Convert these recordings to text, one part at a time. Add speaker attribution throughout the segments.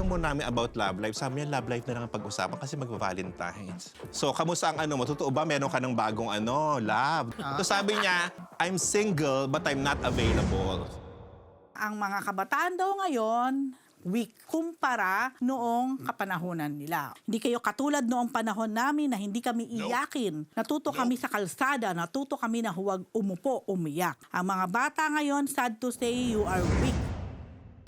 Speaker 1: tinanong mo namin about love life, sabi niya love life na lang ang pag-usapan kasi mag-Valentine's. So, kamusta ang mo? Totoo ba meron ka ng bagong love? So sabi niya, I'm single but I'm not available.
Speaker 2: Ang mga kabataan daw ngayon, weak kumpara noong kapanahonan nila. Hindi kayo katulad noong panahon namin na hindi kami iyakin. Natuto kami sa kalsada, natuto kami na huwag umupo, umiyak. Ang mga bata ngayon, sad to say, you are weak.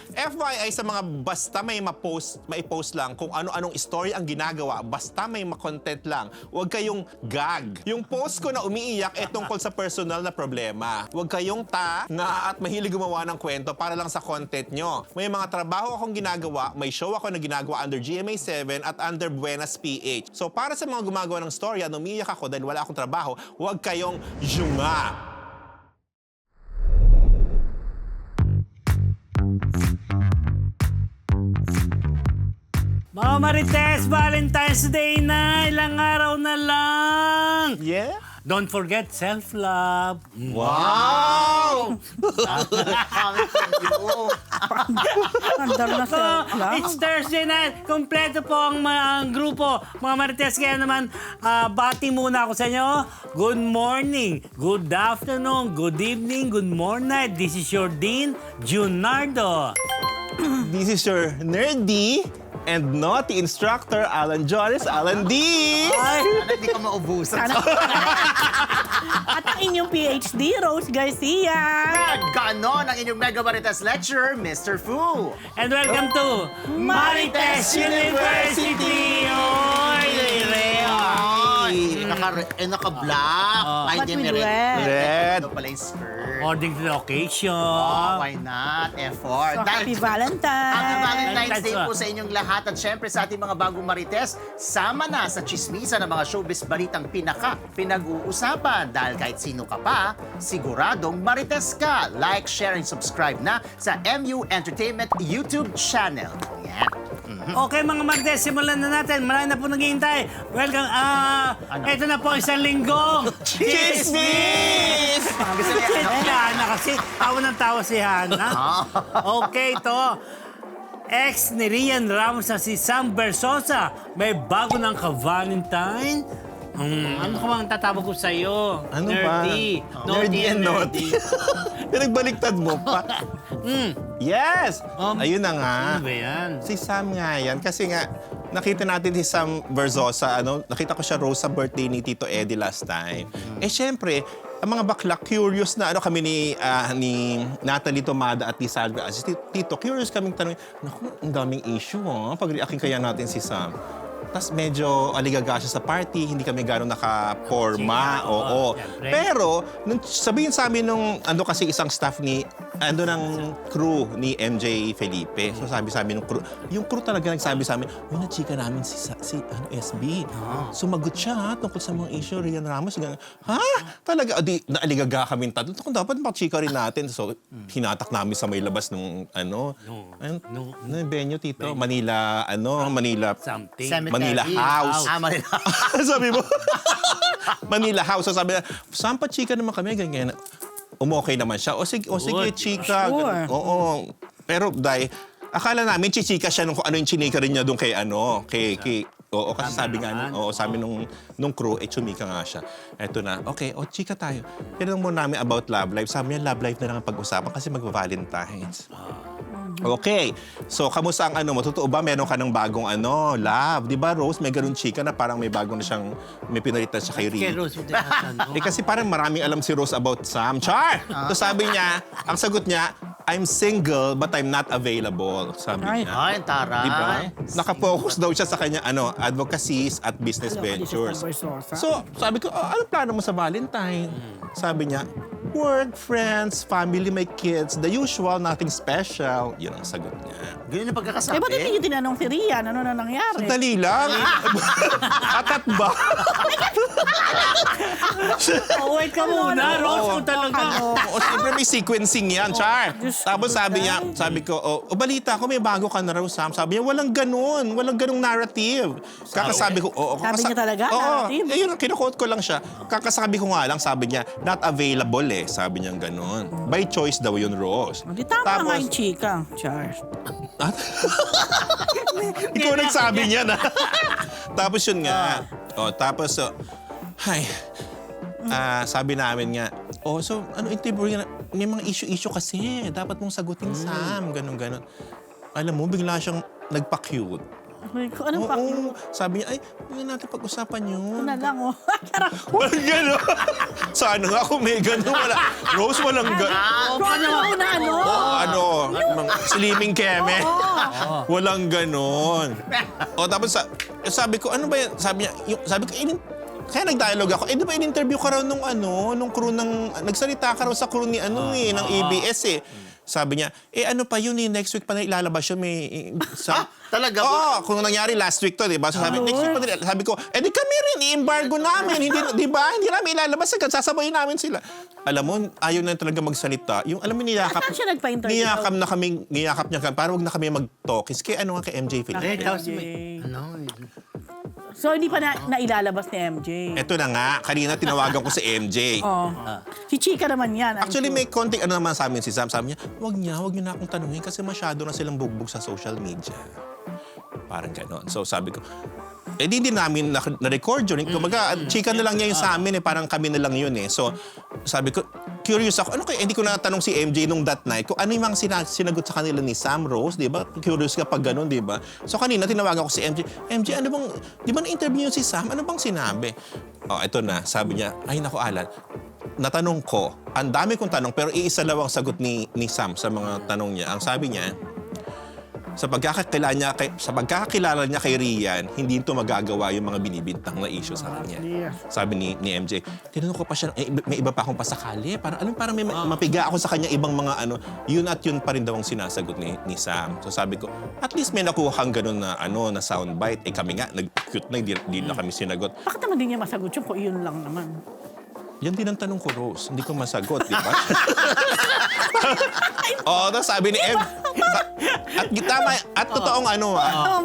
Speaker 1: FYI sa mga basta may ma-post lang kung ano-anong story ang ginagawa, basta may ma-content lang, huwag kayong gag. Yung post ko na umiiyak tungkol sa personal na problema. Huwag kayong nga at mahilig gumawa ng kwento para lang sa content nyo. May mga trabaho akong ginagawa, may show ako na ginagawa under GMA7 at under Buenas PH. So para sa mga gumagawa ng story at umiiyak ako dahil wala akong trabaho, huwag kayong yunga.
Speaker 3: Mga Marites, Valentine's Day na! Ilang araw na lang!
Speaker 1: Yeah?
Speaker 3: Don't forget self-love.
Speaker 1: Wow!
Speaker 2: Andar na
Speaker 3: So,
Speaker 2: self-love.
Speaker 3: it's Thursday night. Kompleto po ang grupo. Mga Marites, kaya naman, bati muna ako sa inyo. Good morning, good afternoon, good evening, good morning. This is your Dean, Junardo.
Speaker 1: This is your nerdy and naughty instructor, Alan Jones, Alan D.
Speaker 3: Ay,
Speaker 4: Sana hindi ka maubusan.
Speaker 2: At ang inyong PhD, Rose Garcia.
Speaker 4: Ganon ang inyong Mega Marites lecturer, Mr. Fu.
Speaker 3: and welcome to Marites University! Oy,
Speaker 4: Naka-black. Ay,
Speaker 2: But
Speaker 4: hindi,
Speaker 2: with
Speaker 4: may
Speaker 1: red.
Speaker 4: Ito pala yung skirt.
Speaker 3: According to the occasion.
Speaker 4: Oh, why not? Effort.
Speaker 2: So, happy Valentine's.
Speaker 4: Happy Valentine's Day
Speaker 3: Valentine's
Speaker 4: po sa inyong lahat. At syempre sa ating mga bagong Marites, sama na sa chismisa ng mga showbiz balitang pinag-uusapan. Dahil kahit sino ka pa, siguradong Marites ka. Like, share, and subscribe na sa MU Entertainment YouTube channel. Yan.
Speaker 3: Okay mga Marites, simulan na natin. Marami na po naghihintay. Welcome. Ito na po isang linggo.
Speaker 1: Chismis!
Speaker 4: Gusto niya,
Speaker 3: Si Hana kasi. Tawa ng tawa si Hana. Okay, to. Ex ni Rian Ramos na si Sam Versosa. May bago ng ka-Valentine. Ano ka bang tatawag ko sa'yo?
Speaker 1: Ano
Speaker 3: Nerdy.
Speaker 1: ba? Nerdy and naughty. Pinagbaliktad mo pa. Yes! Ayun na nga.
Speaker 3: Ano ba yan?
Speaker 1: Si Sam nga yan. Kasi nga, nakita natin si Sam Versosa, nakita ko siya Rose sa birthday ni Tito Eddie last time. Syempre, ang mga bakla, curious na kami ni Natalie Tomada at ni Salva. Tito, curious kaming tanong, naku, ang daming issue pag-reacting kaya natin si Sam. Tapos medyo aligaga siya sa party, hindi kami gano'ng nakaporma. Oo.
Speaker 3: Siyempre.
Speaker 1: Pero, sabihin sa amin nung, kasi isang staff ng crew ni MJ Felipe. So sabi sa amin nung crew, yung crew talaga nagsabi sa amin, uy, na-chika namin si SB. Sumagot siya tungkol sa mga issue, Rian Ramos. Ha? Talaga? Di, naaligaga kami tatlo. Kung dapat machika rin natin. So, hinatak namin sa may labas nung, venue, Tito? Manila, Manila.
Speaker 3: Something.
Speaker 4: Cemetery.
Speaker 1: Manila House.
Speaker 4: Manila
Speaker 1: Sabi mo? Manila House. So sabi niya, saan pa chika naman kami? Ganyan. Okay naman siya. O sige, chika.
Speaker 2: Sure.
Speaker 1: Oo. Pero dahil, akala namin chichika siya kung ano yung chinika rin niya doon kay Oo, kasi sabi nga, sabi nung crew, chumika nga siya. Eto na, okay, chika tayo. Tinanong mo namin about love life. Sabi niya, love life na lang ang pag-usapan kasi mag-Valentine's. Okay. So, kamusta ang mo? Totoo ba meron ka ng bagong love? Di ba, Rose, may ganun chika na parang may bagong na siyang, may pinalitan siya kay
Speaker 3: Kay
Speaker 1: Rian.
Speaker 3: Rose, ano?
Speaker 1: Kasi parang maraming alam si Rose about Sam. Char! So sabi niya, ang sagot niya, I'm single but I'm not available. Sabi niya.
Speaker 4: Ay, taray.
Speaker 1: Diba? Nakapokus daw siya sa kanya, advocacies at business ventures. So, sabi ko, ano plano mo sa Valentine? Sabi niya, work, friends, family, my kids, the usual, nothing special. Yun ang sagot niya.
Speaker 4: Ganyan ang pagkakasabi.
Speaker 2: Ba't hindi niyo tinanong si Rian? Ano na nangyari?
Speaker 1: Dali lang. Atat ba?
Speaker 3: Wait ka muna, Rose, kung talaga.
Speaker 1: Siyempre may sequencing yan, Char. Tapos sabi ko, balita ko, may bago ka na raw, Sam. Sabi niya, walang ganung narrative. Kakasabi ko,
Speaker 2: Sabi niya talaga,
Speaker 1: Oo,
Speaker 2: narrative?
Speaker 1: yun, kinukote ko lang siya. Kakasabi ko nga lang, sabi niya, not available eh. Sabi niya gano'n. By choice daw yun, Rose.
Speaker 2: Hindi tama nga yung chika. Char.
Speaker 1: Ikaw nagsabi niya na. Tapos yun nga. Tapos, sabi namin nga, so ano interview nga, may mga issue kasi. Dapat mong sagutin, Sam. Ganon. Alam mo, bigla siyang nagpa-cute.
Speaker 2: Anong pa?
Speaker 1: Sabi niya, hindi natin pag-usapan yun.
Speaker 2: Na lang, oh.
Speaker 1: Walang gano'n. Sana nga kung may gano'n. Rose, walang gano'n. Mga slimming keme. Walang gano'n. Tapos sabi ko, ano ba yan? Sabi ko, kaya nag-dialogue ako, di ba in-interview ka raw nung crew ng, nagsalita ka raw sa crew ng ABS eh. Sabi niya, ano pa yun next week pa na ilalabas yun,
Speaker 4: Talaga?
Speaker 1: Oo, kung nangyari last week to, di ba? So sabi, next week pa nila, sabi ko, di kami rin, i-embargo namin, hindi, di ba? Hindi namin ilalabas agad, sasabayin namin sila. Alam mo, ayaw na talaga magsalita. Yung, alam mo, niyakap,
Speaker 2: Saan siya nagpa-interview?
Speaker 1: niyakap niya kami, para wag na kami mag-talkies. Kaya ano nga kay MJ Phillips.
Speaker 2: So, hindi pa nailalabas ni MJ.
Speaker 1: Eto na nga, kanina tinawagan ko si MJ.
Speaker 2: Si Chika naman yan.
Speaker 1: Actually, may konting naman sa amin si Sam. Sabi niya, wag niyo na akong tanungin kasi masyado na silang bugbog sa social media. Parang gano'n. So sabi ko, di namin na-record yun. Kumbaga, chika na lang niya yung sa amin parang kami na lang yun eh. So sabi ko, curious ako, hindi ko natanong si MJ nung that night kung ano yung mga sinagot sa kanila ni Sam Rose, di ba? Curious ka pag gano'n, di ba? So kanina tinawagan ko si MJ, ano bang, di ba na-interview si Sam? Ano bang sinabi? Ito na, sabi niya, ay naku Alan, natanong ko, ang dami kong tanong pero iisa lang ang sagot ni Sam sa mga tanong niya. Ang sabi niya, sa pagkakakilala niya kay Rian, hindi ito magagawa yung mga binibintang na issue sa kanya. Sabi ni MJ, tinanong ko pa siya, may iba pa akong pasakali. Parang may mapiga ako sa kanya ibang mga yun at yun pa rin daw ang sinasagot ni Sam. So sabi ko, at least may nakuha kang ganun na soundbite. Kami nga, nag-cute na, hindi na kami sinagot.
Speaker 2: Bakit naman din niya masagot yun kung iyon lang naman?
Speaker 1: Yan din ang tanong ko, Rose. Hindi ko masagot, di ba? Tapos sabi ni MJ, at totoong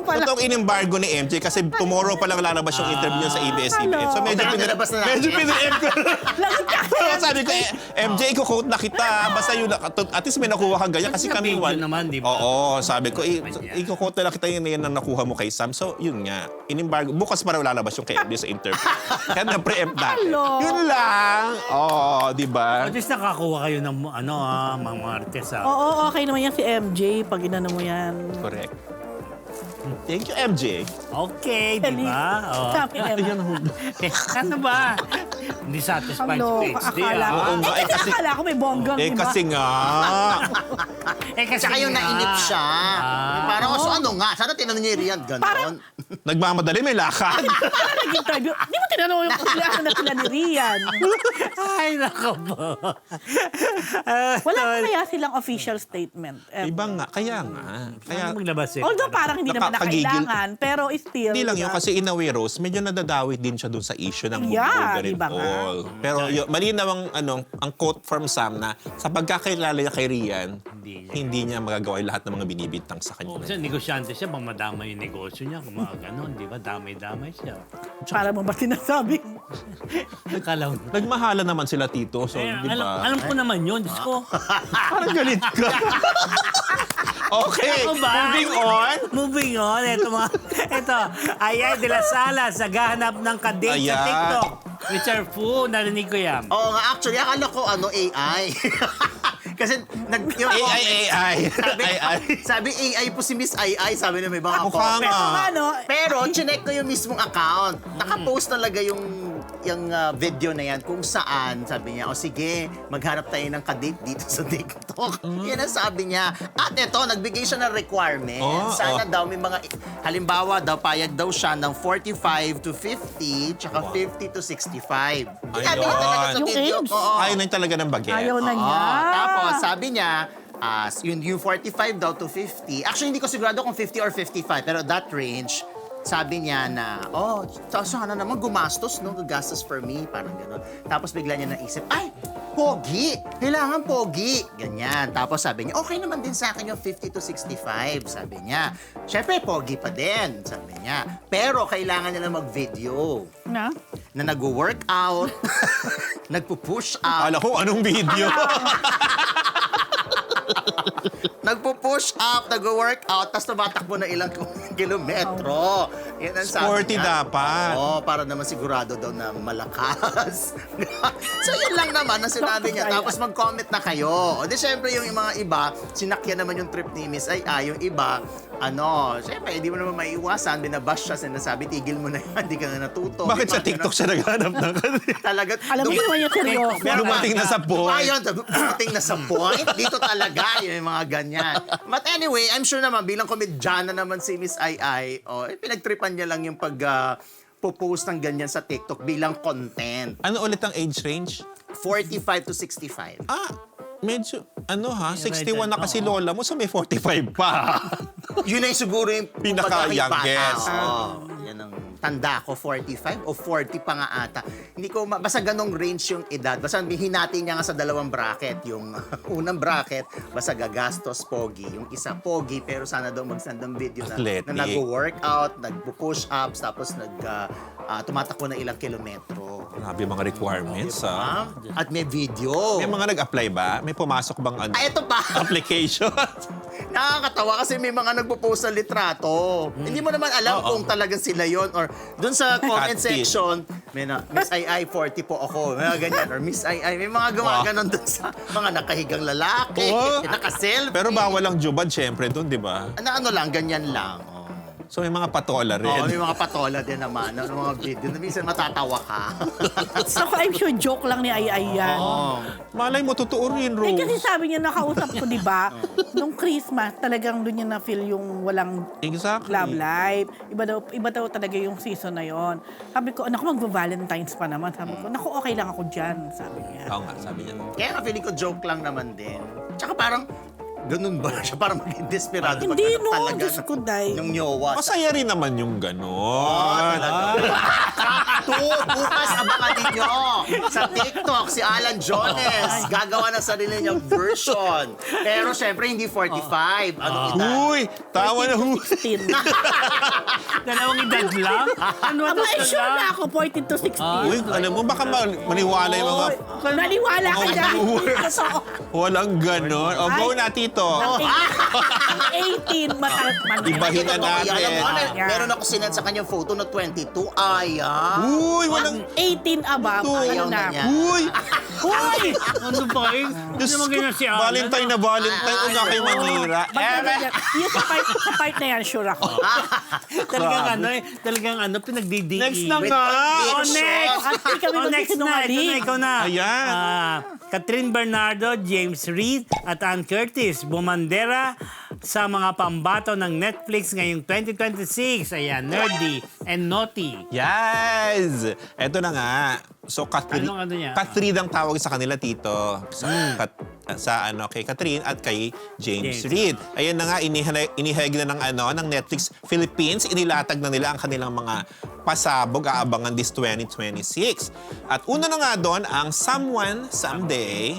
Speaker 1: totoong in-embargo ni MJ kasi tomorrow pa lang lalabas yung interview niya sa ABS-CBN. So medyo pinirem ko. Sabi ko, MJ, iko-quote na kita. Basta yun, at least may nakuha kang ganyan kasi kami
Speaker 3: Video naman, di ba?
Speaker 1: Oo, sabi ko, iko-quote na lang kita yun ang nakuha mo kay Sam. So yun nga, in-embargo. Bukas pa raw lalabas yung kay MJ sa interview. Kaya na-preempt natin. Yun lang. Di ba?
Speaker 3: At least nakakuha kayo ng mga artist.
Speaker 2: Oo, okay naman yan si MJ pag inano mo yan.
Speaker 1: Correct. Thank you, MJ.
Speaker 3: Okay, di ba?
Speaker 2: Sabi niya.
Speaker 3: Ano ba? Hindi satisfied face.
Speaker 2: Akala ko may bonggang, di ba?
Speaker 1: Kasi nga.
Speaker 3: Kasi
Speaker 4: Tsaka yung nainip siya. Parang, sana tinanong niya Rian, gano'n.
Speaker 1: Nagmamadali, may lakad.
Speaker 2: Parang nag-interview. Di mo tinanong yung kulihan na sila ni Rian.
Speaker 3: Ay, nako po.
Speaker 2: Wala pa kaya silang official statement.
Speaker 1: Iba nga, kaya nga. Kaya,
Speaker 3: maglabas eh.
Speaker 2: Although parang hindi naman nakailangan, pero still.
Speaker 1: hindi lang yun,
Speaker 2: diba?
Speaker 1: kasi in a way, Rose, medyo nadadawit din siya dun sa issue ng
Speaker 2: Yeah,
Speaker 1: hubog and
Speaker 2: diba nga?
Speaker 1: all. Pero malinaw ang quote from Sam na sa pagkakilala niya kay Rian, hindi niya magagawa yung lahat ng mga binibintang sa kanya.
Speaker 3: Kasi negosyante siya, bang madamay yung negosyo niya. Kung mga ganon, di ba? Damay-damay siya.
Speaker 2: Para mo ba sinasabi?
Speaker 3: Kalaw.
Speaker 1: Nagmahala naman sila, Tito. So, di ba?
Speaker 3: Alam ko naman yun, Diyos ko.
Speaker 1: Parang galit ka. Okay,
Speaker 3: Ano ba?
Speaker 1: moving on.
Speaker 3: Moving on. Ito, Ayay de la Sala sa gahanap ng kadate sa
Speaker 1: Ayan.
Speaker 3: TikTok. Richard Fu, narinig ko yan.
Speaker 4: Oo nga, actually, akala ko AI. Kasi,
Speaker 1: AI.
Speaker 4: sabi AI po si Miss AI, sabi na may mga
Speaker 1: Mukha
Speaker 4: comment.
Speaker 1: nga.
Speaker 4: Pero, chinek ko yung mismong account. Nakapost talaga yung video na yan kung saan, sabi niya, sige, maghanap tayo ng kadate dito sa TikTok. Yan ang sabi niya. At ito, nagbigay siya ng requirement. Sana daw may mga, halimbawa daw, payag daw siya ng 45 to 50, tsaka 50 to 65. Sabi niya talaga sa
Speaker 2: Yung
Speaker 4: video.
Speaker 2: age?
Speaker 4: Oo.
Speaker 1: Ayaw na talaga ng bagay.
Speaker 2: Ayaw na niya.
Speaker 4: Tapos, sabi niya, yung 45 daw to 50. Actually, hindi ko sigurado kung 50 or 55, pero that range, sabi niya na, sana naman gumastos, no? Gagastos for me, parang gano'n. Tapos bigla niya naisip, ay, pogi. Kailangan pogi. Ganyan. Tapos sabi niya, okay naman din sa akin yung 50 to 65. Sabi niya. Siyempre, pogi pa din. Sabi niya. Pero kailangan niya na mag-video.
Speaker 2: Na?
Speaker 4: Na nag-workout. Nagpo-push up.
Speaker 1: Alam ko, anong video?
Speaker 4: Nagpo-push up, nag-workout, tapos tumatakbo na ilang kilometro. Yan ang sabi
Speaker 1: Sporty
Speaker 4: niya.
Speaker 1: dapat.
Speaker 4: Oo, para naman sigurado daw na malakas. So yun lang naman ang sinabi niya. Tapos mag-comment na kayo. O di syempre yung mga iba, sinakyan naman yung trip ni Miss Ai. Yung iba, syempre, hindi mo naman maiiwasan. Binabash siya, sinasabi, tigil mo na yan, hindi ka na natuto.
Speaker 1: Bakit
Speaker 4: Di
Speaker 1: sa
Speaker 4: ba?
Speaker 1: TikTok siya naghanap ng
Speaker 4: Talaga.
Speaker 2: Alam mo naman yung seryoso.
Speaker 1: Pero dumating na sa point.
Speaker 4: Ayun, dumating na sa point. Dito talaga yung mga ganyan. But anyway, I'm sure naman bilang komedyana naman si Miss Ai, pinagtripan niya lang yung post ng ganyan sa TikTok bilang content.
Speaker 1: Ano ulit ang age range?
Speaker 4: 45 to 65.
Speaker 1: Medyo, 61
Speaker 3: right,
Speaker 1: na kasi lola mo, so may 45 pa.
Speaker 4: Yun ay siguro yung
Speaker 1: Pinaka-youngest.
Speaker 4: Yan ang tanda ko, 45 o 40 pa nga ata. Hindi ko, basta ganong range yung edad. Basta hinati niya nga sa dalawang bracket. Yung unang bracket, basta gagastos, pogi. Yung isa, pogi, pero sana daw mag-send ng video na
Speaker 1: Athletic.
Speaker 4: nag-workout, nag-push ups, tapos tumatakbo na ilang kilometro.
Speaker 1: Grabe mga requirements,
Speaker 4: At may video.
Speaker 1: May mga nag-apply ba? May pumasok bang
Speaker 4: Ito pa!
Speaker 1: application?
Speaker 4: Nakakatawa kasi may mga nagpo-post ng litrato. Hindi mo naman alam kung talagang sila yon or doon sa comment
Speaker 1: Catfish.
Speaker 4: section, may Miss Ai 40 po ako, may mga ganyan. Or Miss Ai, may mga gumaganon doon sa mga nakahigang lalaki,
Speaker 1: Oo.
Speaker 4: nakaselfie.
Speaker 1: Pero bawal ang jubad, syempre, doon, di ba?
Speaker 4: Ano lang, ganyan lang.
Speaker 1: So may mga patola rin.
Speaker 4: May mga patola din naman, mga video na minsan matatawa ka.
Speaker 2: So, I'm sure joke lang ni Ai yan.
Speaker 1: Malay mo, totoo rin, Rose.
Speaker 2: Kasi sabi niya, nakausap ko, di ba? Nung Christmas, talagang doon niya na-feel yung walang
Speaker 1: Exactly.
Speaker 2: love life. Iba daw talaga yung season na yon. Sabi ko, naku, mag-Valentine's pa naman. Sabi ko, naku, okay lang ako dyan. Sabi niya.
Speaker 1: Oo nga, sabi niya.
Speaker 4: Kaya nga feeling ko joke lang naman din. Tsaka parang, ganun ba siya? Parang maging desperado.
Speaker 2: Hindi,
Speaker 4: paghanap
Speaker 2: no.
Speaker 4: talaga
Speaker 2: Diyos ko, Day.
Speaker 4: Nung nyowa.
Speaker 1: Masaya rin naman yung ganon.
Speaker 4: Bukas abangan ninyo sa TikTok si Alan Jones. Gagawa ng sarili niyang version. Pero syempre hindi 45. Ano kita?
Speaker 1: Huy! Tawa na huy!
Speaker 2: 16.
Speaker 3: Dalawang edad lang? Ano
Speaker 2: Aba,
Speaker 3: to
Speaker 2: sure na ako, 14 to 16.
Speaker 1: Uy, alam mo, baka maniwala yung mga...
Speaker 2: Naniwala ka
Speaker 1: Oh,
Speaker 2: dyan.
Speaker 1: viewers.
Speaker 2: Totoo.
Speaker 1: Walang ganon. O, go na, Tito.
Speaker 2: Ang 18, mataas man.
Speaker 1: Ibahin na natin.
Speaker 4: Alam mo,
Speaker 2: Yeah.
Speaker 4: meron ako sinend sa kanyang photo na 22. Ayaw.
Speaker 1: Uy, walang...
Speaker 2: 18 above,
Speaker 1: Ito.
Speaker 2: ano
Speaker 4: Ayaw na
Speaker 2: na.
Speaker 4: niya.
Speaker 1: Uy!
Speaker 2: Hoy!
Speaker 3: Ano ba eh? Hindi naman ganyan si Alan.
Speaker 1: Valentine na Valentine. Huwag nga kayo manira.
Speaker 2: Yung sa part na yan, sure ako.
Speaker 3: Talagang pinagdidiin.
Speaker 1: Next na
Speaker 4: Wait,
Speaker 1: nga!
Speaker 3: Oh, next!
Speaker 2: At hindi kami
Speaker 3: Oh, next na. Ito na,
Speaker 2: magsisinungaling.
Speaker 3: ikaw na.
Speaker 1: Ayan.
Speaker 3: Catherine Bernardo, James Reid, at Ann Curtis bumandera sa mga pambato ng Netflix ngayong 2026. Ayan, Nerdy and Naughty.
Speaker 1: Yes! Eto na nga. So, Catherine,
Speaker 3: Anong ano niya?
Speaker 1: Catherine ang tawag sa kanila, Tito. Kay Catherine at kay James
Speaker 3: James.
Speaker 1: Reid. Ayan na nga, inihayag na ng Netflix Philippines. Inilatag na nila ang kanilang mga pasabog, aabangan this 2026. At una na nga doon, ang Someone Someday,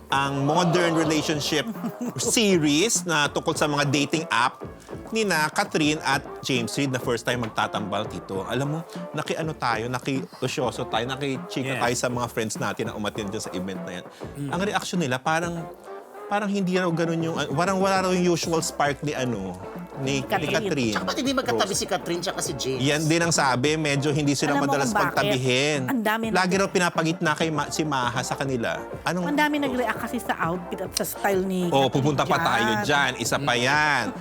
Speaker 1: ang modern relationship series na tungkol sa mga dating app ni na Catherine at James Reid na first time magtatambal, Tito. Alam mo, naki-osyoso tayo, naki-chika
Speaker 3: Yes.
Speaker 1: tayo sa mga friends natin na umattend dyan sa event na yan. Ang reaction nila, parang hindi raw ganun yung, parang wala raw yung usual spark ni Catherine.
Speaker 4: Tsaka ba't hindi magkatabi si Catherine tsaka si James?
Speaker 1: Yan din ang sabi, medyo hindi sila
Speaker 2: Alam mo
Speaker 1: madalas
Speaker 2: kung bakit?
Speaker 1: pagtabihin.
Speaker 2: Ang dami
Speaker 1: Lagi raw pinapagitna kay si Maha sa kanila.
Speaker 2: Ang dami nag-react kasi sa outfit at sa style ni
Speaker 1: Oh,
Speaker 2: Catherine
Speaker 1: pupunta pa tayo dyan. Isa pa yan.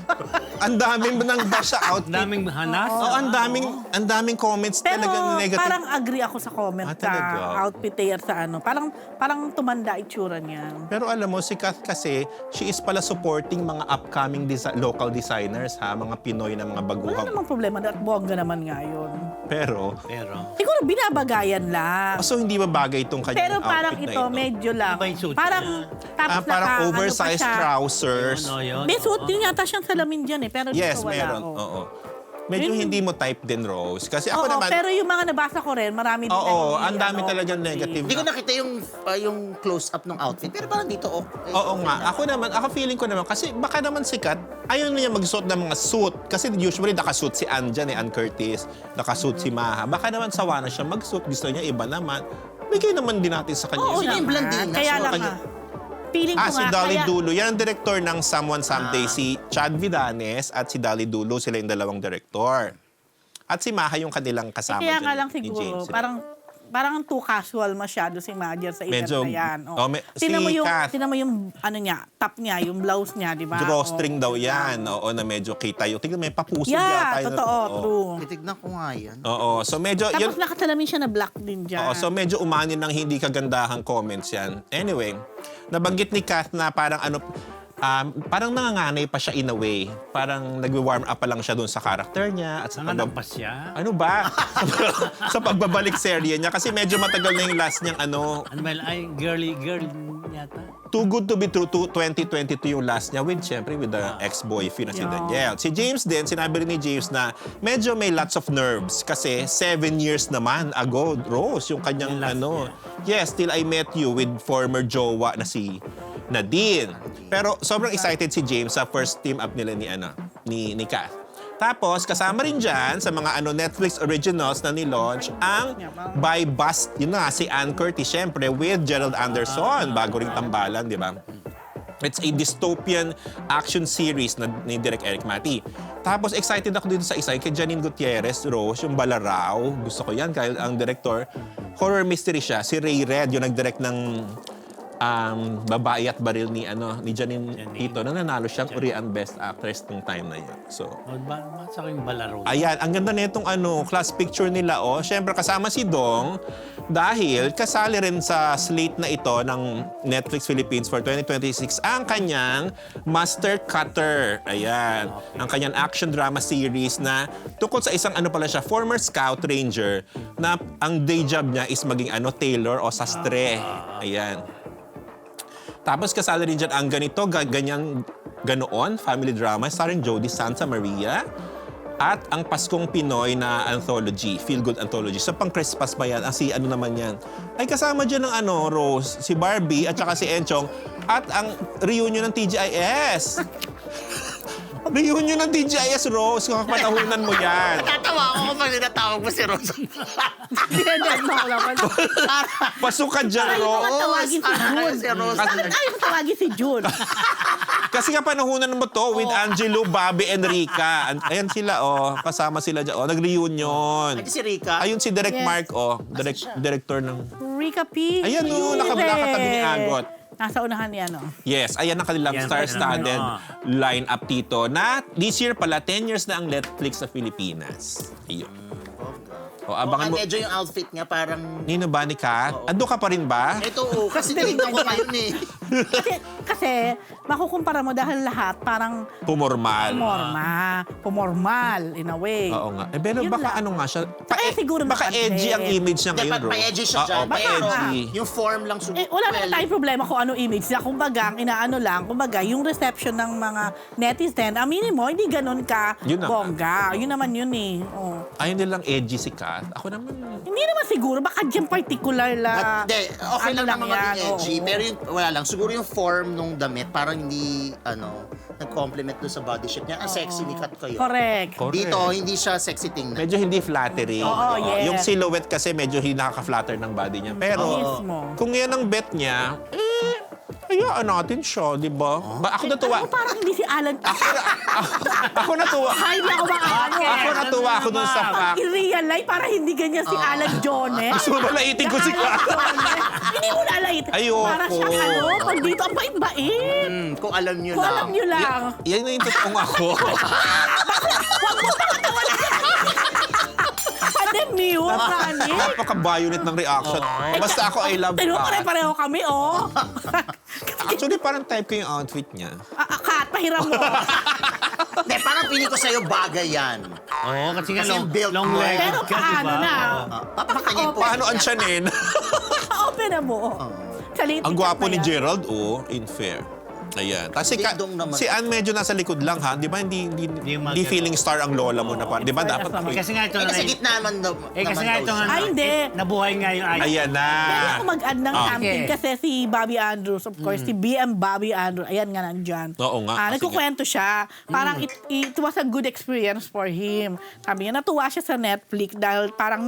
Speaker 1: Ang daming nang bash sa outfit.
Speaker 3: Daming hanas.
Speaker 1: Oh, ang daming comments
Speaker 2: Pero
Speaker 1: talaga negative.
Speaker 2: parang agree ako sa comment
Speaker 1: talaga?
Speaker 2: sa outfit niya sa Parang tumanda itsura niya.
Speaker 1: Pero alam mo, si Kath kasi, she is pala supporting mga upcoming local designers, mga Pinoy na mga
Speaker 2: Wala
Speaker 1: baguhang.
Speaker 2: namang problema at bongga naman nga yun.
Speaker 1: Pero,
Speaker 2: Siguro binabagayan lang.
Speaker 1: so hindi ba bagay itong kanyang
Speaker 2: Pero parang
Speaker 1: outfit na
Speaker 2: ito, medyo lang.
Speaker 3: Iba yung suit
Speaker 2: Parang, tapos
Speaker 1: parang
Speaker 2: naka,
Speaker 1: oversized
Speaker 2: ano pa siya.
Speaker 1: trousers.
Speaker 3: Yun.
Speaker 2: May suit din yata siyang salamin dyan eh. Pero
Speaker 1: Yes,
Speaker 2: dito wala.
Speaker 1: meron.
Speaker 2: oh.
Speaker 1: Oo. medyo hindi mo type din, Rose. Kasi ako
Speaker 2: Oo,
Speaker 1: naman,
Speaker 2: pero yung mga nabasa ko rin, marami din.
Speaker 1: oo,
Speaker 2: na
Speaker 1: ang
Speaker 2: hindi,
Speaker 1: dami
Speaker 2: ano,
Speaker 1: talagang negative.
Speaker 4: Hindi ko nakita yung close-up ng outfit. Pero parang dito,
Speaker 1: Oo nga. Ako feeling ko naman, kasi baka naman sikat, ayaw na niya magsuot ng mga suit. Kasi usually nakasuit si Ann dyan, Ann Curtis. Nakasuit si Maha. Baka naman sawa na siya magsuit. Gusto niya iba naman. Bigay naman din natin sa kanya.
Speaker 2: Oo
Speaker 4: Sino yung
Speaker 2: naman.
Speaker 4: blondina?
Speaker 2: Kaya
Speaker 4: Sino
Speaker 2: lang
Speaker 1: kanya?
Speaker 2: nga. Feeling ko
Speaker 1: Si
Speaker 2: nga,
Speaker 1: Dolly
Speaker 2: kaya...
Speaker 1: Dulo. Yan ang director ng Someone Someday. Si Chad Vidanes at si Dolly Dulo. Sila yung dalawang director. At si Maha yung kanilang kasama
Speaker 2: Kaya nga
Speaker 1: dyan
Speaker 2: lang
Speaker 1: ni
Speaker 2: siguro,
Speaker 1: James.
Speaker 2: parang too casual masyado si Majer sa edad
Speaker 1: Medyo-
Speaker 2: na yan.
Speaker 1: oh,
Speaker 2: Tingnan mo
Speaker 1: si
Speaker 2: yung,
Speaker 1: Kath.
Speaker 2: tingnan mo yung, ano niya, top niya, yung blouse niya, di ba?
Speaker 1: Drawstring
Speaker 2: Oo.
Speaker 1: daw yan. Oo, na medyo kita yung. Tingnan, may papusog
Speaker 2: Yeah,
Speaker 1: yata.
Speaker 2: totoo,
Speaker 1: Oo.
Speaker 2: true.
Speaker 4: Titignan ko nga yan.
Speaker 1: Oo, so medyo...
Speaker 2: Tapos nakasalamin siya na black din dyan.
Speaker 1: Oo, so medyo umanin ng hindi kagandahang comments yan. Anyway, nabanggit ni Kath na parang parang nanganganay pa siya in a way. Parang nagwi-warm up pa lang siya dun sa character niya. At sa
Speaker 3: Nanganak pa siya?
Speaker 1: Ano ba? Sa pagbabalik serye niya. Kasi medyo matagal na yung last niyang
Speaker 3: Ano ba, ay, girl yata?
Speaker 1: Too Good to be True 2022 yung last niya with the ex-boyfriend na si
Speaker 2: Yeah.
Speaker 1: Danielle. Si James din, sinabi rin ni James na medyo may lots of nerves kasi 7 years naman ago, Rose, yung kanyang
Speaker 3: Yung last
Speaker 1: Yes, Till I Met You with former jowa na si Nadine. Pero sobrang excited si James sa first team up nila ni Kath. Tapos, kasama rin dyan sa mga Netflix originals na ni-launch ang By Bust, yun na, si Ann Curtis, syempre, with Gerald Anderson, bago ring tambalan, di ba? It's a dystopian action series na ni Direk Eric Mati. Tapos, excited ako dito sa isa, kay Janine Gutierrez, Rose, yung Balaraw. Gusto ko yan, kahit ang director, horror mystery siya. Si Ray Red, yung nag-direct ng Babae at Baril ni Janine Hito na nanalo siyang Urian Best Actress ng time na yun. So,
Speaker 3: Sa aking balaro.
Speaker 1: ayan, ang ganda nitong class picture nila. Siyempre kasama si Dong dahil kasali rin sa slate na ito ng Netflix Philippines for 2026 ang kanyang Master Cutter. Ayan, ang kanyang action drama series na tungkol sa isang pala siya, former scout ranger na ang day job niya is maging tailor o sastre. Ayan. Tapos kasali rin dyan ang ganito, ganoon, family drama, starring Jody Santa Maria. At ang Paskong Pinoy na anthology, feel-good anthology. So pang-Christmas pa yan, si naman yan. Ay kasama dyan ng Rose, si Barbie at saka si Enchong. At ang reunion ng TGIS. Reunion ng TGIS, Rose. Kakapatahunan mo yan.
Speaker 4: Natatawa ako kapag tinatawag mo si Rose.
Speaker 2: Dinadad mo ako naman.
Speaker 1: Pasok ka dyan,
Speaker 2: Ayaw mo
Speaker 1: Rose.
Speaker 2: tawagin si June.
Speaker 4: Si Rose.
Speaker 2: Bakit ayaw mo tawagin si June?
Speaker 1: Kasi kapanahunan mo to with Angelo, Bobby, and Rica. Ayan sila, kasama sila dyan. Nag-reunion.
Speaker 4: Ay, si Rica.
Speaker 1: Ayun si Direk
Speaker 2: Yes.
Speaker 1: Mark, director ng...
Speaker 2: Rika P.
Speaker 1: Ayan, nakabila katabi ni Agot.
Speaker 2: Nasa unahan niya,
Speaker 1: Yes, ayan ang kanilang
Speaker 3: Yan,
Speaker 1: star-studded
Speaker 3: ano.
Speaker 1: line-up dito na this year pala, 10 years na ang Netflix sa Pilipinas. Ayun. Abangan mo.
Speaker 4: Medyo yung outfit niya parang...
Speaker 1: Nino ba ni Kat? Ando ka pa rin ba?
Speaker 4: Ito, kasi tinignan ko ngayon eh.
Speaker 2: Kasi makukumpara mo dahil lahat parang
Speaker 1: Pumormal.
Speaker 2: pumormal in a way.
Speaker 1: Oo nga. Pero
Speaker 2: Yun
Speaker 1: baka
Speaker 2: lang.
Speaker 1: nga siya.
Speaker 2: Saka siguro
Speaker 1: Baka
Speaker 2: napansin.
Speaker 1: edgy ang image niya ngayon, bro.
Speaker 4: Pa-edgy siya dyan.
Speaker 1: Oo, pa-edgy.
Speaker 4: Yung form lang
Speaker 2: Wala naman tayong problema kung ano image niya. Kumbaga, ang inaano lang, yung reception ng mga netizen, aminin mo, hindi ganun ka
Speaker 1: Yun na nga.
Speaker 2: bongga. Yun naman yun eh. Oh.
Speaker 1: Ayun nilang edgy si Kat. Ako naman.
Speaker 2: Hindi naman siguro, baka dyan particular la...
Speaker 4: Hindi, okay
Speaker 2: ano
Speaker 4: lang naman maging edgy.
Speaker 2: oo.
Speaker 4: Pero yung, wala lang. Siguro yung form nung damit, parang hindi, nag-compliment doon sa body shape niya. Ang sexy ni Kat kayo.
Speaker 2: Correct.
Speaker 1: Correct.
Speaker 4: Dito, hindi siya sexy tingnan.
Speaker 1: Medyo hindi flattering.
Speaker 2: Oo, yes.
Speaker 1: Yung silhouette kasi medyo hindi nakaka-flatter ng body niya. Pero
Speaker 2: Mismo.
Speaker 1: kung yan ang bet niya, hayaan natin siya, di ba? Ako natuwa.
Speaker 2: Ano parang hindi si Alan...
Speaker 1: Ako natuwa.
Speaker 2: Ay, hindi ako makaano.
Speaker 1: Ako natuwa ako dun sa fact.
Speaker 2: I-realize, para hindi ganyan si Alan Jones.
Speaker 1: Gusto mo malaitin ko si Kat?
Speaker 2: Hindi mo nalait.
Speaker 1: Ayoko.
Speaker 2: Para siyang pag dito, ang bait-bait.
Speaker 4: Kung alam nyo
Speaker 2: Kung
Speaker 4: lang.
Speaker 2: alam nyo lang.
Speaker 1: Yan na yung totoong ako.
Speaker 2: Pandemyo, Rani.
Speaker 1: Napaka-violet ng reaction. Basta ako, I love
Speaker 2: Pero
Speaker 1: Kat.
Speaker 2: pare-pareho kami, oh.
Speaker 1: Actually, parang type ko yung outfit niya.
Speaker 2: Kat, pahiram mo.
Speaker 4: Hindi, parang pili ko sa'yo bagay yan.
Speaker 3: Oo, kasi nga
Speaker 4: Kasi yung build mo.
Speaker 3: long-legged
Speaker 2: Pero
Speaker 3: ka, di
Speaker 2: paano
Speaker 3: ba?
Speaker 2: na?
Speaker 4: Papakita niyo po.
Speaker 1: Paano ang tiyanin?
Speaker 2: Pa-open na mo. Salita
Speaker 1: Ang gwapo ni Gerald, in fair. Ayan. Kasi
Speaker 4: Dingdong naman.
Speaker 1: si Ann medyo nasa likod lang, ha? Di ba? Hindi
Speaker 3: maganda.
Speaker 1: feeling star ang lola mo na pa. Di ba?
Speaker 2: Fairness
Speaker 1: Dapat.
Speaker 2: naman.
Speaker 3: Kasi nga ito na
Speaker 4: Kasi gitna naman daw.
Speaker 3: kasi nga ito nga.
Speaker 2: Ay, hindi.
Speaker 3: Nabuhay nga yung idol.
Speaker 1: Ayan na.
Speaker 2: Pwede ako mag-add ng
Speaker 1: Ah.
Speaker 2: something
Speaker 3: Okay.
Speaker 2: kasi si Bobby Andrews, of course, si BM Bobby Andrews, ayan nga nandyan.
Speaker 1: Oo nga. Sige.
Speaker 2: Nagkukwento siya. Parang it was a good experience for him. Sabi niya, natuwa siya sa Netflix dahil parang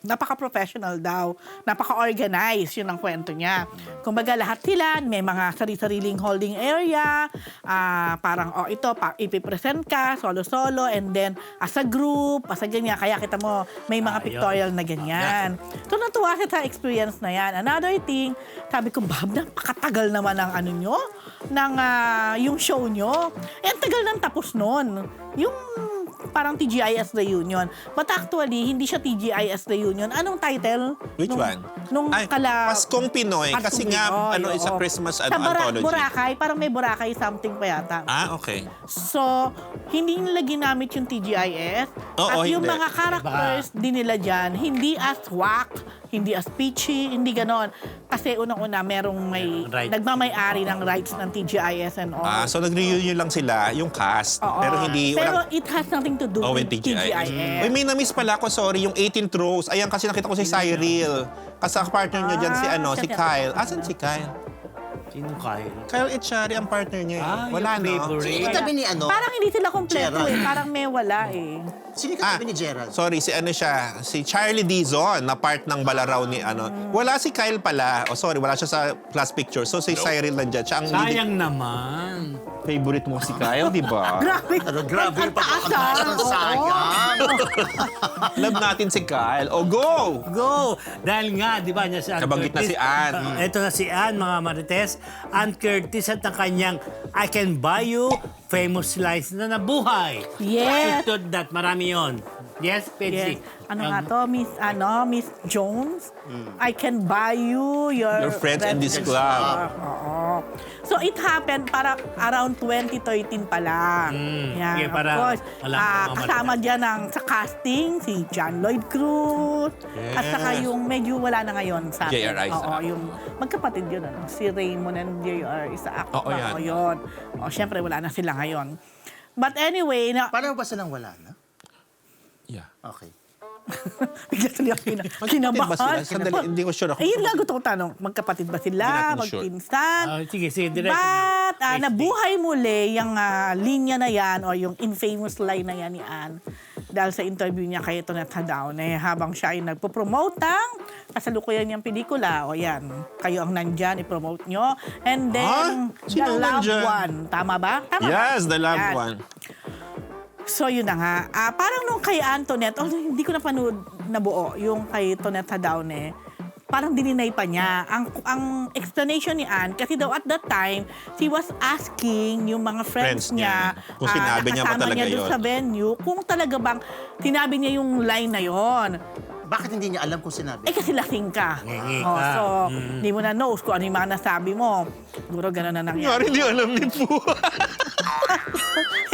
Speaker 2: napaka-professional daw. Napaka-organized, yun ang kwento niya. Kumbaga lahat sila, may mga sariling holding area, parang, ito, ipipresent ka, solo-solo, and then as a group, as a ganyan. Kaya kita mo, may mga pictorial na ganyan. So, natuwa siya sa experience na yan. Another thing, sabi ko, Bob, napakatagal naman ng ano nyo, ng yung show nyo. Eh, ang tagal nang tapos nun. Yung parang TGIS Reunion. But actually, hindi siya TGIS Reunion. Anong title?
Speaker 1: Which one?
Speaker 2: Nung
Speaker 1: Ay, Paskong Pinoy. Kasi nga,
Speaker 2: Pinoy,
Speaker 1: it's a
Speaker 2: oo.
Speaker 1: Christmas
Speaker 2: Sa
Speaker 1: anthology.
Speaker 2: Boracay, parang may Boracay something pa yata.
Speaker 1: Ah, okay.
Speaker 2: So, hindi nila ginamit yung TGIS.
Speaker 1: Oo,
Speaker 2: at yung
Speaker 1: hindi.
Speaker 2: mga characters din nila dyan, hindi as whack, hindi as peachy, hindi ganon. Kasi unang-una, merong
Speaker 3: Right.
Speaker 2: nagmamay-ari ng rights ng TGIS and all.
Speaker 1: So nag-reunion lang sila, yung cast.
Speaker 2: Oo.
Speaker 1: Pero hindi,
Speaker 2: Pero it has nothing to do
Speaker 1: Oh,
Speaker 2: with
Speaker 1: with TGIS.
Speaker 2: TGIS.
Speaker 1: Uy, may na-miss pala ako, sorry, yung 18th Rose. Ayan, kasi nakita ko si Cyril. Kasi ang partner niya dyan si, si
Speaker 2: siya.
Speaker 1: Kyle. Asan si Kyle?
Speaker 3: Sino kayo?
Speaker 1: Kyle Echari, ang partner niya. Wala,
Speaker 3: yung
Speaker 1: no?
Speaker 3: favorite.
Speaker 4: Sino katabi ni ano?
Speaker 2: Parang hindi sila kompleto
Speaker 4: Gerald.
Speaker 2: Parang may wala eh.
Speaker 4: Sino katabi ni Gerald?
Speaker 1: Sorry, si Charlie Dizon, na part ng balaraw ni Wala si Kyle pala. Sorry, wala siya sa class picture. So si Cyril nandiyan. Siya ang
Speaker 3: Sayang naman.
Speaker 1: favorite mo si Kyle, di ba?
Speaker 2: Grabe.
Speaker 4: Grabe yung
Speaker 2: Ang taas,
Speaker 4: pagkakataas ng
Speaker 2: oo.
Speaker 4: sayang.
Speaker 1: Love natin si Kyle. Go!
Speaker 3: Go! Dahil nga, di ba, niya si Ann
Speaker 1: Nabanggit na
Speaker 3: Curtis.
Speaker 1: si Ann.
Speaker 3: Ito na si Ann, mga Marites. Ann Curtis at ang kanyang I Can Buy You famous lines na nabuhay.
Speaker 2: Yes.
Speaker 3: Ito that, marami yon. Yes, Pedzi.
Speaker 2: Yes. Ano nga to, Miss Jones? I can buy you your
Speaker 1: friends in this club.
Speaker 2: Oo. So it happened para around 2013 pa lang. Yan,
Speaker 3: sige,
Speaker 2: of
Speaker 3: para
Speaker 2: course.
Speaker 3: alam ko mga
Speaker 2: Kasama dyan sa casting, si John Lloyd Cruz. At saka yung medyo wala na ngayon sa atin.
Speaker 1: J.R. Isaac.
Speaker 2: Oo, yung magkapatid yun. Si Raymond and J.R. Isaac.
Speaker 1: Oo, yan.
Speaker 2: Oo, yun. Syempre wala na sila ngayon. But anyway,
Speaker 4: Paano ba silang wala na?
Speaker 1: Yeah.
Speaker 4: Okay.
Speaker 2: bigla tuloy ako
Speaker 1: Magkapatid ba sila? Sandali, hindi ko sure ako.
Speaker 2: Ayun nga gusto ko tanong, magkapatid ba sila?
Speaker 1: Hindi natin sure.
Speaker 2: Magpinsan?
Speaker 3: Sige, diretso
Speaker 2: But
Speaker 3: na.
Speaker 2: nabuhay muli yung linya na yan o yung infamous line na yan ni Ann dahil sa interview niya kay Tonet Hadaon habang siya ay nagpo-promote ng kasalukuyan niyang pelikula. O yan, kayo ang nandyan, i-promote nyo. And then,
Speaker 1: Sino
Speaker 2: The Loved
Speaker 1: nandyan?
Speaker 2: One. Tama ba? Tama
Speaker 1: Yes,
Speaker 2: ba?
Speaker 1: the loved
Speaker 2: Yan.
Speaker 1: one.
Speaker 2: So, yun na nga. Parang nung kay Antoinette, hindi ko napanood na buo yung kay Tonet Hadaone. Parang dininay pa niya. Ang explanation ni Ann, kasi daw at that time, she was asking yung mga friends niya,
Speaker 1: Kung sinabi niya ba
Speaker 2: nakasama
Speaker 1: talaga
Speaker 2: niya doon
Speaker 1: yun.
Speaker 2: sa venue, kung talaga bang sinabi niya yung line na yon.
Speaker 4: Bakit hindi niya alam kung sinabi?
Speaker 2: Kasi lasing ka.
Speaker 3: Ngingi
Speaker 2: Oh,
Speaker 3: ka.
Speaker 2: so, hindi mo na knows kung ano yung mga nasabi mo. Siguro gano'n na nangyari.
Speaker 1: Hindi alam ni Pu.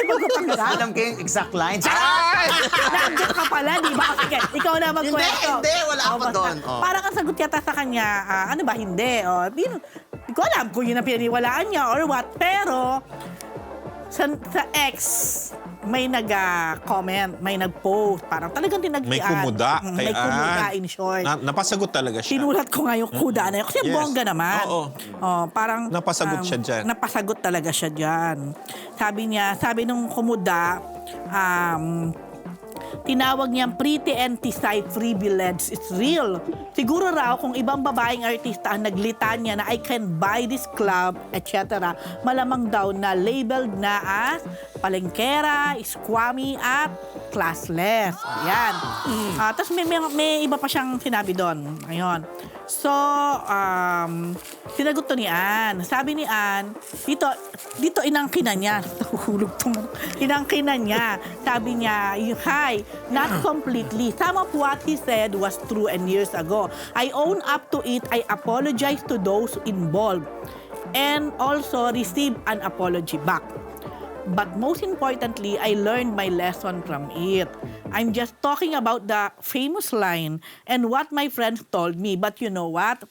Speaker 2: Bago pa ka.
Speaker 4: Alam ko yung exact lines.
Speaker 2: Nandiyan ka pala, di ba? Sige, ikaw na magkwento.
Speaker 4: Hindi, wala ako
Speaker 2: basta,
Speaker 4: doon. Oh.
Speaker 2: Parang ang sagot yata sa kanya, ano ba, hindi. Hindi ko alam kung yun ang pinaniwalaan niya or what. Pero, sa ex, may nag-comment, may nag-post. Parang talagang tinagpian.
Speaker 1: May kumuda kay
Speaker 2: May kumuda
Speaker 1: Ann.
Speaker 2: in short.
Speaker 1: Napasagot talaga siya.
Speaker 2: Sinulat ko nga yung kuda na yun. Kasi
Speaker 1: Yes.
Speaker 2: bongga naman.
Speaker 1: Oo.
Speaker 2: Parang,
Speaker 1: Napasagot siya dyan.
Speaker 2: Napasagot talaga siya dyan. Sabi nung kumuda, tinawag niyang pretty anti-privilege is real. Siguro raw kung ibang babaeng artista ang naglitanya na I can buy this club, etc., malamang daw na labeled na as palengkera, squammy, at classless. Ayan. Tapos may iba pa siyang sinabi doon. Ayun. So, sinagot to ni Ann. Sabi ni Ann, dito inangkinan niya. Nahulog tong inangkinan niya. Sabi niya, hi, not completely. Some of what he said was true and years ago. I own up to it. I apologize to those involved and also receive an apology back. But most importantly, I learned my lesson from it. I'm just talking about the famous line and what my friends told me. But you know what?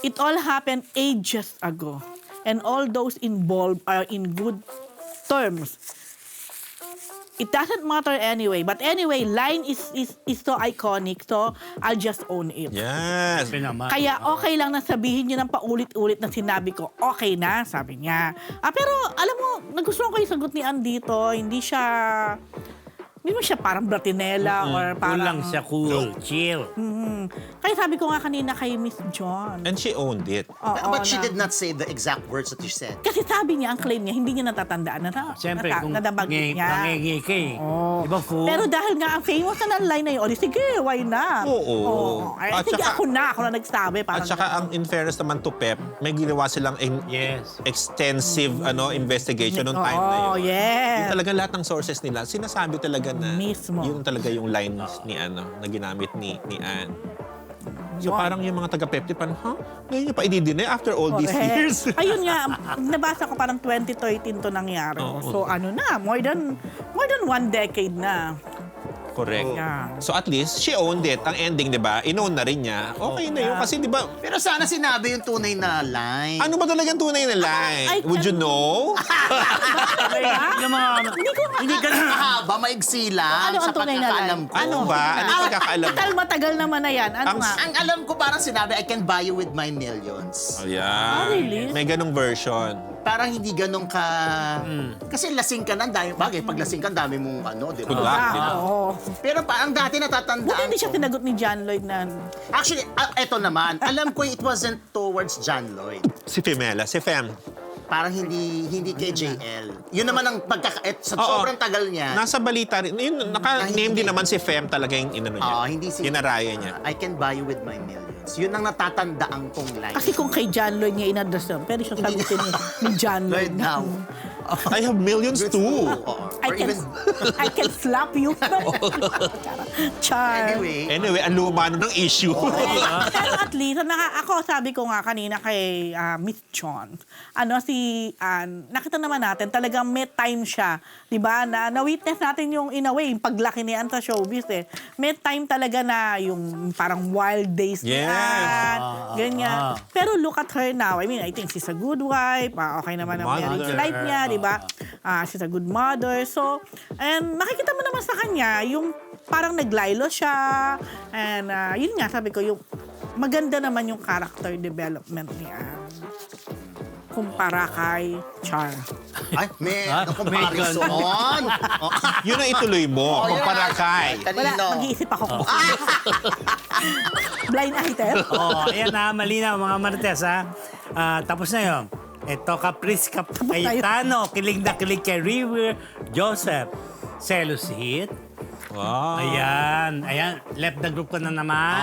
Speaker 2: It all happened ages ago. and all those involved are in good terms. It doesn't matter anyway. But anyway, line is so iconic, so I'll just own it.
Speaker 1: Yes.
Speaker 3: Sabi naman.
Speaker 2: Kaya okay lang na sabihin niyo ng paulit-ulit na sinabi ko, okay na, sabi niya. Pero alam mo, nagustuhan ko yung sagot ni Ann dito. Hindi mo siya parang bratinela or parang...
Speaker 3: Kulang siya, cool, chill.
Speaker 2: Kaya sabi ko nga kanina kay Miss John.
Speaker 1: And she owned it.
Speaker 2: Oo,
Speaker 4: But she
Speaker 2: na-
Speaker 4: did not say the exact words that you said.
Speaker 2: Kasi sabi niya, ang claim niya, hindi niya natatandaan na
Speaker 3: Siyempre, kung
Speaker 2: nadabagit niya.
Speaker 3: nangingi ka eh.
Speaker 2: Oo.
Speaker 3: Di ba, fool?
Speaker 2: Pero dahil nga ang famous na line na yun, o di sige, why not?
Speaker 1: Oo.
Speaker 2: Ay,
Speaker 1: At
Speaker 2: sige,
Speaker 1: saka-
Speaker 2: ako na nagsabi. Parang
Speaker 1: At saka ang in fairness naman to Pep, may ginawa silang
Speaker 3: Yes.
Speaker 1: extensive investigation noong time na yun.
Speaker 2: Oo, yes.
Speaker 1: Yung talaga lahat ng sources nila, sinasabi talaga na
Speaker 2: Mismo.
Speaker 1: yun talaga yung lines ni na ginamit ni Ann. So
Speaker 2: Yun.
Speaker 1: parang yung mga taga-Pepsi, parang, ngayon niya pa i-deny after all these
Speaker 2: Correct.
Speaker 1: years.
Speaker 2: Ayun nga, nabasa ko parang 2013 to nangyari.
Speaker 1: Oo.
Speaker 2: So ano na, more than 1 decade na.
Speaker 1: Correct.
Speaker 2: Yeah.
Speaker 1: So at least, she owned it. Ang ending, di ba? Inown na rin niya. Okay na yun. Kasi di ba,
Speaker 4: Pero sana sinabi yung tunay na line.
Speaker 1: ano ba talagang tunay na line?
Speaker 2: I
Speaker 1: Would you know?
Speaker 3: Yung mga...
Speaker 4: Hindi ganun kahaba, maigsi lang
Speaker 2: Ano ang
Speaker 4: sa
Speaker 2: tunay na
Speaker 4: pagkakaalam
Speaker 2: line?
Speaker 4: ko.
Speaker 1: Ano ba? Ano yung pagkakaalam mo?
Speaker 2: Matagal naman na yan. Ano
Speaker 1: Ang-
Speaker 2: nga?
Speaker 4: Ang alam ko parang sinabi, I can buy you with my millions.
Speaker 1: Oh, yeah.
Speaker 2: really?
Speaker 1: May ganong version.
Speaker 4: Parang hindi ganun ka... Kasi lasing ka na, dami. Bagay, pag lasing ka, dami mong ano, di
Speaker 1: Good
Speaker 4: ba?
Speaker 1: luck.
Speaker 2: Ah, oo.
Speaker 4: Pero parang dati natatandaan
Speaker 2: Buti hindi siya
Speaker 4: ko.
Speaker 2: tinagot ni John Lloyd na...
Speaker 4: Actually, eto naman, alam ko it wasn't towards John Lloyd.
Speaker 1: Si Femela, si Fem.
Speaker 4: Parang hindi kay JL. Yun naman ang sa
Speaker 1: Oo.
Speaker 4: sobrang tagal niya.
Speaker 1: Nasa balita rin. Yun, naka-name din naman si Fem talaga yung inano niya.
Speaker 4: Hindi si...
Speaker 1: Ginaraya niya.
Speaker 4: I can buy you with my millions. Yun ang natatandaan kong line.
Speaker 2: Kasi kung kay John Lloyd niya in-address yun, pwede siyang sagutin ni John Lloyd.
Speaker 4: Right now.
Speaker 1: I have millions too.
Speaker 2: I can slap you. Char.
Speaker 4: Anyway,
Speaker 1: Anyway, ang luma na ng issue.
Speaker 2: Pero at least, ako sabi ko nga kanina kay Miss John, nakita naman natin, talagang may time siya. Diba? Na-witness natin yung, in a way, yung paglaki niya sa showbiz eh. May time talaga na yung parang wild days
Speaker 1: Yes.
Speaker 2: niya. Ganyan. Pero look at her now. I mean, I think she's a good wife. Okay naman ang marriage
Speaker 1: Mother.
Speaker 2: life niya, diba? She's a good mother. So, and makikita mo naman sa kanya, yung parang naglaylo siya. And yun nga, sabi ko, yung maganda naman yung character development niya. Kumpara kay Char.
Speaker 4: ay, may
Speaker 3: Ha?
Speaker 4: comparison.
Speaker 1: Yun ang ituloy mo. Kumpara kay.
Speaker 2: Wala,
Speaker 4: Kanino?
Speaker 2: mag-iisip ako. Blind item.
Speaker 3: Ayan na, malinaw mga Marites ha. Tapos na yun. Ito, Caprice Cayetano, kilig na kilig kay River Joseph. Celos hit.
Speaker 1: Wow.
Speaker 3: Ayan, left the group ko na naman.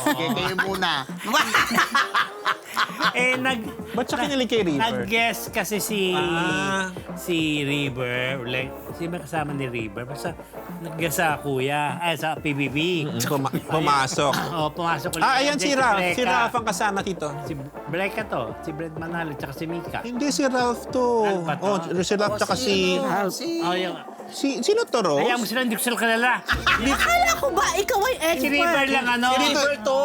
Speaker 4: Okay, kayo muna.
Speaker 1: Ba't siya kinilig kay River?
Speaker 3: Nag-guest kasi si
Speaker 1: Ah.
Speaker 3: River, sino ba kasama ni River? Basta nag-guest sa kuya, sa PBB.
Speaker 1: Pumasok.
Speaker 3: Pumasok ulit.
Speaker 1: Ayan si Ralph. Si
Speaker 3: Breka.
Speaker 1: Ralph ang kasama dito.
Speaker 3: Si Breka to, si Brett Manalo, tsaka si Mika.
Speaker 1: Hindi si Ralph to.
Speaker 3: Ralph ba to?
Speaker 1: Oh, si Ralph tsaka si...
Speaker 3: Yung,
Speaker 1: Sino to, Rose?
Speaker 3: ayaw mo sila, hindi ko sila kilala.
Speaker 2: Akala ko ba, ikaw ay expert?
Speaker 3: Si River lang ano.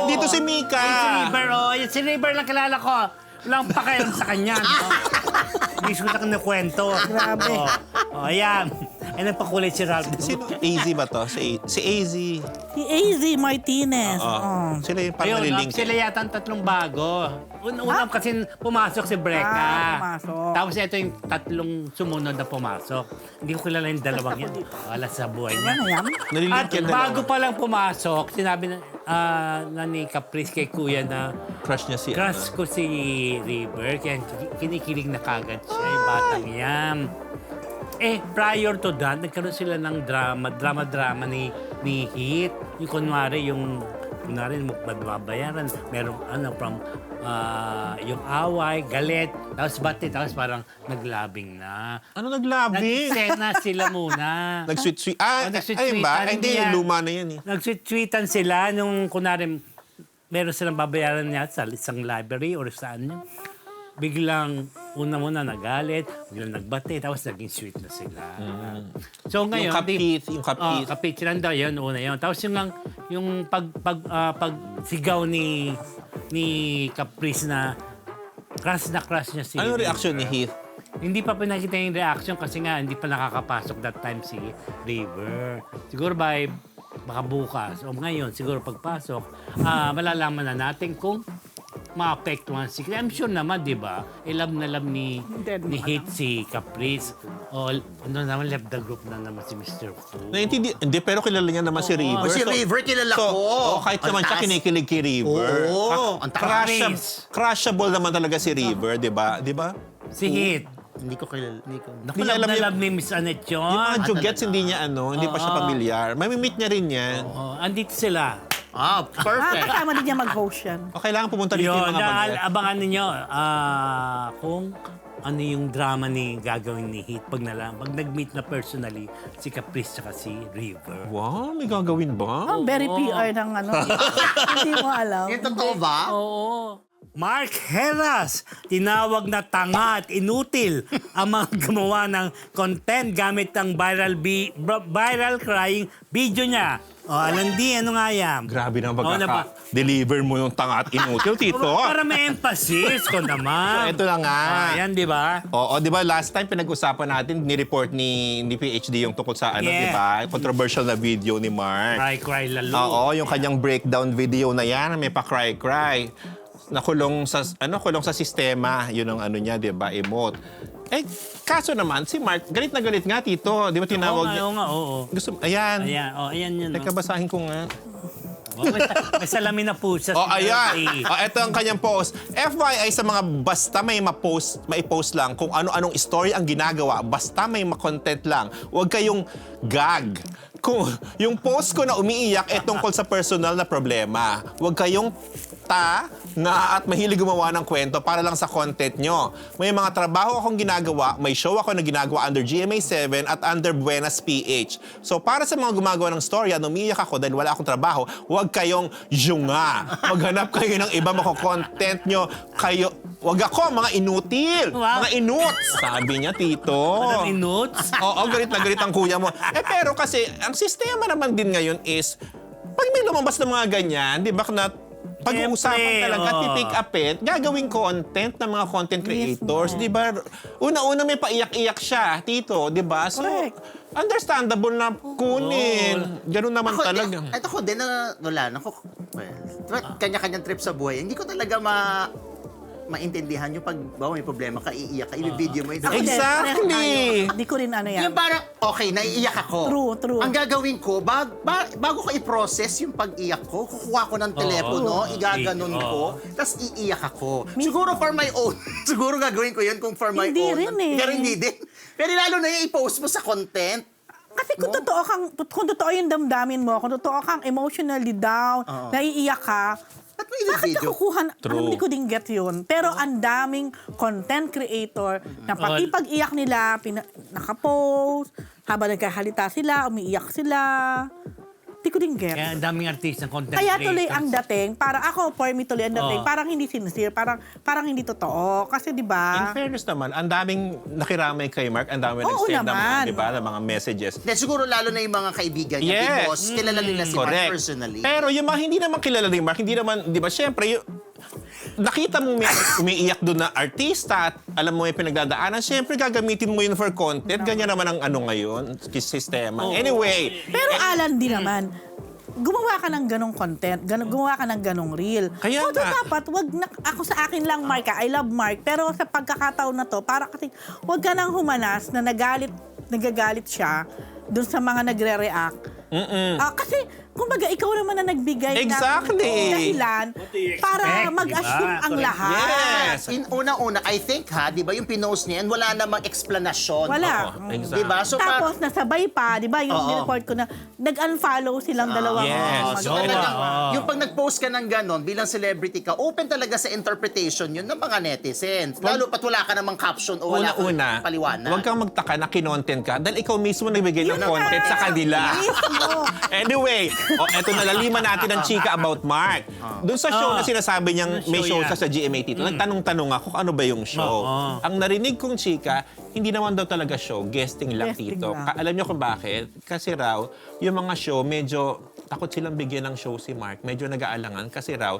Speaker 1: Dito si Mika.
Speaker 3: Si River, yung si River lang kilala ko. Walang pakialam sa kanya. No? Hindi ko lang nakwento.
Speaker 2: Grabe.
Speaker 3: Ayan. Ay, nagpakulay si Ralph.
Speaker 1: Sino? AZ ba to? Si AZ.
Speaker 2: Si AZ Martinez. Oh.
Speaker 1: Sila yung parang
Speaker 3: Ayun,
Speaker 1: nalilink.
Speaker 3: sila yata ang tatlong bago. Unang kasi pumasok si Breka.
Speaker 2: Pumasok.
Speaker 3: Tapos ito yung tatlong sumunod na pumasok. Hindi ko kilala yung dalawang yan. Wala sa buhay niya.
Speaker 2: Ano yan?
Speaker 1: Nalilink
Speaker 3: At
Speaker 1: yan
Speaker 3: bago
Speaker 1: dalawa.
Speaker 3: pa lang pumasok, sinabi na ni Caprice kay Kuya na
Speaker 1: Crush niya si...
Speaker 3: crush ko si River. Kaya kinikilig na kagad siya, yung batang yan. Prior to that, nagkaroon sila ng drama ni Hit. Yung kunwari, yung magbabayaran. Merong yung away, galit, tapos bati, tapos parang naglabing na.
Speaker 1: Ano naglabing?
Speaker 3: Nagsena sila muna.
Speaker 1: Nag-sweet-sweet.
Speaker 3: Nag-sweet-sweetan.
Speaker 1: Ayun ba? Hindi,
Speaker 3: Hindi,
Speaker 1: luma na yan eh.
Speaker 3: Nag-sweet-sweetan sila nung kunwari meron silang babayaran niya sa isang library or saan yun. Biglang una nagalit, biglang nagbati, tapos naging sweet na sila. So ngayon,
Speaker 1: Yung kapit.
Speaker 3: kapit sila daw yun, una yun. Tapos yung pagsigaw ni Caprice na Crush na crush niya si
Speaker 1: Ano
Speaker 3: River.
Speaker 1: reaction ni Heath?
Speaker 3: Hindi pa pinakita yung reaction kasi nga hindi pa nakakapasok that time si River. Siguro baka bukas o ngayon, siguro pagpasok, malalaman na natin kung maapektuhan si... I'm sure naman, di ba? Love na love ni Heath si Caprice. O ano naman, left the group na naman si Mr. Fu.
Speaker 1: Hindi, pero kilala niya naman si River.
Speaker 4: Si River, kilala
Speaker 1: so,
Speaker 4: ko.
Speaker 1: kahit naman siya
Speaker 4: Ang taas.
Speaker 1: kinikilig kay River.
Speaker 4: Oo, ang taas.
Speaker 1: Crushable naman talaga si River, di ba? Di ba?
Speaker 3: Si Heath.
Speaker 4: Hindi ko kilala.
Speaker 3: Naku,
Speaker 1: Hindi niya alam
Speaker 3: love na
Speaker 1: yung-
Speaker 3: love ni Miss Annette yun.
Speaker 1: Yung mga Jugets,
Speaker 4: talaga?
Speaker 1: hindi niya hindi pa siya pamilyar. Mamimit niya rin yan.
Speaker 3: Andito sila.
Speaker 4: Perfect.
Speaker 2: Kasama din niya mag-host yan.
Speaker 1: O kailangan pumunta dito yung
Speaker 3: Yun,
Speaker 1: mga bagay.
Speaker 3: abangan ninyo kung ano yung drama ni gagawin ni Heath pag nag-meet na personally si Caprice at si River.
Speaker 1: Wow, may gagawin ba?
Speaker 2: Very PR ng ano. Hindi mo alam.
Speaker 4: Yung totoo ba?
Speaker 3: Oo. Mark Heras, tinawag na tanga at inutil ang mga gumawa ng content gamit ang viral crying video niya. O, Alandi, ano nga yan?
Speaker 1: Grabe na
Speaker 3: Oh,
Speaker 1: deliver mo yung tanga at inutil, Tito.
Speaker 3: Para may emphasis ko naman.
Speaker 1: Ito na nga.
Speaker 3: Yan, di ba?
Speaker 1: Oo, di ba last time pinag-usapan natin, ni-report ni PhD yung tungkol sa
Speaker 3: Yeah.
Speaker 1: di ba? Controversial na video ni Mark.
Speaker 3: Cry lalo.
Speaker 1: Oo, yung kanyang breakdown video na yan, may pa-cry. Nakulong sa sistema, yun ang ano niya, di ba? Emote. Kaso naman, si Mark, galit na galit nga, Tito. Di ba tinawag niya?
Speaker 3: Oo.
Speaker 1: Ayan.
Speaker 3: Ayan yun.
Speaker 1: Teka, basahin ko nga.
Speaker 3: May salamin na po siya.
Speaker 1: Ayan. Ito ang kanyang post. FYI sa mga basta mai-post lang kung ano-anong story ang ginagawa, basta may content lang. Huwag kayong gag. Kung yung post ko na umiiyak tungkol sa personal na problema. Huwag kayong na at mahilig gumawa ng kwento para lang sa content nyo. May mga trabaho akong ginagawa, may show ako na ginagawa under GMA7 at under Buenas PH. So para sa mga gumagawa ng story, umiiyak ako dahil wala akong trabaho, huwag kayong yunga. Maghanap kayo ng iba content nyo. Huwag ako, mga inutil.
Speaker 3: Wow.
Speaker 1: Mga inuts. Sabi niya, Tito.
Speaker 3: Walang inuts?
Speaker 1: Oo, galit na galit ang kuya mo. Pero kasi, ang sistema naman din ngayon is, pag may lumabas ng mga ganyan, di ba na pag-uusapan
Speaker 3: Siyempre,
Speaker 1: talaga, pick up it, gagawing content ng mga content creators, di ba? Una-una may paiyak-iyak siya, Tito, di ba? So,
Speaker 2: Correct.
Speaker 1: understandable na kunin. Ganun naman talaga.
Speaker 4: Ito ko din na wala. Kanya-kanyang trip sa buhay. Hindi ko talaga maintindihan yung pag may problema ka, iiyak ka, i-video mo.
Speaker 2: Ako din,
Speaker 1: Exactly.
Speaker 2: pareho tayo. Hindi ko rin ano yan.
Speaker 4: Yung parang, okay, naiiyak ako.
Speaker 2: True.
Speaker 4: Ang gagawin ko, bago ko i-process yung pag-iyak ko, kukuha ko ng telepono, igaganon ko, tapos iiyak ako. Siguro for my own. Siguro gagawin ko yun kung for my
Speaker 2: Hindi
Speaker 4: own.
Speaker 2: rin eh.
Speaker 4: Pero hindi din. Pero lalo na yung i-post mo sa content.
Speaker 2: Kasi kung totoo yung damdamin mo, kung totoo kang emotionally down, naiiyak ka,
Speaker 4: At may
Speaker 2: bakit
Speaker 4: video.
Speaker 2: ka kukuha?
Speaker 1: True.
Speaker 2: Hindi ko din get yun. Pero ang daming content creator na pati pag-iyak nila, nakapost, habang nagkahalita sila, umiiyak sila. Hindi ko din get.
Speaker 3: Kaya ang daming artist ng content
Speaker 2: Kaya
Speaker 3: creators.
Speaker 2: tuloy ang dating, para ako, for me tuloy ang dating,
Speaker 3: Oo.
Speaker 2: parang hindi sincere, parang hindi totoo. Kasi di
Speaker 1: In
Speaker 2: ba?
Speaker 1: fairness naman, ang daming nakiramay kay Mark, ang daming
Speaker 2: Oo
Speaker 1: nag-send ng mga,
Speaker 2: naman.
Speaker 1: di ba, ng mga messages.
Speaker 4: Then siguro lalo na yung mga kaibigan niya,
Speaker 1: Yes.
Speaker 4: big boss, kilala nila si Mark
Speaker 1: Correct.
Speaker 4: personally.
Speaker 1: Pero yung mga hindi naman kilala ni Mark, hindi naman, di ba, syempre, nakita mo may umiiyak doon na artista at alam mo may pinagdadaanan, syempre gagamitin mo yun for content. Ganyan naman ang ano ngayon, sistema. Anyway,
Speaker 2: Pero Alan din naman, gumawa ka ng ganong content, gumawa ka ng ganong reel.
Speaker 1: Kaya
Speaker 2: Although
Speaker 1: nga.
Speaker 2: dapat, ako sa akin lang, Mark, I love Mark, pero sa pagkakataon na to, para kasi, wag ka nang humanas na nagagalit siya dun sa mga nagre-react. Kasi, kumbaga, ikaw naman na nagbigay
Speaker 1: Exactly.
Speaker 2: ng dahilan para
Speaker 3: expect,
Speaker 2: mag-assume
Speaker 3: diba?
Speaker 2: ang
Speaker 3: Correct.
Speaker 2: lahat.
Speaker 1: Yes.
Speaker 4: In unang-una, I think di ba yung pinost niya yan, wala namang explanation.
Speaker 2: Wala.
Speaker 1: Oo, exactly.
Speaker 4: Di ba? So,
Speaker 2: Tapos, nasabay pa, di ba, yung
Speaker 4: Oo.
Speaker 2: report ko na, nag-unfollow silang dalawang
Speaker 1: Yes.
Speaker 4: So,
Speaker 3: Oo.
Speaker 4: talagang,
Speaker 3: Oo.
Speaker 4: yung pag nag-post ka ng ganon, bilang celebrity ka, open talaga sa interpretation yun ng mga netizens. Lalo pat wala ka namang caption o wala kang
Speaker 1: una-una,
Speaker 4: paliwanag.
Speaker 1: huwag kang magtaka na kinontent ka dahil ikaw mismo nagbigay ng
Speaker 2: Yun
Speaker 1: content
Speaker 2: nga.
Speaker 1: sa kanila.
Speaker 2: Mismo.
Speaker 1: Anyway, eto nalaliman natin ang chika about Mark. Doon sa show na sinasabi niyang may show
Speaker 3: yan.
Speaker 1: sa GMA Tito, nagtanong-tanong ako kung ano ba yung show. Ang narinig kong chika, hindi naman daw talaga show, guesting lang
Speaker 2: Guesting
Speaker 1: Tito.
Speaker 2: lang.
Speaker 1: Alam niyo kung bakit? Kasi raw, yung mga show, medyo takot silang bigyan ng show si Mark. Medyo nag-aalangan kasi raw,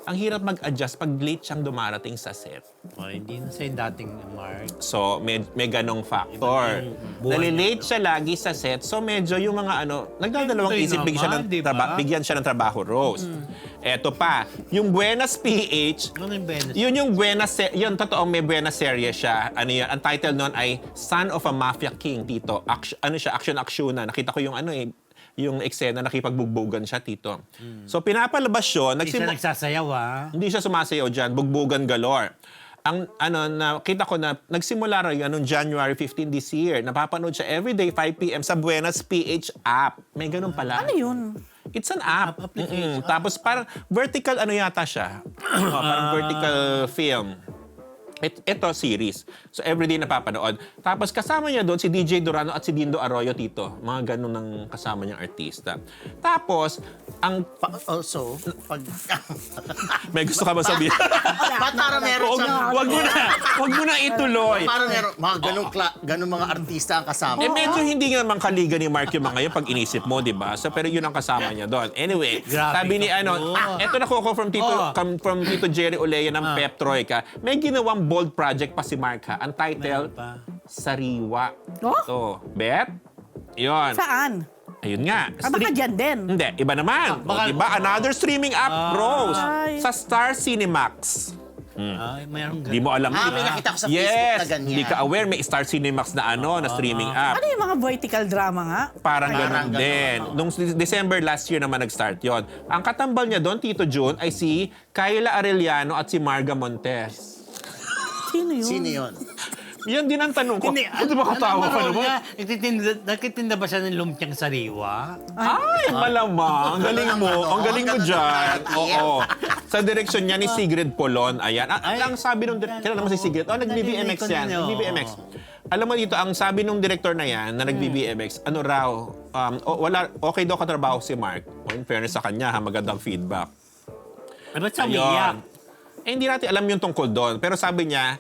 Speaker 1: ang hirap mag-adjust pag late siyang dumarating sa set.
Speaker 3: Oh, hindi na siya yung dating Mark.
Speaker 1: So, may ganong factor.
Speaker 3: Iba yung buhay
Speaker 1: Nalilate
Speaker 3: niya,
Speaker 1: siya lagi sa set. So, medyo yung mga nagdadalawang
Speaker 3: Siyempre
Speaker 1: isip,
Speaker 3: naman, di ba?
Speaker 1: bigyan siya ng trabaho, Rose. Eto pa, yung Buenas PH,
Speaker 3: Ano yung Venus?
Speaker 1: yun yung Buenas, yun totoong may Buenas serye siya. Ano yun, ang title nun ay Son of a Mafia King, Tito. Action-actiona. Nakita ko yung yung eksena, nakipagbugbuggan siya, Tito. So, pinapalabas yun.
Speaker 3: Hindi siya nagsasayaw,
Speaker 1: Hindi siya sumasayaw dyan, bugbugan galore. Ang nakita ko na nagsimula raw yan noong January 15 this year. Napapanood siya everyday 5 p.m. sa Buenas PH app. May ganun pala.
Speaker 2: Ano yun?
Speaker 1: It's an app.
Speaker 3: Application.
Speaker 1: Tapos parang vertical yata siya. Parang vertical film. Ito, series. So, everyday napapanood. Tapos, kasama niya doon si DJ Durano at si Dindo Arroyo, Tito. Mga ganun ang kasama niyang artista. Tapos,
Speaker 4: Also, pag...
Speaker 1: may gusto ka ba sabihin?
Speaker 4: Ba't parang meron siyang...
Speaker 1: Wag mo na ituloy.
Speaker 4: Parang meron, mga ganun mga artista ang kasama.
Speaker 1: Medyo hindi naman kaliga ni Mark yung mga yun pag inisip mo, di ba? So, pero yun ang kasama niya doon. Anyway,
Speaker 3: Grabe
Speaker 1: sabi ni
Speaker 3: ka po.
Speaker 1: eto nakuha from Tito Jerry Olea ng Pep Troika. May ginawang bold project pa si Mark, ha. Ang title,
Speaker 3: Meron pa.
Speaker 1: Sariwa.
Speaker 2: Oh?
Speaker 1: Ito, Bet? Yun.
Speaker 2: Saan?
Speaker 1: Ayun nga.
Speaker 2: Baka dyan din.
Speaker 1: Hindi, iba naman.
Speaker 3: baka-
Speaker 1: Diba? Another streaming app, Rose.
Speaker 2: Ay.
Speaker 1: Sa Star Cinemax.
Speaker 3: Ay, mayroong
Speaker 1: Hindi mo alam.
Speaker 4: may
Speaker 1: yun.
Speaker 4: nakita ko sa Facebook
Speaker 1: Yes,
Speaker 4: na ganyan.
Speaker 1: hindi ka aware. May Star Cinemax na na streaming app.
Speaker 2: Ano yung mga vertical drama nga?
Speaker 1: Parang
Speaker 4: Parang
Speaker 1: ganun
Speaker 4: ganun.
Speaker 1: din. Nung December last year naman nag-start yon. Ang katambal niya doon, Tito June, ay si Kyla Arellano at si Marga Montes.
Speaker 2: Sino yun?
Speaker 4: Sino yun?
Speaker 1: Yan din ang tanong ko.
Speaker 3: Hindi,
Speaker 1: Ano ba katawa ka naman?
Speaker 3: Nagtitinda ba siya ng lumpiang sariwa?
Speaker 1: Ay, malamang. Ang galing mo. Ang galing mo dyan. Oo. Sa direksyon niya ni Sigrid Polon. Ayan. Ang sabi nung kilala mo si Sigrid? Nag-BBMX yan. Nag-BBMX. Alam mo dito, ang sabi nung director na yan, na nag-BBMX, ano raw, okay daw katrabaho si Mark. In fairness sa kanya, magandang feedback.
Speaker 3: Ay, ba't siya umiiyak?
Speaker 1: Hindi natin alam yung tungkol doon. Pero sabi niya,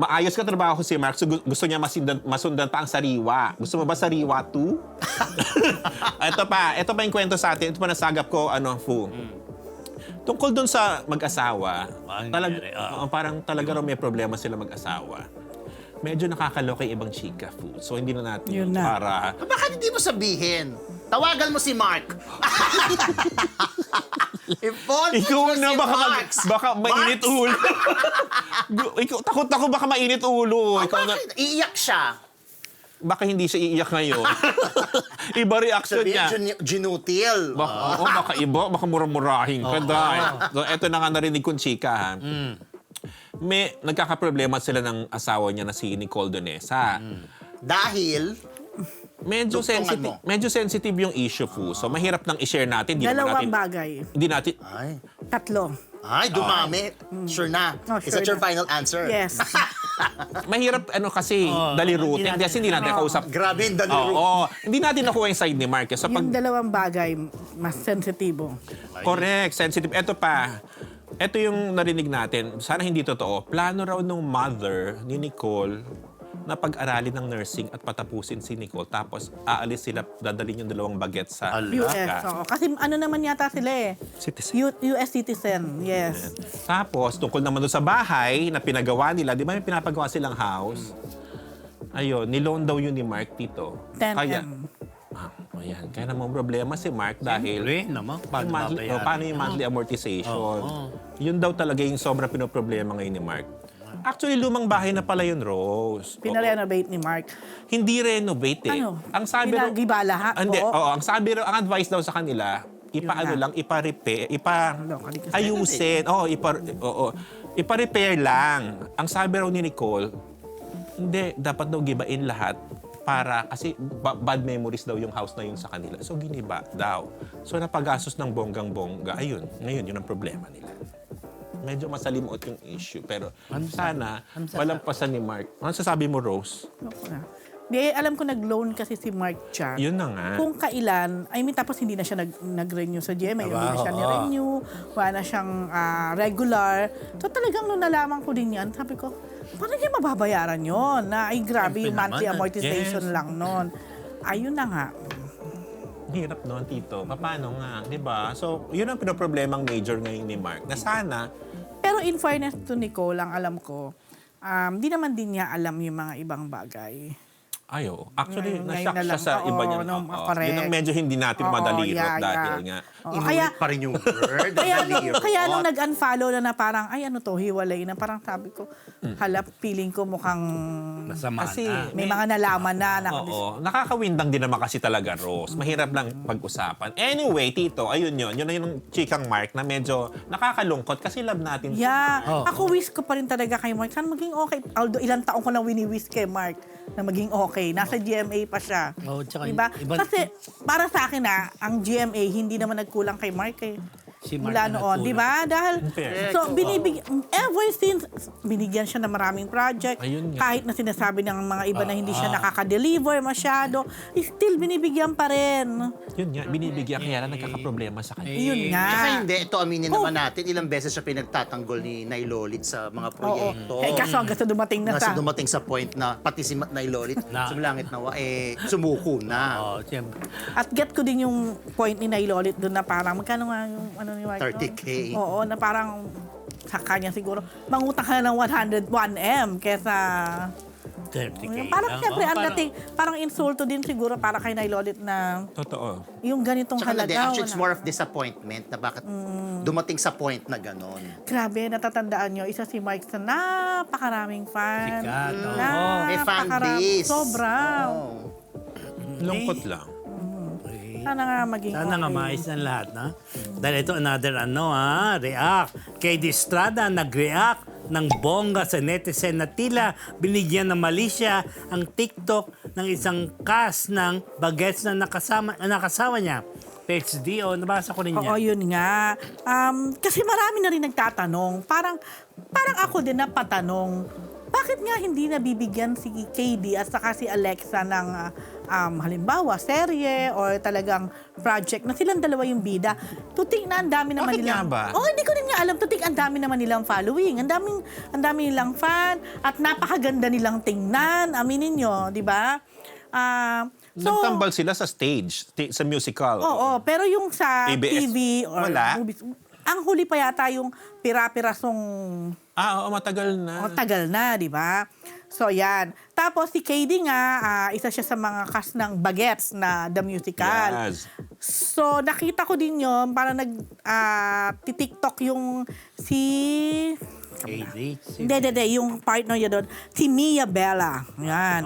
Speaker 1: maayos ka trabaho si Mark, so gusto niya masundan pa ang sariwa. Gusto mo ba sariwa 2? Ito pa yung kwento sa atin. Ito pa nasagap ko, Fu. Tungkol doon sa mag-asawa, parang talaga raw may problema sila mag-asawa. Medyo nakakaloka yung ibang chika, Fu. So hindi na natin
Speaker 2: Yun na.
Speaker 1: para...
Speaker 4: Bakit hindi mo sabihin? Tawagan mo si Mark.
Speaker 1: Ikaw na, baka mainit ulo. Takot ako baka mainit ulo. Ikaw na,
Speaker 4: Bakit? Iiyak siya.
Speaker 1: baka hindi siya iiyak ngayon. Iba reaction niya.
Speaker 4: Sabihin, ginutil.
Speaker 1: Baka iba, baka murah-murahin ka dahil. So, eto na nga narinig kong chika, ha. May nagkakaproblema sila ng asawa niya na si Nicole Donesa.
Speaker 4: Dahil,
Speaker 1: Medyo
Speaker 4: Tugtungan
Speaker 1: sensitive,
Speaker 4: mo.
Speaker 1: medyo sensitive yung issue, Fu. So, mahirap nang i-share natin. Di naman
Speaker 2: Dalawang
Speaker 1: natin,
Speaker 2: bagay.
Speaker 1: Hindi natin,
Speaker 4: ay,
Speaker 2: Tatlo.
Speaker 4: dumami. Sure na.
Speaker 2: Oh,
Speaker 4: Is
Speaker 2: sure
Speaker 4: that your
Speaker 2: na.
Speaker 4: final answer?
Speaker 2: Yes.
Speaker 1: mahirap kasi dalirutin. Kasi hindi natin kausap.
Speaker 4: Grabe yung daliro.
Speaker 1: Oo, hindi natin nakuha yung side ni Mark. So, pag
Speaker 2: Yung dalawang bagay, mas sensitibo.
Speaker 1: correct, sensitive. Ito pa. Ito yung narinig natin. Sana hindi totoo. Plano raw ng mother ni Nicole na pag-aralin ng nursing at patapusin si Nicole. Tapos aalis sila, dadalhin yung dalawang bagets sa
Speaker 2: US.
Speaker 1: Alaska.
Speaker 2: Oo. Kasi ano naman yata sila eh.
Speaker 1: Citizen.
Speaker 2: US citizen. Yes.
Speaker 1: Tapos, tungkol naman doon sa bahay na pinagawa nila, di ba may pinapagawa silang house? Ayun, niloan daw yun ni Mark Tito.
Speaker 2: 10M.
Speaker 1: Ayan. Kaya namang problema si Mark dahil
Speaker 3: Siyempre naman, paano babayaran?
Speaker 1: paano yung monthly amortization? Yun daw talaga yung sobrang pinoproblema ngayon ni Mark. Actually, lumang bahay na pala yun, Rose.
Speaker 2: Pinarenovate ni Mark.
Speaker 1: Hindi renovate eh.
Speaker 2: Ano?
Speaker 1: Ang sabi raw,
Speaker 2: Pinagiba lahat
Speaker 1: Hindi,
Speaker 2: po?
Speaker 1: oo, ang sabi raw, ang advice daw sa kanila, ipaano
Speaker 2: na.
Speaker 1: lang, ipa-repair,
Speaker 2: Kalikas.
Speaker 1: ayusin. Ipa-repair lang. Ang sabi raw ni Nicole, hindi, dapat daw gibain lahat para, kasi bad memories daw yung house na yun sa kanila. So, giniba daw. So, napagastos ng bonggang-bongga. Ayun, ngayon, yun ang problema nila. Medyo masalimuot yung issue. Pero sana, malampasan ni Mark. Ano sasabi mo, Rose?
Speaker 2: Ako na. Di, alam ko nag-loan kasi si Mark Chan.
Speaker 1: Yun na nga.
Speaker 2: Kung kailan, tapos hindi na siya nag-renew sa GMA, hindi na siya ni-renew, wala na siyang regular. So talagang nung nalaman ko din yan, sabi ko, paano niya mababayaran yon? Na ay grabe yung monthly amortization lang nun. Ayun na nga.
Speaker 1: Hirap noon, Tito. Paano nga, di ba? So, yun ang pinoproblemang major ngayon ni Mark. Na sana,
Speaker 2: Pero in fairness to Nicole, ang alam ko, di naman din niya alam yung mga ibang bagay.
Speaker 1: ayo. Actually,
Speaker 2: Ngayon
Speaker 1: na-shock
Speaker 2: na
Speaker 1: siya
Speaker 2: lang.
Speaker 1: sa iba niya.
Speaker 2: Oo,
Speaker 1: Oo.
Speaker 2: correct.
Speaker 1: Yun ang medyo hindi natin
Speaker 2: Oo,
Speaker 1: madalirot
Speaker 2: yeah.
Speaker 1: dahil nga.
Speaker 2: Oo, kaya,
Speaker 4: Inulit pa rin yung word.
Speaker 2: kaya nung nag-unfollow na parang, ay ano to, hiwalay na, parang sabi ko, halap, feeling ko mukhang
Speaker 3: Masama
Speaker 1: Kasi,
Speaker 3: na.
Speaker 2: may mga nalaman na.
Speaker 1: Oo. Nakakawindang din naman kasi talaga, Rose. Mahirap lang pag-usapan. Anyway, Tito, ayun yun. Yun na yung chikang Mark na medyo nakakalungkot kasi love natin.
Speaker 2: Yeah.
Speaker 3: Oo.
Speaker 2: Ako wish ko pa rin talaga kay Mark. Sana maging okay. Although ilang taong ko na wini-wish kay Mark na maging okay. Nasa GMA pa siya.
Speaker 3: Oo, tsaka
Speaker 2: Diba?
Speaker 3: iba-
Speaker 2: Kasi para sa akin ang GMA hindi naman nagkulang kay Mark eh.
Speaker 3: Si Mark
Speaker 2: Mula
Speaker 3: na
Speaker 2: noon,
Speaker 3: nagkulang.
Speaker 2: di ba? Dahil,
Speaker 1: Fair.
Speaker 2: so, ever since, binigyan siya ng maraming project.
Speaker 1: Ayun nga.
Speaker 2: Kahit na sinasabi ng mga iba na hindi siya nakaka-deliver masyado, still binibigyan pa rin.
Speaker 1: Yun nga, binibigyan kaya lang nagkakaproblema sa kanya.
Speaker 2: Yun nga.
Speaker 4: Tsaka hindi, ito aminin naman natin, ilang beses siya pinagtatanggol ni Nay Lolit sa mga proyekto.
Speaker 2: Eh, kaso hanggang sa dumating na
Speaker 4: Nasa
Speaker 2: sa...
Speaker 4: dumating sa point na pati si Nay Lolit, sumulangit nawa, sumuko na.
Speaker 3: Oo, siyempre.
Speaker 2: At get ko din yung point ni Nay Lolit doon na parang, magkano nga yung ano ni Mark?
Speaker 4: 30K.
Speaker 2: Oo, na parang sa kanya siguro, mangutang ka na ng 101M kesa...
Speaker 3: 30K
Speaker 2: Parang
Speaker 3: lang.
Speaker 2: siyempre,
Speaker 3: Oo,
Speaker 2: ang
Speaker 3: parang-
Speaker 2: dating, parang insulto din siguro para kay Nay Lolit na
Speaker 1: Totoo.
Speaker 2: yung ganitong
Speaker 4: Tsaka hindi,
Speaker 2: halaga.
Speaker 4: actually, it's
Speaker 2: wala.
Speaker 4: more of disappointment na bakit dumating sa point na gano'n.
Speaker 2: Grabe, natatandaan nyo, isa si Mike sa napakaraming fan.
Speaker 3: Sikat, oo.
Speaker 4: May fan base.
Speaker 2: Sobra.
Speaker 4: Oh.
Speaker 1: Lungkot lang.
Speaker 2: Sana nga maging
Speaker 3: Sana nga maayos ng lahat, na? Dahil ito, another react. Kay Distrada, nag-react ng bongga sa netizen na tila binigyan ng mali siya ang TikTok ng isang cast ng bagets na nakasawa niya. Page D, nabasa ko rin
Speaker 2: Oo,
Speaker 3: yan.
Speaker 2: yun nga. Kasi marami na rin nagtatanong. Parang ako din napatanong, bakit nga hindi nabibigyan si KD at saka si Alexa ng halimbawa, serye or talagang project na silang dalawa yung bida. Tutik na ang dami naman
Speaker 1: Bakit
Speaker 2: nilang...
Speaker 1: nga ba?
Speaker 2: Oh, hindi ko rin nga alam. Tutik ang dami naman nilang following. Ang dami nilang fan at napakaganda nilang tingnan. Aminin nyo, di ba?
Speaker 1: Nagtambal sila sa stage, sa musical.
Speaker 2: Oo, pero yung sa
Speaker 1: ABS,
Speaker 2: TV or
Speaker 1: wala?
Speaker 2: movies, ang huli pa yata yung pira-pirasong
Speaker 1: Oo, matagal na.
Speaker 2: tagal na, di ba? So, yan. Tapos, si KD nga, isa siya sa mga cast ng Bagets na The Musical.
Speaker 1: Yes.
Speaker 2: So, nakita ko din yun, parang nag-tiktok yung si...
Speaker 3: KD.
Speaker 2: Hindi, yung partner niya doon, si Mia Bella. Yan.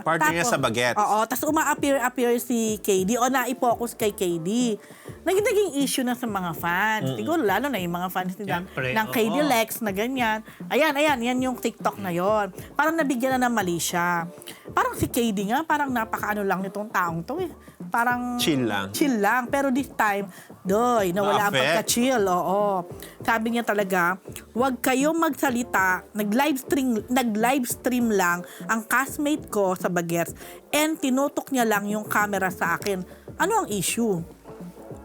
Speaker 1: Partner niya sa Bagets.
Speaker 2: Oo, tapos uma-appear si KD o na-focus kay KD. Naging issue na sa mga fans. Siguro lalo na yung mga fans nila
Speaker 3: Siyempre,
Speaker 2: ng KD
Speaker 3: oo.
Speaker 2: Lex na ganyan. Ayan, yan yung TikTok na yon. Parang nabigyan na ng mali siya. Parang si KD nga, parang napakaano lang nitong taong to eh. Parang...
Speaker 1: Chill lang.
Speaker 2: Chill lang. Pero this time, nawala ang
Speaker 1: Na-affect.
Speaker 2: pagka-chill. Oo. Sabi niya talaga, huwag kayong magsalita. Nag-live stream lang ang castmate ko sa Bagets and tinutok niya lang yung camera sa akin. Ano ang issue?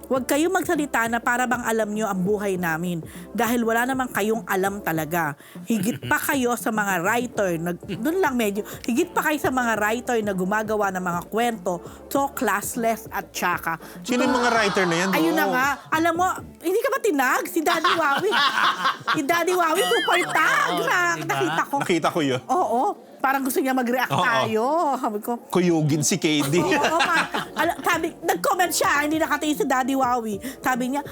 Speaker 2: Huwag kayong magsalita na para bang alam nyo ang buhay namin dahil wala namang kayong alam talaga. Higit pa kayo sa mga writer, doon lang medyo, higit pa kayo sa mga writer na gumagawa ng mga kwento, so classless at tsaka.
Speaker 1: Sino yung mga writer na yan?
Speaker 2: Ayun na
Speaker 1: Rose?
Speaker 2: nga. Alam mo, hindi ka ba tinag? Si Daddy Wawi. Si Daddy Wawi, super tag.
Speaker 3: diba?
Speaker 2: Nakita ko.
Speaker 1: Nakita ko yun.
Speaker 2: Oo. Parang gusto niya mag-react
Speaker 1: Oo.
Speaker 2: tayo. Sabi ko,
Speaker 1: Kuyugin si KD.
Speaker 2: oo, sabi, nag-comment siya, hindi nakatingin si Daddy Wawi. Sabi niya,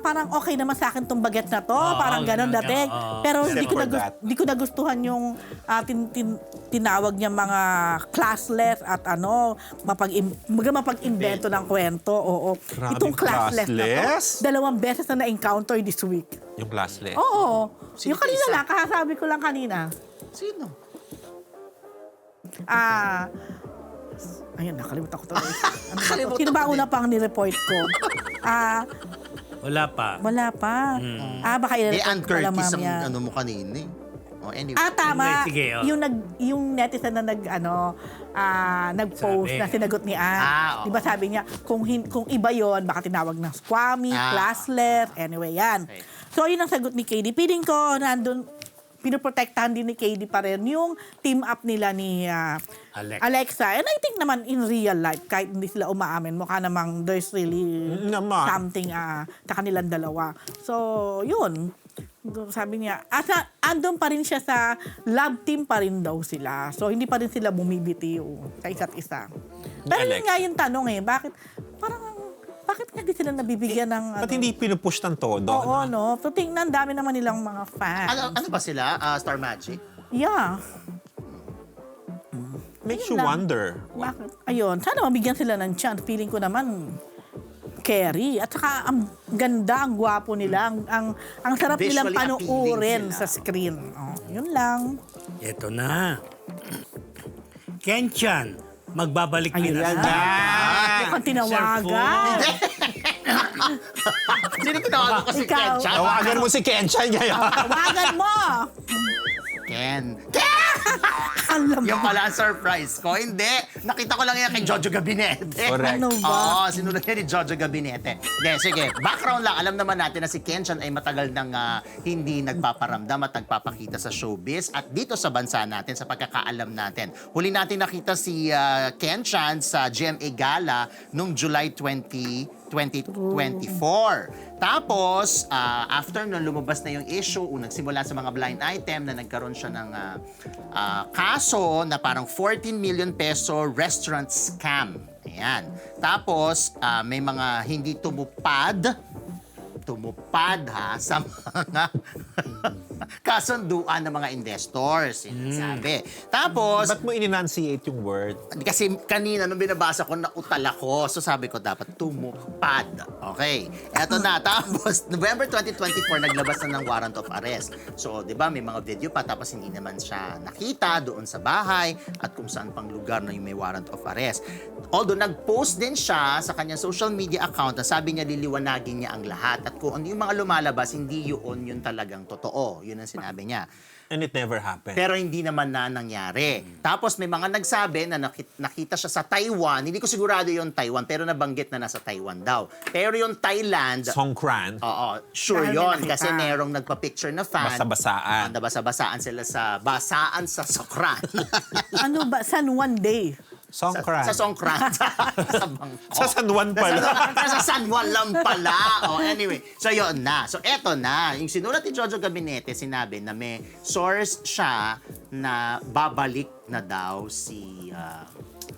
Speaker 2: parang okay naman sa akin tong bagets na to. Parang ganon
Speaker 3: ganun,
Speaker 2: dating.
Speaker 3: oo.
Speaker 2: Pero
Speaker 1: Except for that.
Speaker 2: hindi ko nagustuhan yung tinawag niya mga classless at mapag-invento ng kwento. Oo.
Speaker 1: Grabe,
Speaker 2: Itong classless na
Speaker 1: classless?
Speaker 2: to, 2 beses na na-encounter this week.
Speaker 1: Yung classless.
Speaker 2: Oo.
Speaker 4: Sino
Speaker 2: Yung kanina
Speaker 4: isa?
Speaker 2: lang, kasabi ko lang kanina.
Speaker 4: Sino?
Speaker 2: Ayun, nakalimutan ko tuloy.
Speaker 4: Nakalimutan
Speaker 2: Sino ba
Speaker 4: ko
Speaker 2: una pang ni-report ko?
Speaker 3: Wala pa.
Speaker 2: Wala pa. Baka
Speaker 4: Ann Curtis ang
Speaker 2: mamaya.
Speaker 4: ano mo kanina eh. Oh, anyway.
Speaker 2: Tama.
Speaker 3: Sige, oh.
Speaker 2: Yung netizen na nag-post
Speaker 3: Sabi.
Speaker 2: na sinagot ni Ann.
Speaker 4: Oo.
Speaker 2: Di ba sabi niya, kung iba yon baka tinawag ng squammy, classless, anyway yan.
Speaker 4: Okay.
Speaker 2: So, yun ang sagot ni KD. Piling ko, nandun, pinoprotektahan din ni KD pa rin yung team up nila ni Alexa. And I think naman in real life, kahit hindi sila umaamin, mukha namang there's really
Speaker 1: Naman.
Speaker 2: something sa kanilang dalawa. So, yun. Sabi niya, andun pa rin siya sa love team pa rin daw sila. So, hindi pa rin sila bumibitiw sa isa't isa. Pero yun
Speaker 1: Alex.
Speaker 2: nga yung tanong bakit hindi sila nabibigyan ng...
Speaker 1: Ba't hindi pinupush ng todo?
Speaker 2: Oo, no? So, tingnan, dami naman nilang mga fans.
Speaker 4: Ano ba sila? Star Magic?
Speaker 2: Yeah.
Speaker 1: Makes
Speaker 2: Ayun
Speaker 1: you
Speaker 2: lang.
Speaker 1: wonder.
Speaker 2: Bakit? Ayun, sana mabigyan sila ng chance. Feeling ko naman, carry. At saka, ang ganda, ang gwapo nila. Ang sarap nilang
Speaker 4: Visually
Speaker 2: panuorin
Speaker 4: appealing
Speaker 2: sa
Speaker 4: sila.
Speaker 2: screen. Oh, yun lang.
Speaker 3: Ito na. Ken-chan, magbabalik
Speaker 2: Ayun
Speaker 3: na
Speaker 2: na. Mukhang tinawagan.
Speaker 4: Sino tinawagan ko si
Speaker 2: Ikaw.
Speaker 4: Ken Chan?
Speaker 1: Tawagan mo si Kenchan ngayon.
Speaker 2: Tawagan mo!
Speaker 4: Ken.
Speaker 2: Alam
Speaker 4: Yung
Speaker 2: mo.
Speaker 4: pala ang surprise ko. Hindi. Nakita ko lang yan kay Jojo Gabinete.
Speaker 1: Correct.
Speaker 2: Ano ba?
Speaker 4: Oo, sinunod yan ni Jojo Gabinete. Hindi, sige. Background lang. Alam naman natin na si Ken-chan ay matagal nang hindi nagpaparamdam at nagpapakita sa showbiz at dito sa bansa natin, sa pagkakaalam natin. Huli natin nakita si Ken-chan sa GMA Gala noong July 2024. Tapos, after nung lumabas na yung issue, nagsimula sa mga blind item na nagkaroon siya ng kaso na parang 14 million peso restaurant scam. Ayan. Tapos, may mga hindi tumupad sa mga kasunduan ng mga investors. Yun ang sabi. Tapos,
Speaker 1: Ba't mo in-enunciate yung word?
Speaker 4: kasi kanina nung binabasa ko, nautal ako. So sabi ko, dapat tumupad. Okay. Eto na. Tapos, November 2024, naglabas na ng warrant of arrest. So, di ba, may mga video pa. Tapos, hindi naman siya nakita doon sa bahay at kung saan pang lugar na yung may warrant of arrest. Although, nag-post din siya sa kanyang social media account na sabi niya, liliwanagin niya ang lahat. At kung ano yung mga lumalabas, hindi yun talagang totoo. Yun ang sinabi niya.
Speaker 1: And it never happened.
Speaker 4: Pero hindi naman na nangyari. Tapos may mga nagsabi na nakita siya sa Taiwan. Hindi ko sigurado yung Taiwan, pero nabanggit na nasa Taiwan daw. Pero yung Thailand,
Speaker 1: Songkran.
Speaker 4: oo, sure
Speaker 2: Dahil may
Speaker 4: yon
Speaker 2: nakita.
Speaker 4: kasi merong nagpa-picture na fan.
Speaker 1: Basa-basaan.
Speaker 4: Nabasa-basaan sila sa basaan sa Sokran.
Speaker 2: Ano ba? San one day?
Speaker 1: Songkran.
Speaker 4: sa Songkran. sa Bangkok.
Speaker 1: Sa San Juan pala.
Speaker 4: Sa San Juan lang pala. Oh, anyway, so yun na. So eto na. Yung sinulat ni Jojo Gabinete, sinabi na may source siya na babalik na daw si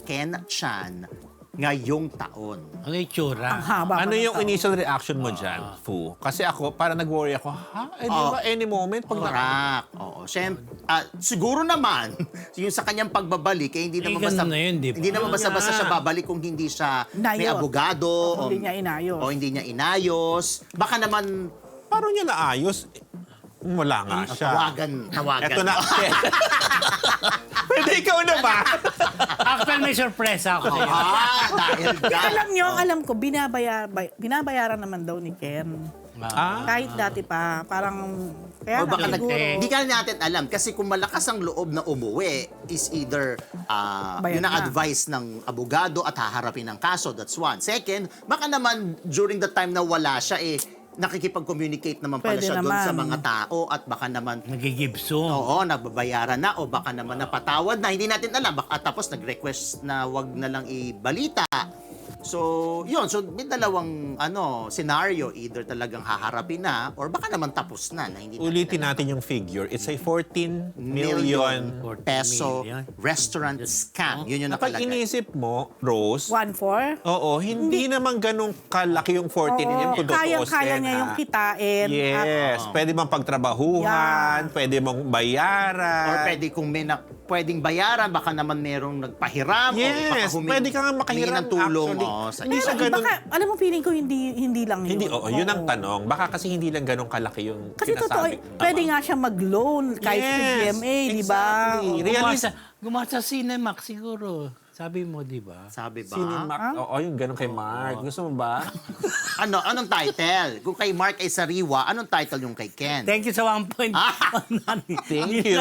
Speaker 4: Ken-chan ngayong taon.
Speaker 3: Ano yung tsura?
Speaker 2: Ang haba pa
Speaker 1: Ano
Speaker 2: ng
Speaker 1: yung
Speaker 2: taon.
Speaker 1: initial reaction mo dyan, Fu? Kasi ako, parang nag-worry ako, di ba any moment pag
Speaker 4: Correct. Oo. Siyempre, siguro naman, yung sa kanyang pagbabalik, hindi naman basta,
Speaker 3: ganun na yun, di ba?
Speaker 4: hindi naman basta-basta
Speaker 3: Nga.
Speaker 4: siya babalik kung hindi siya may
Speaker 2: Inayos.
Speaker 4: abogado.
Speaker 2: O hindi niya inayos.
Speaker 4: O hindi niya inayos. Baka naman,
Speaker 1: Paano niya naayos? Wala nga siya.
Speaker 4: tawagan.
Speaker 1: Eto na. Pwede ikaw na ba?
Speaker 3: Actually, may sorpresa ako sa'yo.
Speaker 4: Dahil
Speaker 2: Alam nyo, alam ko, binabayaran naman daw ni Ken. Kahit dati pa, parang... Kaya
Speaker 4: O baka
Speaker 2: na, siguro,
Speaker 4: hindi ka natin alam. Kasi kung malakas ang loob na umuwi, is either
Speaker 2: Bayad
Speaker 4: yun ang
Speaker 2: na.
Speaker 4: advice ng abogado at haharapin ng kaso. That's one. Second, baka naman during the time na wala siya, nakikipag-communicate naman pala
Speaker 2: Pwede
Speaker 4: siya doon
Speaker 2: naman.
Speaker 4: sa mga tao at baka naman
Speaker 3: Nagigibso.
Speaker 4: oo, nagbabayaran na o baka naman napatawad na. Hindi natin alam. Tapos nag-request na wag na lang ibalita. So, yun. So, may dalawang scenario. Either talagang haharapin na or baka naman tapos na. Hindi
Speaker 1: Ulitin
Speaker 4: alam.
Speaker 1: natin yung figure. It's a 14 million.
Speaker 4: peso
Speaker 3: million.
Speaker 4: restaurant scam. Yun yung
Speaker 1: Kapag
Speaker 4: nakalagay.
Speaker 1: inisip mo, Rose,
Speaker 2: 1-4?
Speaker 1: oo, hindi naman ganun kalaki yung 14 million kung
Speaker 2: Kaya
Speaker 1: tutuusin,
Speaker 2: niya
Speaker 1: ha?
Speaker 2: yung kitain.
Speaker 1: Yes. Pwede mong pagtrabahuhan, pwede mong bayaran.
Speaker 4: Or pwede kung may pwedeng bayaran, baka naman merong nagpahiram.
Speaker 1: Yes,
Speaker 4: o baka
Speaker 1: pwede ka nga makahiram,
Speaker 4: ng tulong.
Speaker 1: actually.
Speaker 4: Oo, sa
Speaker 1: Hindi siya ganun.
Speaker 2: Baka, alam mo, feeling ko hindi lang yun.
Speaker 1: Hindi, yun ang
Speaker 2: Oo.
Speaker 1: tanong. Baka kasi hindi lang ganun kalaki yung
Speaker 2: Kasi totoo,
Speaker 1: sinasabi.
Speaker 2: pwede nga siya mag-loan kahit sa GMA, di ba?
Speaker 1: Exactly.
Speaker 3: Gumasa Cinemax siguro. Sabi mo, di ba?
Speaker 4: Sabi ba?
Speaker 1: Cinemax. Oo, yung ganun kay Mark. Gusto mo ba?
Speaker 4: Anong title? Kung kay Mark ay sariwa, anong title yung kay Ken?
Speaker 3: Thank you sa 1 point.
Speaker 1: Thank you.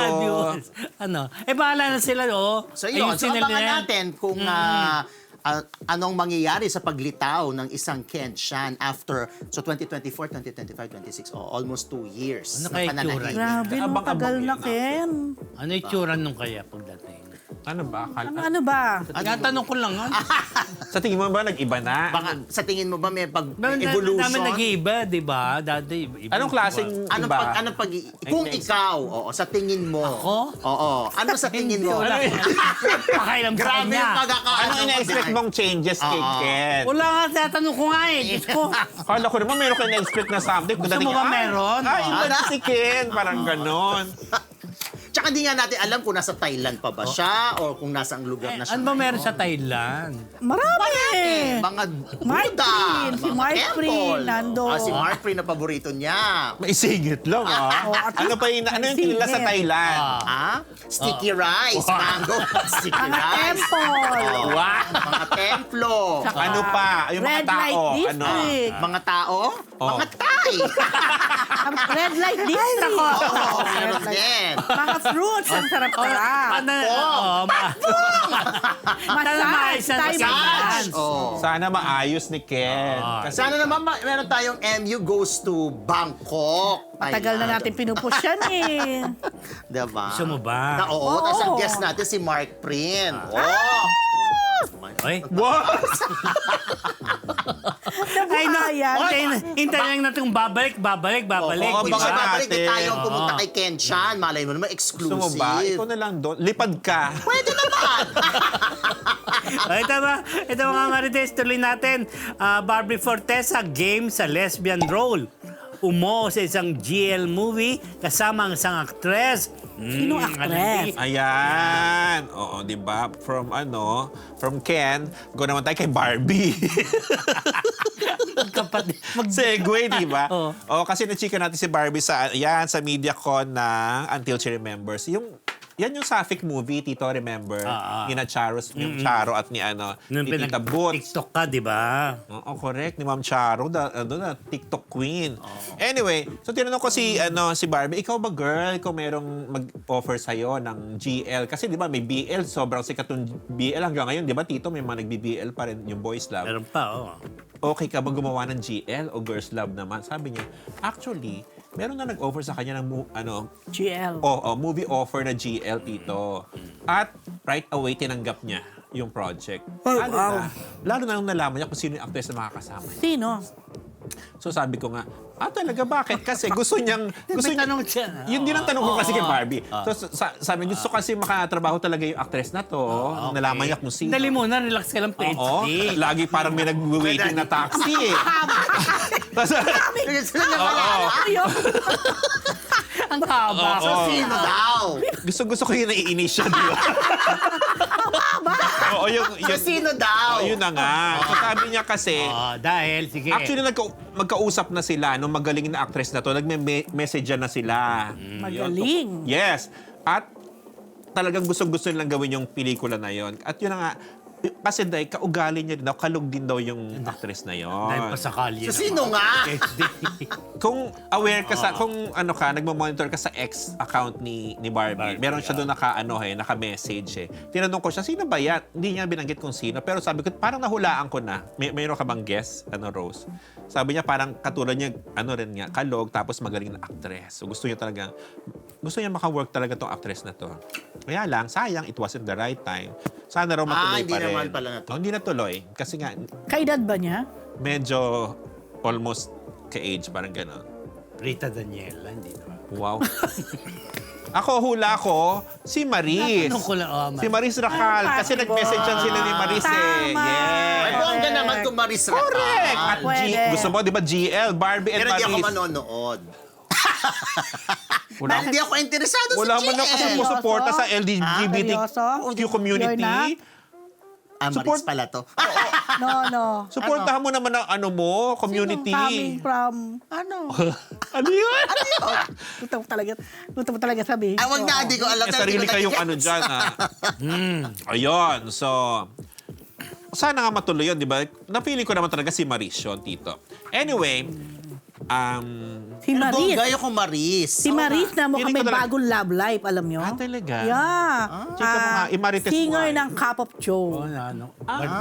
Speaker 3: Bahala na sila, oh.
Speaker 4: So yun, so
Speaker 3: Ayusin nila
Speaker 4: abangan
Speaker 3: yan.
Speaker 4: natin kung anong mangyayari sa paglitaw ng isang Ken Shan after 2024, 2025, 26, almost 2 years
Speaker 3: Ano
Speaker 4: na
Speaker 3: kaya
Speaker 4: pananahimik.
Speaker 3: itsura?
Speaker 2: Grabe, no,
Speaker 1: Abang-abang
Speaker 2: tagal na,
Speaker 1: yan,
Speaker 2: Ken.
Speaker 3: Ano yung tsura nung kaya pagdating?
Speaker 1: Ano ba?
Speaker 2: Ano ba?
Speaker 3: Tinatanong ko lang.
Speaker 1: Sa tingin mo ba nag-iba na?
Speaker 4: Baka sa tingin mo ba may
Speaker 3: Namin
Speaker 4: evolution?
Speaker 3: nag-iiba, di ba? Dati, iba.
Speaker 1: Anong klaseng
Speaker 4: Anong
Speaker 1: iba?
Speaker 4: kung ikaw, sa tingin mo.
Speaker 3: Ako?
Speaker 4: Oo. Ano sa tingin mo?
Speaker 3: Wala. Pakailam sa
Speaker 4: Grabe
Speaker 3: kanya.
Speaker 4: yung pagkakaano.
Speaker 1: Anong ina-expect mong changes kay Ken?
Speaker 3: Wala nga, tinatanong ko nga eh. Diyos ko.
Speaker 1: Kala ko naman meron kayo na-expect na something.
Speaker 3: Gusto mo ba meron?
Speaker 1: Iba na si Ken. Parang ganon.
Speaker 4: Tsaka di nga natin alam kung nasa Thailand pa ba siya or kung nasa ang lugar na siya.
Speaker 3: Ano ba meron sa Thailand?
Speaker 2: Marami.
Speaker 4: Mga
Speaker 2: Mark
Speaker 4: Buddha,
Speaker 2: Prin, si
Speaker 4: mga
Speaker 2: Mark
Speaker 4: temple.
Speaker 2: Prin, nandun.
Speaker 4: Si Mark Prin na paborito niya.
Speaker 1: Maisingit lang,
Speaker 2: Oh, at
Speaker 1: Ano
Speaker 2: least
Speaker 1: pa yung, ano yung kilala sa
Speaker 2: maisingit.
Speaker 1: Thailand?
Speaker 4: Sticky rice, mango, sticky
Speaker 2: Mga
Speaker 4: rice.
Speaker 2: temple.
Speaker 1: Wow!
Speaker 4: Mga templo.
Speaker 1: Ano pa? Yung mga
Speaker 2: Red light
Speaker 1: tao. Ano?
Speaker 2: district.
Speaker 4: Mga tao? Mga Thai.
Speaker 2: Red light district.
Speaker 4: Oo, meron din.
Speaker 2: Mga fruits, ang sarap-sarap. Massage, Thai massage.
Speaker 4: Oh.
Speaker 1: Sana maayos ni Ken. Kasi
Speaker 4: Sana naman meron tayong MU goes to Bangkok.
Speaker 2: Matagal na natin pinupush yan eh.
Speaker 4: Diba?
Speaker 3: Gusto mo ba?
Speaker 4: Oo,
Speaker 2: Oo.
Speaker 4: tapos ang guest natin si Mark Prin. Oh!
Speaker 3: Ay,
Speaker 1: What?
Speaker 3: ay na,
Speaker 2: Nabuhayan.
Speaker 3: hintayin lang natin kung babalik.
Speaker 1: Oo,
Speaker 4: Kung
Speaker 1: baka
Speaker 4: siya babalik,
Speaker 1: natin.
Speaker 4: tayo ang pumunta kay Ken Chan. Malay mo naman,
Speaker 1: Gusto mo
Speaker 4: exclusive.
Speaker 1: ba? Ikaw na lang doon. Lipad ka.
Speaker 4: Pwede naman.
Speaker 3: Ay, ito mga Marites, tuloy natin. Barbie Fortesa, game sa lesbian role. Umo sa isang GL movie kasama ang isang aktres.
Speaker 2: Sinong aktres?
Speaker 1: Ayan. Oo, di ba? From Ken, go naman tayo kay Barbie.
Speaker 3: Kapatid.
Speaker 1: Segue, di ba?
Speaker 3: Oo.
Speaker 1: Oo, kasi na-chika natin si Barbie sa MediaCon ng Until She Remembers. Yan yung Sapphic movie, Tito, remember? Ni na yung Charo at ni
Speaker 3: Nung
Speaker 1: ni Tita Boots.
Speaker 3: TikTok ka, di ba?
Speaker 1: Oo, correct. Ni Ma'am Charo, na TikTok queen. Anyway, so tinanong ko si Barbie, ikaw ba girl, kung merong mag-offer sa'yo ng GL? Kasi di ba may BL, sobrang sikat yung BL hanggang ngayon. Di ba, Tito, may mga nag-BL pa rin yung Boys Love.
Speaker 3: Meron pa, oh.
Speaker 1: Okay ka ba gumawa ng GL o Girls Love naman? Sabi niya, actually, meron na nag-offer sa kanya ng
Speaker 2: GL.
Speaker 1: movie offer na GL, Tito. At right away, tinanggap niya yung project.
Speaker 2: Oh,
Speaker 1: Lalo
Speaker 2: wow.
Speaker 1: lalo na nung nalaman niya kung sino yung actress na makakasama niya.
Speaker 2: Sino?
Speaker 1: So sabi ko nga, talaga bakit? Kasi gusto niyang...
Speaker 3: May tanong siya.
Speaker 1: Yun din ang tanong ko kasi kay Barbie. So sabi, gusto kasi makatrabaho talaga yung actress na to. Nalaman niya kung sino.
Speaker 3: Dali muna, relax ka lang, PhD.
Speaker 1: Oo. Lagi parang may nag-waiting na taxi eh. Tapos,
Speaker 2: Ano yun?
Speaker 3: Ang haba.
Speaker 1: Oo.
Speaker 4: So, sino daw?
Speaker 1: gusto ko yung nai-inis siya, di ba? Oo,
Speaker 4: So, sino daw?
Speaker 1: yun na nga. So sabi niya kasi,
Speaker 3: Dahil, sige.
Speaker 1: actually, magkausap na sila nung magaling na actress na to. Nagme-message na sila.
Speaker 2: Magaling.
Speaker 1: Yes. At talagang gusto nilang gawin yung pelikula na yon. At yun na nga, kasi dahil kaugali niya din daw, kalug din daw yung actress na yon.
Speaker 3: Dahil pasakali.
Speaker 4: So, sino nga?
Speaker 1: Kung aware ka kung nagmo-monitor ka sa ex account ni Barbie, meron siya doon naka-message eh. Tinanong ko siya, sino ba yan? Hindi niya binanggit kung sino, pero sabi ko, parang nahulaan ko na. Mayroon ka bang guess, Rose? Sabi niya, parang katulad niya, rin nga, kalog, tapos magaling na actress. So gusto niya maka-work talaga tong actress na to. Kaya lang, sayang, it wasn't the right time. Sana raw matuloy
Speaker 4: hindi
Speaker 1: pa rin.
Speaker 4: naman pala natuloy.
Speaker 1: Hindi natuloy. Kasi nga,
Speaker 2: Kaedad ba niya?
Speaker 1: medyo almost ka-age, parang gano'n.
Speaker 3: Rita Daniela, hindi naman.
Speaker 1: Wow. Hula ko, si Maris.
Speaker 3: Natanong ko lang,
Speaker 1: Si Maris Racal. Kasi nag-message yan sila ni Maris eh.
Speaker 2: Tama.
Speaker 1: Yes.
Speaker 4: Ay, bongga naman kung Maris Racal.
Speaker 1: Correct. At
Speaker 2: Pwede.
Speaker 1: gusto mo, di ba, GL, Barbie and
Speaker 4: Pero hindi ako
Speaker 1: Maris.
Speaker 4: manonood.
Speaker 1: Wala,
Speaker 4: Hindi ako interesado
Speaker 1: wala
Speaker 4: sa
Speaker 1: man ako
Speaker 4: GL.
Speaker 1: sumusuporta sa
Speaker 2: Seryoso?
Speaker 1: LGBTQ community.
Speaker 2: You're
Speaker 4: Maris
Speaker 1: Support-
Speaker 4: pala to.
Speaker 2: No.
Speaker 1: Suportahan mo naman ang community.
Speaker 2: Coming from,
Speaker 1: Ano yun?
Speaker 2: Gusto mo talaga sabihin.
Speaker 4: Ay, wag na, hindi ko alam.
Speaker 1: May sarili kayong dyan, ha? Ayun, so... Sana nga matuloy yun, di ba? Na-feeling ko naman talaga si Maris yun, Tito. Anyway,
Speaker 2: Si Maris.
Speaker 4: Gaya ko Maris.
Speaker 2: Si Maris na mukhang
Speaker 1: Feeling ko
Speaker 2: may
Speaker 1: talaga-
Speaker 2: bagong love life, alam nyo?
Speaker 1: Ah, talaga?
Speaker 2: Yeah.
Speaker 1: Chika mo nga, Imarites
Speaker 2: singer
Speaker 1: Buhay.
Speaker 2: ng Cup of Joe.
Speaker 3: Oh, ano?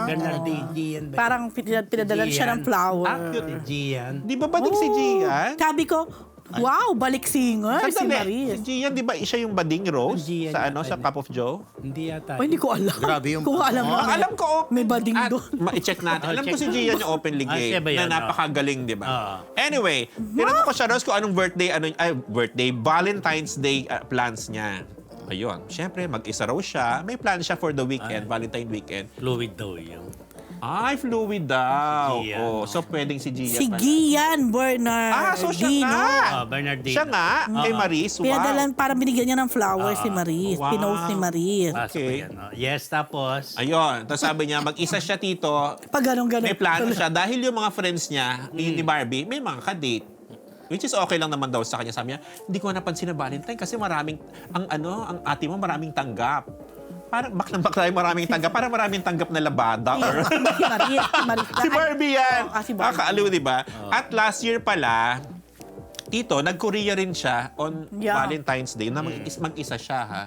Speaker 3: Bernardine Gian ba?
Speaker 2: Parang pinadalan siya ng
Speaker 3: Gian.
Speaker 2: flower.
Speaker 3: Si Gian.
Speaker 1: Di ba bading si Gian?
Speaker 2: Sabi ko, wow, balik singer si
Speaker 1: Sandali,
Speaker 2: Maris.
Speaker 1: si Gian, di ba siya yung bading Rose
Speaker 3: Gian
Speaker 1: sa
Speaker 3: yata
Speaker 1: sa
Speaker 3: yun.
Speaker 1: Cup of Joe?
Speaker 3: Hindi yata.
Speaker 2: Ay, hindi ko alam.
Speaker 4: Grabe yung-
Speaker 2: Kung alam mo.
Speaker 1: Ang alam ko,
Speaker 2: May bading
Speaker 1: at
Speaker 2: doon.
Speaker 1: ma-check natin. Alam ko
Speaker 3: check
Speaker 1: si
Speaker 3: mo.
Speaker 1: Gian yung openly
Speaker 3: Ah,
Speaker 1: gay
Speaker 3: siya ba
Speaker 1: na
Speaker 3: yun?
Speaker 1: napakagaling, di ba?
Speaker 3: Oo.
Speaker 1: Anyway, tinanong ko siya, Rose, kung anong Valentine's Day plans niya. Ayun, syempre, mag-isa raw siya. May plan siya for the weekend, Valentine weekend.
Speaker 3: Fluid daw yung.
Speaker 1: Ay, fluid daw.
Speaker 3: Gian,
Speaker 1: Oh,
Speaker 3: no?
Speaker 1: so pwedeng si Gian
Speaker 2: Si
Speaker 1: pala.
Speaker 2: Gian Bernardino.
Speaker 1: So siya nga.
Speaker 3: Bernardine.
Speaker 1: Siya nga, kay Maris. Wow.
Speaker 2: Pinadalan para binigyan niya ng flowers si Maris.
Speaker 1: Wow.
Speaker 2: Pinost ni Maris.
Speaker 3: Pasok
Speaker 1: Okay.
Speaker 3: yan. Oh. Yes, tapos.
Speaker 1: Ayun, tapos sabi niya, mag-isa siya tito.
Speaker 2: Pag ganun-ganun.
Speaker 1: May plano siya. Dahil yung mga friends niya, ni Barbie, may mga kadate. Which is okay lang naman daw sa kanya. Sabi niya, hindi ko napansin na Valentine kasi maraming, ang ate mo maraming tanggap. Parang baklang maraming tanggap. Parang maraming tanggap na labada. Or
Speaker 2: si Maris. Si Maris.
Speaker 1: si Barbie yan.
Speaker 2: Si Barbie.
Speaker 1: Nakakaaliw, di ba? At last year pala, Tito, nag-Korea rin siya on
Speaker 2: Yeah.
Speaker 1: Valentine's Day na mag-isa siya, ha?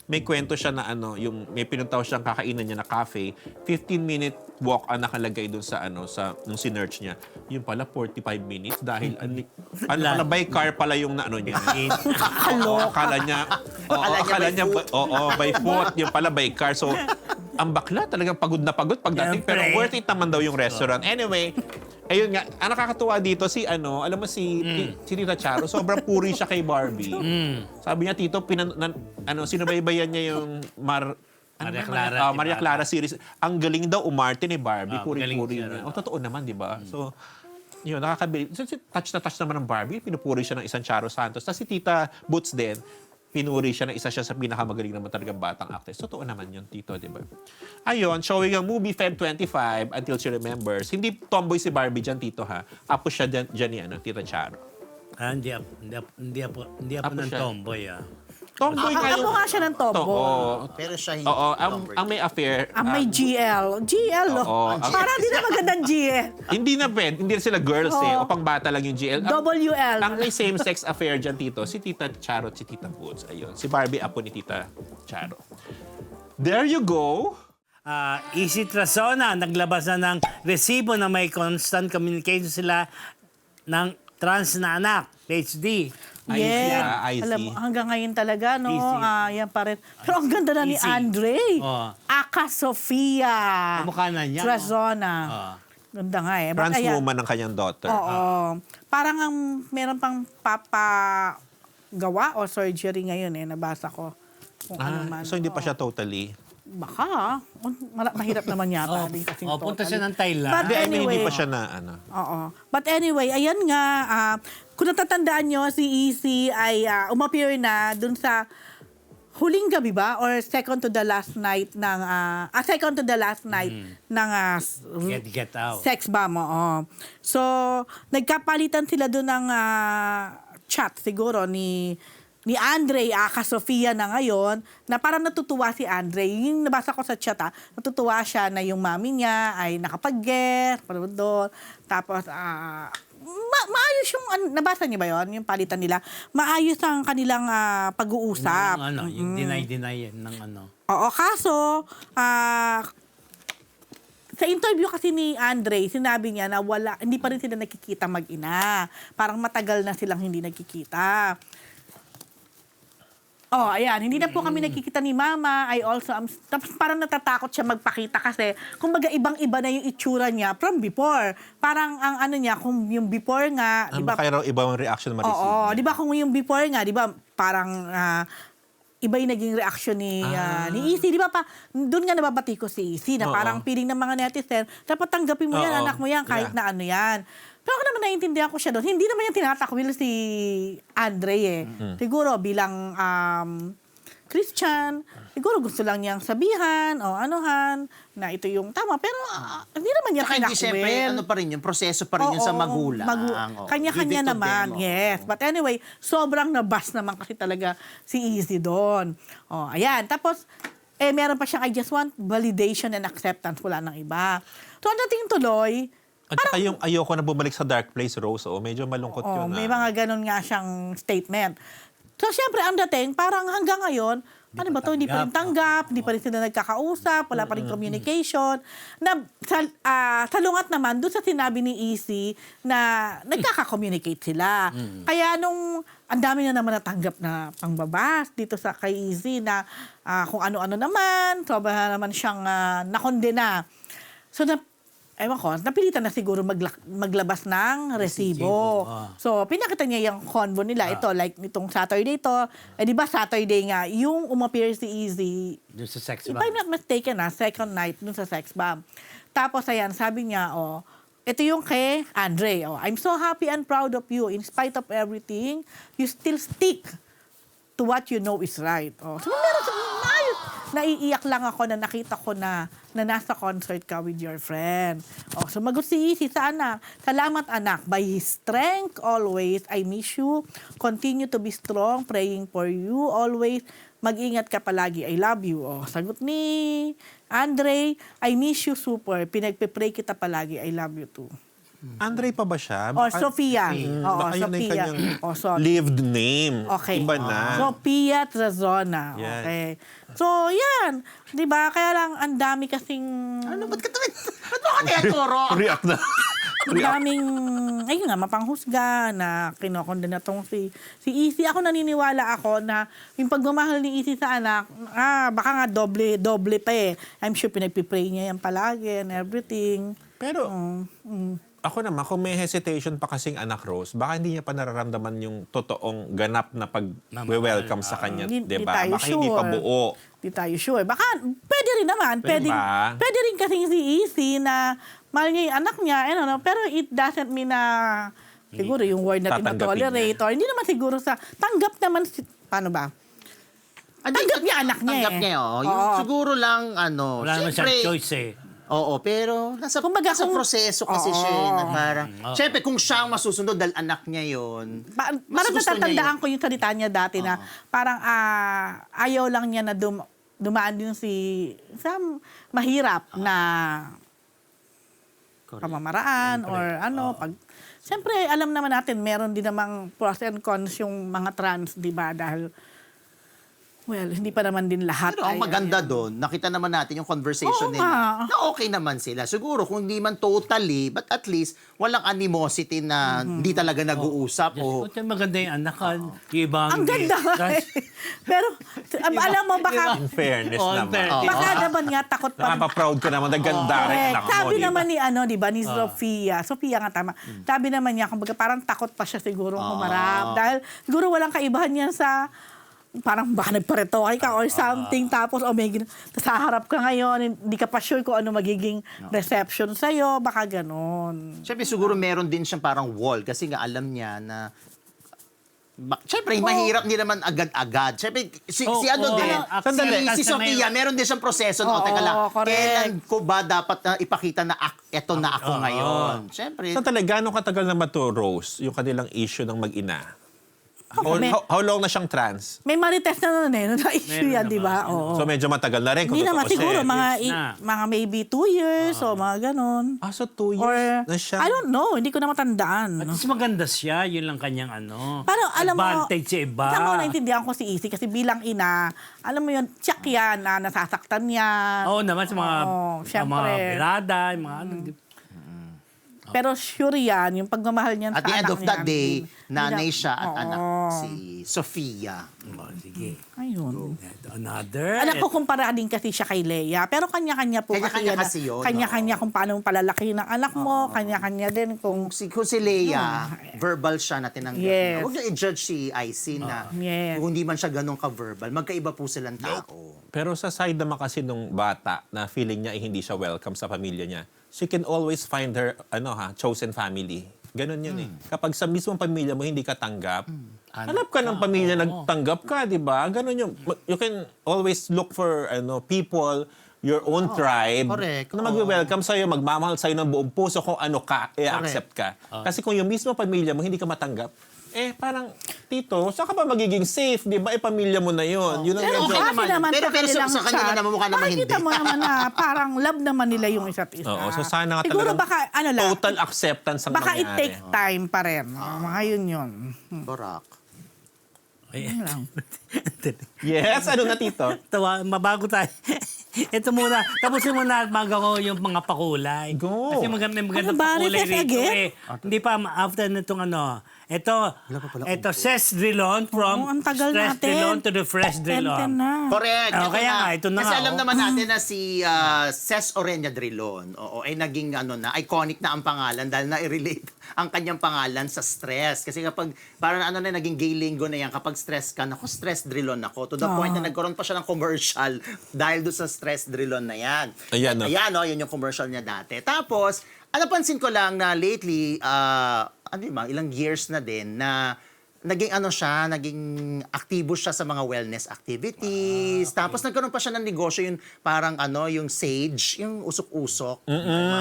Speaker 1: May kwento siya na yung may pinuntaw siyang kakainan niya na cafe. 15-minute walk ang nakalagay dun sa nung sinearch niya. Yung pala 45 minutes dahil pala by car pala yung niya. Oo, akala niya by foot. Yung pala by car. So, ang bakla talagang pagod na pagod pagdating. Pero
Speaker 3: Siyempre.
Speaker 1: worth it naman daw yung restaurant. Anyway, ayun nga, ang nakakatuwa dito alam mo si Tita Charo, sobrang puri siya kay Barbie. Sabi niya, Tito, sinubaybayan niya yung
Speaker 3: Maria Clara,
Speaker 1: Maria
Speaker 3: diba?
Speaker 1: Clara series. Ang galing daw umarte ni Barbie,
Speaker 3: Galing
Speaker 1: puri-puri
Speaker 3: siya,
Speaker 1: niya.
Speaker 3: no?
Speaker 1: Totoo naman, di ba? So, yun, nakakabili. So, touch na touch naman ng Barbie, pinupuri siya ng isang Charo Santos. Tapos si Tita Boots din, pinuri siya na isa siya sa pinakamagaling naman talagang batang actress. Totoo naman yun, Tito, di ba? Ayun, showing ang movie Feb 25, Until She Remembers. Hindi tomboy si Barbie dyan, Tito, ha? Apo siya dyan ni Tita Charo.
Speaker 3: Hindi ako
Speaker 1: Apo
Speaker 3: ng
Speaker 1: siya.
Speaker 3: tomboy.
Speaker 1: Tomboy nga
Speaker 2: Ako nga siya ng tobo.
Speaker 1: Oo.
Speaker 4: Pero siya hindi.
Speaker 1: Oo,
Speaker 4: tomboy.
Speaker 1: ang may affair.
Speaker 2: May GL. GL, no?
Speaker 1: Oo.
Speaker 2: Parang di na magandang GL.
Speaker 1: Hindi na pwede. Hindi sila girls
Speaker 2: Oo.
Speaker 1: O pang bata lang yung GL.
Speaker 2: WL.
Speaker 1: Ang may same-sex affair dyan, Tito, si Tita Charo at si Tita Woods. Ayun. Si Barbie, apo ni Tita Charo. There you go.
Speaker 3: Easy Trasona, naglabas na ng resibo na may constant communication sila ng trans na anak, PhD.
Speaker 2: Yeah.
Speaker 1: I see.
Speaker 2: Alam mo, hanggang ngayon talaga, no?
Speaker 3: Easy.
Speaker 2: Yan pa rin. Pero ang ganda na ni
Speaker 3: Easy.
Speaker 2: Andre.
Speaker 3: Oo.
Speaker 2: Aka Sofia.
Speaker 3: Kamukha na niya.
Speaker 2: Trazona. Ganda nga eh. But
Speaker 1: Trans
Speaker 2: ayan,
Speaker 1: woman ng kanyang daughter.
Speaker 2: Oo. Parang meron pang papagawa o surgery ngayon eh. Nabasa ko. Kung ano man.
Speaker 1: So hindi pa siya totally.
Speaker 2: Baka. Mahirap naman yata. din kasing
Speaker 3: Punta
Speaker 2: totally.
Speaker 3: siya ng Thailand.
Speaker 2: But
Speaker 1: Hindi, I mean, hindi
Speaker 2: anyway.
Speaker 1: pa siya na
Speaker 2: Oo. But anyway, ayan nga, kung natatandaan nyo, si Easy ay umappear na dun sa huling gabi ba? Or second to the last night ng, second to the last night ng
Speaker 3: Get out.
Speaker 2: sex bomb, oo. So, nagkapalitan sila dun ng chat siguro ni Andre, Aka Sofia na ngayon, na parang natutuwa si Andre. Yung nabasa ko sa chat, natutuwa siya na yung mami niya ay nakapag-guest, parang doon. Tapos, maayos yung, nabasa niyo ba yon yung palitan nila? Maayos ang kanilang pag-uusap.
Speaker 3: Yung deny ng
Speaker 2: Oo, kaso, sa interview kasi ni Andre, sinabi niya na hindi pa rin sila nakikita mag-ina. Parang matagal na silang hindi nakikita. Oh, ayan. Hindi na po kami nakikita ni Mama. Tapos parang natatakot siya magpakita kasi kumbaga ibang-iba na yung itsura niya from before. Parang ang niya, kung yung before nga, di ba?
Speaker 1: Kaya raw ibang reaction ma-receive.
Speaker 2: Oo, di ba kung yung before nga, di ba parang iba yung naging reaction ni Easy. Di ba pa, doon nga nababati ko si Easy na parang feeling ng mga netizen, dapat tanggapin mo yan,
Speaker 1: Oo.
Speaker 2: anak mo yan, kahit na ano yan. Pero ako naman naiintindihan ko siya doon. Hindi naman yung tinatakwil si Andre eh. Siguro bilang Christian, siguro gusto lang niyang sabihan o anuhan na ito yung tama. Pero hindi naman niya
Speaker 4: Saka hindi siyempre,
Speaker 2: tinakwil.
Speaker 4: pa rin yun, proseso pa rin yun sa magulang. Oo.
Speaker 2: Kanya-kanya
Speaker 4: Give it to
Speaker 2: naman,
Speaker 4: them, oo.
Speaker 2: yes. But anyway, sobrang nabas naman kasi talaga si Easy doon. Oh, ayan. Tapos, meron pa siyang I just want validation and acceptance. Wala nang iba. So, ang dating tuloy,
Speaker 1: At saka yung ayoko na bumalik sa dark place, Rose, medyo malungkot yun.
Speaker 2: May mga ganun nga siyang statement. So, syempre, ang dating, parang hanggang ngayon, ano ba to, hindi pa rin tanggap, hindi pa rin sila nagkakausap, wala pa rin communication. Na, salungat naman, doon sa sinabi ni EC na nagkaka-communicate sila. Kaya nung ang dami na naman natanggap na pangbabas dito sa kay EC na kung ano-ano naman, sobra naman siyang nakondena. So, ewan ko, napilitan na siguro maglabas ng resibo. So, pinakita niya yung convo nila. Ito, like nitong Saturday to. Di ba Saturday nga, yung umappear si Easy,
Speaker 3: Doon sa sex
Speaker 2: if
Speaker 3: bomb.
Speaker 2: I'm not mistaken second night dun sa sex bomb. Tapos, ayan, sabi niya, ito yung kay Andre. I'm so happy and proud of you. In spite of everything, you still stick to what you know is right. So, meron sa naiiyak lang ako na nakita ko na nasa concert ka with your friend. Sumagot si Easy sa anak. Salamat anak. By his strength, always, I miss you. Continue to be strong. Praying for you. Always. Mag-ingat ka palagi. I love you. Sagot ni Andre, I miss you super. Pinagpe-pray kita palagi. I love you too.
Speaker 1: Andre pa ba siya?
Speaker 2: Sophia.
Speaker 1: Baka yun na yung
Speaker 2: Sophia.
Speaker 1: kanyang
Speaker 2: Sorry.
Speaker 1: lived name.
Speaker 2: Okay.
Speaker 1: Iba na.
Speaker 2: Sophia Trazona.
Speaker 1: Yan.
Speaker 2: Okay. So, yan. Di ba? Kaya lang, ang dami kasing...
Speaker 4: Ano, ba't mo ka tinaturo?
Speaker 1: React na.
Speaker 2: Ang daming, ayun nga, mapanghusga na kinokondena tong si Easy. Ako naniniwala ako na yung pagmamahal ni Easy sa anak, baka nga doble pa eh. I'm sure pinagpipray niya yan palagi and everything.
Speaker 1: Pero, ako naman, kung may hesitation pa kasing anak Rose, baka hindi niya pa nararamdaman yung totoong ganap na pag-welcome sa kanya,
Speaker 2: Hindi
Speaker 1: diba?
Speaker 2: tayo
Speaker 1: Baka hindi pa
Speaker 2: sure.
Speaker 1: buo.
Speaker 2: Di tayo sure. Baka, pwede rin naman.
Speaker 1: Pwede ba?
Speaker 2: Pwede rin kasing si Easy na mahal niya yung anak niya, pero it doesn't mean na siguro yung word na
Speaker 1: Tatanggapin
Speaker 2: tinotolerate or hindi naman siguro tanggap naman, paano ba? Tanggap niya anak niya
Speaker 4: Tanggap niya, Yung siguro lang,
Speaker 3: Wala naman siyang
Speaker 4: syempre,
Speaker 3: choice eh.
Speaker 4: Oo, pero nasa proseso kasi siya na parang... Siyempre, kung siya ang masusunod dahil anak niya yon,
Speaker 2: Parang
Speaker 4: gusto niya
Speaker 2: natatandaan
Speaker 4: yun.
Speaker 2: ko yung salita niya dati na parang ayaw lang niya na dumaan din sa mahirap na pamamaraan or Siyempre, alam naman natin, meron din namang pros and cons yung mga trans, di ba? Dahil, hindi pa naman din lahat.
Speaker 4: Pero ang maganda doon, nakita naman natin yung conversation nila na okay naman sila. Siguro kung hindi man totally, but at least walang animosity na hindi talaga nag-uusap.
Speaker 3: Maganda yung anak. Yung ibang...
Speaker 2: Ang ganda nga eh. Pero, alam mo, baka...
Speaker 1: In fairness naman.
Speaker 2: Baka naman nga, takot pa rin.
Speaker 1: Nakapa-proud ka naman, naganda rin
Speaker 2: Correct.
Speaker 1: anak mo.
Speaker 2: Sabi
Speaker 1: diba?
Speaker 2: naman ni ni Sophia nga tama. Sabi naman niya, kumbaga parang takot pa siya siguro humarap. Dahil siguro walang kaibahan niya sa parang baka nagparetoke ka or something tapos haharap ka ngayon, hindi ka pa sure kung ano magiging reception sa'yo, baka ganon.
Speaker 4: Siyempre, siguro meron din siyang parang wall kasi nga alam niya na siyempre, mahirap din naman agad-agad. Siyempre, si Sophia, meron din siyang proseso. Teka lang,
Speaker 2: correct.
Speaker 4: kailan ko ba dapat na ipakita na eto na ako ngayon? Siyempre,
Speaker 1: Saan talaga, gano'ng katagal na ba to, Rose, yung kanilang issue ng mag-ina? How long na siyang trans?
Speaker 2: May marites na nun na-issue yan, di ba? Oo.
Speaker 1: So medyo matagal na rin. kung
Speaker 2: Hindi naman,
Speaker 1: totoo
Speaker 2: siguro
Speaker 1: siya.
Speaker 2: mga maybe 2 years o mga ganon.
Speaker 1: So 2
Speaker 2: Or,
Speaker 1: years na siya.
Speaker 2: I don't know, hindi ko na matandaan.
Speaker 3: At least maganda siya, yun lang kanyang
Speaker 2: Parang alam mo,
Speaker 3: advantage sa iba.
Speaker 2: Saan mo naintindihan ko si Easy kasi bilang ina, alam mo yun, check yan na nasasaktan yan.
Speaker 3: Oo naman sa mga,
Speaker 2: syempre.
Speaker 3: birada, yung mga
Speaker 2: Pero sure yan, yung pagmamahal niyan sa
Speaker 4: at the end
Speaker 2: anak
Speaker 4: of that
Speaker 2: niya,
Speaker 4: day,
Speaker 2: hindi
Speaker 4: nanay siya at
Speaker 2: Oo.
Speaker 4: anak si Sophia.
Speaker 3: Sige.
Speaker 2: Ayun.
Speaker 3: Another.
Speaker 2: Anak ko kumpara din kasi siya kay Leia. Pero kanya-kanya po
Speaker 4: Kanya-kanya
Speaker 2: yan.
Speaker 4: kasi yun,
Speaker 2: Kanya-kanya kung paano palalaki ng anak mo. Kanya-kanya din kung...
Speaker 4: Kung si Leia, verbal siya na tinanggap niya.
Speaker 2: Yes.
Speaker 4: Huwag niyo i-judge si Aisin na
Speaker 2: Yes.
Speaker 4: kung hindi man siya ganun ka-verbal. Magkaiba po silang tao.
Speaker 1: Pero sa side naman kasi nung bata na feeling niya ay hindi siya welcome sa pamilya niya, she can always find her chosen family. Ganon yun eh. Kapag sa mismong pamilya mo hindi ka tanggap, hanap ka ng pamilya na tanggap ka, di ba? Ganon yun. You can always look for people, your own tribe,
Speaker 4: correct.
Speaker 1: na mag-welcome sa'yo, magmamahal sa'yo ng buong puso kung ano ka, i-accept ka. Kasi kung yung mismo pamilya mo hindi ka matanggap, parang, Tito, saan ka ba magiging safe? Di ba? Pamilya mo na yun. Yun ang
Speaker 2: Pero
Speaker 1: medyo...
Speaker 4: okay
Speaker 2: kasi
Speaker 4: naman.
Speaker 2: naman
Speaker 4: Pero
Speaker 2: sa kanilang
Speaker 4: sa kanila
Speaker 2: chat,
Speaker 4: naman mukha naman
Speaker 2: makikita
Speaker 4: hindi.
Speaker 2: mo naman na parang love naman nila yung isa't isa.
Speaker 1: Oo, so sana nga
Speaker 2: Siguro
Speaker 1: talagang
Speaker 2: baka, ano lang,
Speaker 1: total acceptance ang
Speaker 2: baka
Speaker 1: mangyari.
Speaker 2: it-take time pa rin. Mga yun.
Speaker 4: Correct.
Speaker 2: Yun lang.
Speaker 1: Yes, ano na, Tito?
Speaker 3: Tawa, mabago tayo. Ito muna. Tapusin mo na at bago ko yung mga pakulay.
Speaker 1: Go.
Speaker 3: Kasi magandang
Speaker 2: Ano ba?
Speaker 3: pakulay
Speaker 2: Recess
Speaker 3: rito
Speaker 2: again?
Speaker 3: Hindi pa, after nitong ano. Ito, Ses Drilon from
Speaker 2: Oo, ang tagal
Speaker 3: Stress
Speaker 2: natin.
Speaker 3: Drilon to the Fresh
Speaker 2: 10
Speaker 3: Drilon.
Speaker 2: na.
Speaker 4: Correct.
Speaker 3: Oh, kaya nga, ito na
Speaker 4: Kasi
Speaker 3: nga,
Speaker 4: alam
Speaker 3: oh.
Speaker 4: naman natin na si Ces Orenya Drilon, ay naging iconic na ang pangalan dahil na-relate ang kanyang pangalan sa stress. Kasi kapag, parang naging gay lingo na yan, kapag stress ka, naku, stress Drilon ako. To the point na nagkaroon pa siya ng commercial dahil doon sa stress Drilon na yan.
Speaker 1: Ayan, no?
Speaker 4: Ayan, yun yung commercial niya dati. Tapos, napansin ko lang na lately, ilang years na din na naging naging aktibo siya sa mga wellness activities. Tapos nagkaroon pa siya ng negosyo yung parang yung sage, yung usok-usok.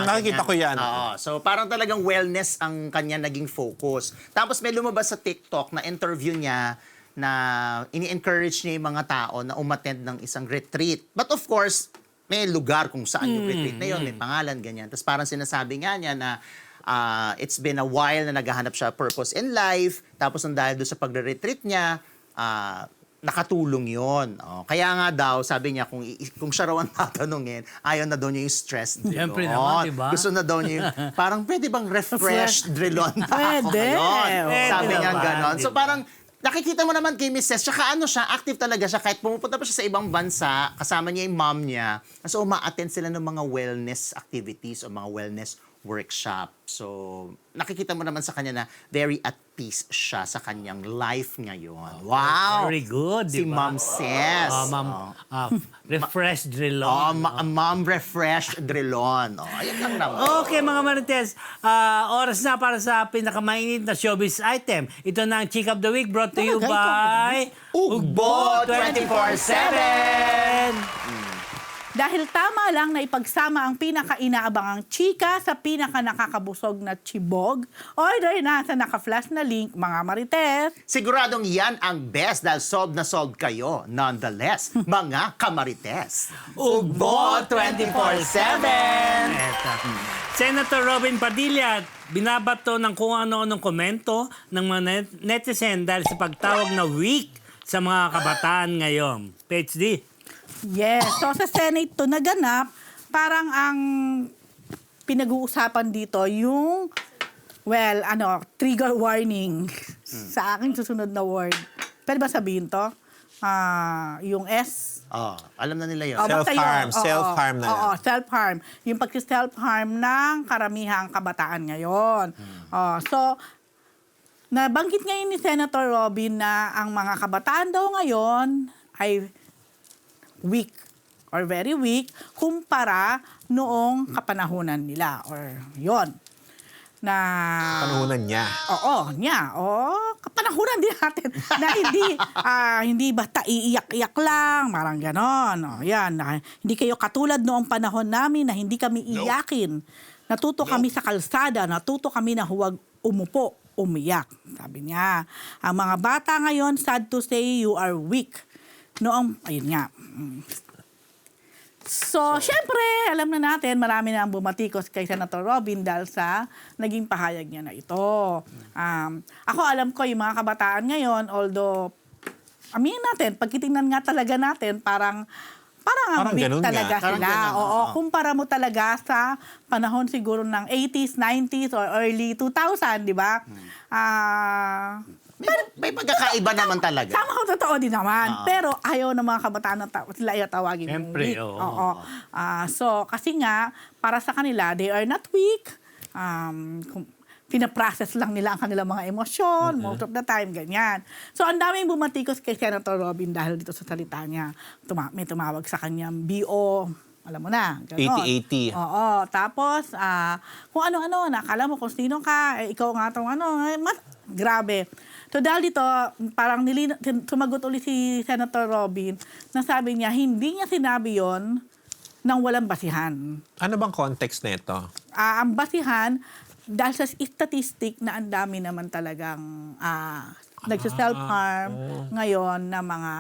Speaker 1: Nakikita ko yan.
Speaker 4: Oo. So parang talagang wellness ang kanya naging focus. Tapos may lumabas sa TikTok na interview niya na ini-encourage niya yung mga tao na umattend ng isang retreat. But of course, may lugar kung saan yung retreat na yun, may pangalan, ganyan. Tapos parang sinasabi nga niya na it's been a while na naghahanap siya purpose in life. Tapos nang dahil doon sa pagre-retreat niya, nakatulong yon. Kaya nga daw, sabi niya, kung siya raw ang tatanungin, ayaw na daw niya yung stress drilon.
Speaker 3: Siyempre naman, diba?
Speaker 4: Gusto na daw niya yung, parang pwede bang refresh drilon na ako
Speaker 2: Pwede.
Speaker 4: ngayon?
Speaker 2: Pwede
Speaker 4: Sabi niya
Speaker 3: naman,
Speaker 4: ganon. So
Speaker 3: diba?
Speaker 4: parang, nakikita mo naman kay Mrs. Tsaka siya, active talaga siya. Kahit pumupunta pa siya sa ibang bansa, kasama niya yung mom niya. So, uma-attend sila ng mga wellness activities o mga wellness workshop. So, nakikita mo naman sa kanya na very at peace siya sa kanyang life ngayon. Wow!
Speaker 3: Very good,
Speaker 4: Si
Speaker 3: di ba?
Speaker 4: Mom says.
Speaker 3: Ma'am, Refresh Drilon.
Speaker 4: Mom Refresh Drilon. Ayun lang naman.
Speaker 3: Okay mga Marites, oras na para sa pinakamainit na showbiz item. Ito na ang Chick of the Week brought to you by
Speaker 4: Ugbo 24/7!
Speaker 2: Dahil tama lang na ipagsama ang pinaka-inaabangang chika sa pinaka-nakakabusog na chibog, order na sa naka-flash na link, mga Marites.
Speaker 4: Siguradong yan ang best dahil solved na solved kayo. Nonetheless, mga kamarites. Ugbo 24/7!
Speaker 3: Eto. Senator Robin Padilla binabato ng kung ano-anong komento ng mga netizen dahil sa pagtawag na weak sa mga kabataan ngayon. PhD.
Speaker 2: Yes. So sa Senate to naganap, parang ang pinag-uusapan dito yung, trigger warning sa aking susunod na word. Pwede ba sabihin to? Yung S.
Speaker 4: Alam na nila yun.
Speaker 2: Basta
Speaker 1: Self-harm.
Speaker 2: yun. Oo,
Speaker 1: Self-harm na yan.
Speaker 2: Oo, self-harm. Yung pag-self-harm ng karamihang kabataan ngayon. So, nabanggit ngayon ni Senator Robin na ang mga kabataan daw ngayon ay weak or very weak kumpara noong kapanahunan nila or yon na
Speaker 1: Panuhunan niya.
Speaker 2: kapanahunan din natin na hindi basta iiyak-iyak lang, parang ganon. Hindi kayo katulad noong panahon namin na hindi kami iyakin. Natuto kami sa kalsada, natuto kami na huwag umupo, umiyak. Sabi niya, ang mga bata ngayon, sad to say, you are weak. Ayun nga. So, syempre, alam na natin, marami na ang bumatikos kay Senator Robin dahil sa naging pahayag niya na ito. Ako, alam ko, yung mga kabataan ngayon, although, aminin natin, pagkitingnan nga talaga natin, parang ang weak
Speaker 1: ganun
Speaker 2: talaga
Speaker 1: nga.
Speaker 2: sila.
Speaker 4: Parang ganun,
Speaker 2: Oo, kumpara mo talaga sa panahon siguro ng 80s, 90s, or early 2000, di ba?
Speaker 4: May pagkakaiba naman talaga.
Speaker 2: Sama ko, totoo din naman. Pero ayaw ng mga kabataan na sila ay tawagin mong
Speaker 3: Siyempre,
Speaker 2: weak.
Speaker 3: oo.
Speaker 2: So, kasi nga, para sa kanila, they are not weak. Pinaprocess lang nila ang kanilang mga emosyon, most of the time, ganyan. So, ang daming bumatikos kay Senator Robin dahil dito sa salita niya. May tumawag sa kanyang BO, alam mo na, gano'n.
Speaker 1: 80-80.
Speaker 2: Oo. Tapos, kung ano-ano, nakala mo kung sino ka, ikaw nga itong grabe. So dahil dito, parang sumagot ulit si Senator Robin na sabi niya, hindi niya sinabi yon nang walang basihan.
Speaker 1: Ano bang context nito?
Speaker 2: Ang basihan, dahil sa statistic na ang dami naman talagang nagsa-self-harm ngayon na mga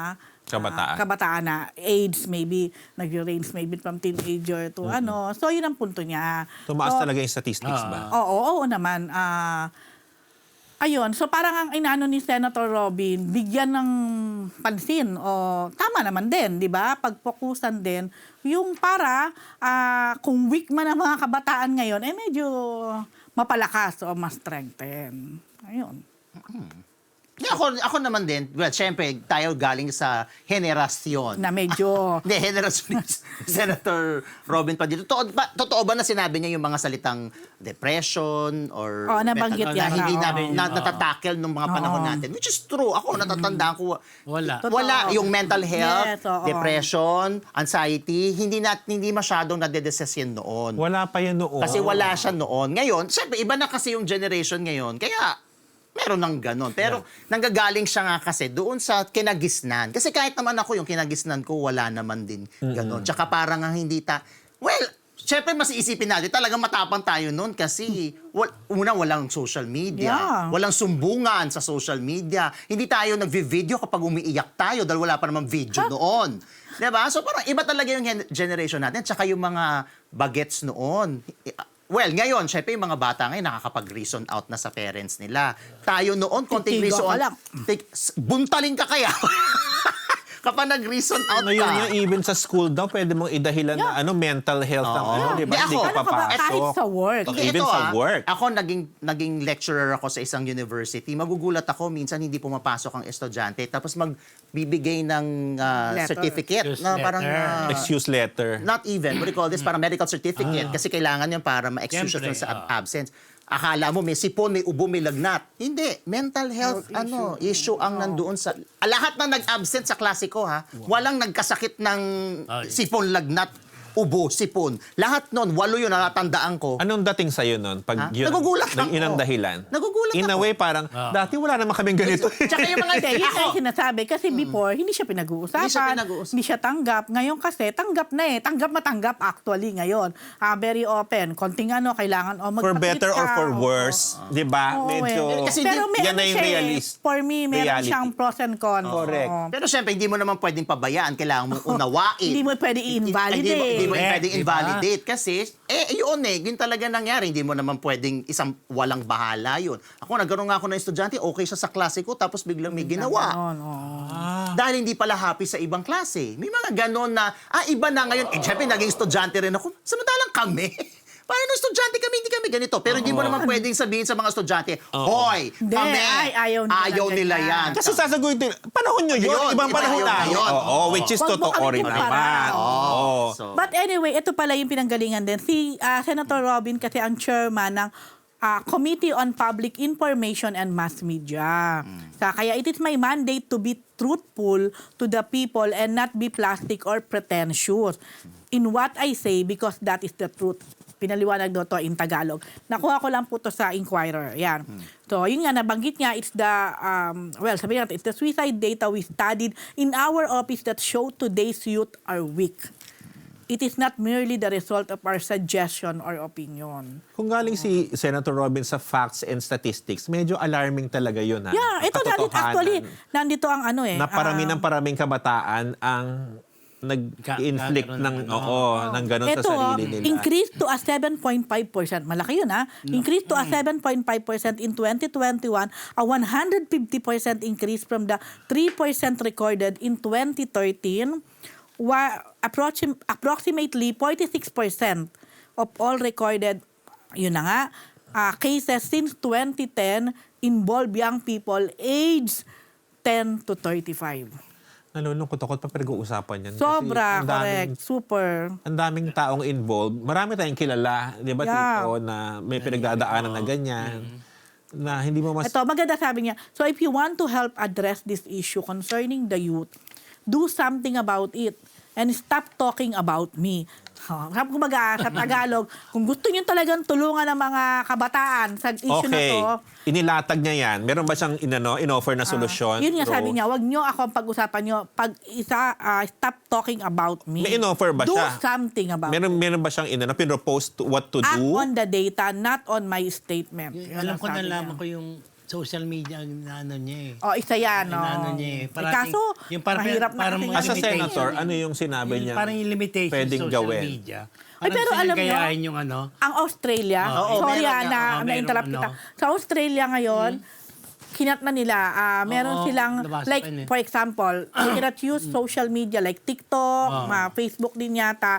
Speaker 2: kabataan na age, maybe nag-range maybe from teenager to ano. So, yun ang punto niya.
Speaker 1: Tumaas
Speaker 2: So,
Speaker 1: talaga yung statistics ba?
Speaker 2: Oo naman. Ayun, so parang ang inano ni Senator Robin, bigyan ng pansin o tama naman din, di ba? Pagpokusan din, yung para kung weak man ang mga kabataan ngayon, medyo mapalakas o mas strengthen. Ayun.
Speaker 4: Yeah, ako naman din, well, syempre, tayo galing sa henerasyon.
Speaker 2: Na medyo...
Speaker 4: Hindi, henerasyon ni Senator Robin Padilla. Totoo ba na sinabi niya yung mga salitang depression or...
Speaker 2: Oo, nabanggit
Speaker 4: na
Speaker 2: yan.
Speaker 4: hindi
Speaker 2: Oo.
Speaker 4: natatakel nung mga panahon natin. Which is true. Ako, natatandaan ko.
Speaker 3: Wala.
Speaker 2: Totoo.
Speaker 4: Wala. Yung mental health,
Speaker 2: Yes, oo.
Speaker 4: depression, anxiety, hindi masyadong nadedesess yan noon.
Speaker 1: Wala pa yan noon.
Speaker 4: Kasi wala siya noon. Ngayon, syempre, iba na kasi yung generation ngayon. Kaya, meron ng ganon. Pero nanggagaling siya nga kasi doon sa kinagisnan. Kasi kahit naman ako, yung kinagisnan ko, wala naman din ganon. Tsaka parang nga hindi well, syempre mas iisipin natin, talagang matapang tayo noon kasi walang social media.
Speaker 2: Yeah.
Speaker 4: Walang sumbungan sa social media. Hindi tayo nagvi-video kapag umiiyak tayo dahil wala pa namang video noon. Diba? So parang iba talaga yung generation natin. Tsaka yung mga bagets noon. Well, ngayon, syempre yung mga bata ngayon nakakapag-reason out na sa parents nila. Tayo noon, konting
Speaker 2: Titigo
Speaker 4: reason
Speaker 2: ka lang.
Speaker 4: buntaling ka kaya. Kapag nag-reason out
Speaker 1: Ngayon
Speaker 4: ka.
Speaker 1: nga, even sa school daw, pwede mong idahilan na mental health ng
Speaker 4: Oo.
Speaker 1: di ba?
Speaker 4: Di
Speaker 1: Hindi
Speaker 4: ako.
Speaker 1: ka papasok.
Speaker 2: Kahit sa work.
Speaker 1: Okay.
Speaker 4: Hindi,
Speaker 1: Even sa work.
Speaker 4: Ako, naging lecturer ako sa isang university. Magugulat ako, minsan hindi pumapasok ang estudyante. Tapos magbibigay ng
Speaker 2: Letter.
Speaker 4: certificate.
Speaker 3: Excuse
Speaker 4: Na parang,
Speaker 3: letter.
Speaker 1: Excuse letter.
Speaker 4: not even, what do you call this? Parang medical certificate. Kasi kailangan yun para ma-excuse
Speaker 3: Siyempre,
Speaker 4: yun sa absence. Akala mo may sipon, may ubo, may lagnat. Hindi. Mental health issue ang nandoon sa... Lahat na nag-absent sa klase ko, ha? Walang nagkasakit ng sipon, lagnat, ubo, sipon. Lahat nun, 8 yun, natatandaan ko.
Speaker 1: Anong dating sa'yo nun? Pag yun,
Speaker 4: Nagugulat ako.
Speaker 1: yun ang dahilan.
Speaker 4: Nagugulat
Speaker 1: In a
Speaker 4: ako.
Speaker 1: way, parang, dati wala naman kaming ganito.
Speaker 4: Tsaka yung mga
Speaker 2: Hindi, yun ang sinasabi. Kasi before, hindi siya pinag-uusapan.
Speaker 4: Hindi siya pinag-uusapan.
Speaker 2: Hindi siya tanggap. Ngayon kasi, tanggap na eh. Tanggap na tanggap actually ngayon. Very open. Konting kailangan
Speaker 1: For
Speaker 2: magpakit
Speaker 1: better or
Speaker 2: ka.
Speaker 1: for worse. Di ba?
Speaker 2: Oo,
Speaker 1: Medyo,
Speaker 2: eh.
Speaker 4: Kasi
Speaker 2: Pero
Speaker 1: yan
Speaker 2: meron
Speaker 1: na yung
Speaker 2: siya eh.
Speaker 1: realist.
Speaker 2: For me, meron
Speaker 1: reality.
Speaker 2: siyang pros and cons.
Speaker 1: Correct.
Speaker 2: Oo.
Speaker 4: Pero syempre, hindi mo naman pwedeng pabayaan. Kailangan mo unawain.
Speaker 2: Hindi mo pwede i-invalidate.
Speaker 4: Hindi mo
Speaker 3: Correct,
Speaker 4: pwedeng
Speaker 3: diba?
Speaker 4: invalidate. Kasi, yun yun talaga nangyari. Hindi mo naman pwedeng isang walang bahala yun. Ako, nagkaroon nga ako ng estudyante, okay siya sa klase ko, tapos biglang may ginawa.
Speaker 2: Ganon, oo.
Speaker 4: Dahil hindi pala happy sa ibang klase. May mga ganon na, iba na ngayon. Syempre, naging estudyante rin ako. Samantalang kami. Paano estudyante kami, hindi kami ganito. Pero hindi mo naman pwedeng sabihin sa mga estudyante, hoy,
Speaker 2: Hindi,
Speaker 4: kami,
Speaker 2: ayaw nila
Speaker 4: yan.
Speaker 1: kasi sasagutin, panahon nyo yun,
Speaker 4: Yun,
Speaker 1: ibang
Speaker 4: iba
Speaker 1: panahon
Speaker 4: yun,
Speaker 1: tayo.
Speaker 4: yun.
Speaker 1: Oo, which is
Speaker 2: Wag mo
Speaker 1: totoo
Speaker 2: kami
Speaker 1: rin
Speaker 2: kumpara.
Speaker 1: naman. Oo.
Speaker 4: So,
Speaker 2: But anyway, ito pala yung pinanggalingan din. Si Senator Robin kasi ang chairman ng Committee on Public Information and Mass Media. Kaya it is my mandate to be truthful to the people and not be plastic or pretentious in what I say because that is the truth. Pinaliwanag daw to in Tagalog. Nakuha ko lang po to sa Inquirer. Yan. So, yun nga, nabanggit niya, it's the, sabihin natin, it's the suicide data we studied in our office that show today's youth are weak. It is not merely the result of our suggestion or opinion.
Speaker 1: Kung galing si Senator Robin sa facts and statistics, medyo alarming talaga yun. Ha?
Speaker 2: Yeah, ito actually, nandito ang
Speaker 1: Na paraming kabataan ang nag-inflict ng gano'n sa
Speaker 2: ito,
Speaker 1: sarili nila.
Speaker 2: increase to a 7.5%. Malaki yun, ha? Increase to a 7.5% in 2021, a 150% increase from the 3% recorded in 2013, approximately 46% of all recorded, yun na nga, cases since 2010 involve young people aged 10 to 35.
Speaker 1: Nalulungkot ako pa pinag-uusapan yan. Kasi
Speaker 2: Sobra,
Speaker 1: ang daming-
Speaker 2: correct. Super.
Speaker 1: Ang daming taong involved. Marami tayong kilala, di ba,
Speaker 2: Yeah.
Speaker 1: Tito, na may pinagdadaanan na ganyan. Na hindi mo
Speaker 2: Ito, maganda sabi niya. So if you want to help address this issue concerning the youth, do something about it and stop talking about me. Kumbaga, sa Tagalog, kung gusto niyo talagang tulungan ng mga kabataan sa issue na
Speaker 1: Okay.
Speaker 2: to,
Speaker 1: Inilatag niya yan. Meron ba siyang inoffer na solusyon?
Speaker 2: yun nga
Speaker 1: True.
Speaker 2: sabi niya, wag niyo ako ang pag-usapan niyo. Stop talking about me.
Speaker 1: May inoffer ba
Speaker 2: Do
Speaker 1: siya?
Speaker 2: something about
Speaker 1: Meron ba siyang pinropose what to
Speaker 2: Act
Speaker 1: do?
Speaker 2: on the data, not on my statement.
Speaker 3: Alam ko,
Speaker 2: Sabi
Speaker 3: nalaman
Speaker 2: niya.
Speaker 3: ko yung social media ang inaano niya eh.
Speaker 2: Oh, isa yan, no?
Speaker 3: Inaano niya eh. Parating-
Speaker 2: kaso,
Speaker 3: yung parang-
Speaker 2: mahirap na
Speaker 3: parang
Speaker 2: kasi
Speaker 1: As a
Speaker 3: limitation.
Speaker 1: senator, ano yung sinabi niya?
Speaker 3: Parang yung limitation
Speaker 1: pwedeng
Speaker 3: sa social
Speaker 1: gawin.
Speaker 3: media.
Speaker 2: Ay, pero alam niyo,
Speaker 3: gayahin yung ano.
Speaker 2: ang Australia,
Speaker 4: Oo,
Speaker 2: sorry
Speaker 4: meron nga.
Speaker 2: na-interrupt
Speaker 3: Merong
Speaker 2: kita.
Speaker 3: ano.
Speaker 2: Sa Australia ngayon, kinat na nila, meron
Speaker 3: Oo,
Speaker 2: silang,
Speaker 3: nabasa
Speaker 2: like,
Speaker 3: ko yun eh.
Speaker 2: for example, you cannot use social media like TikTok, Facebook din yata,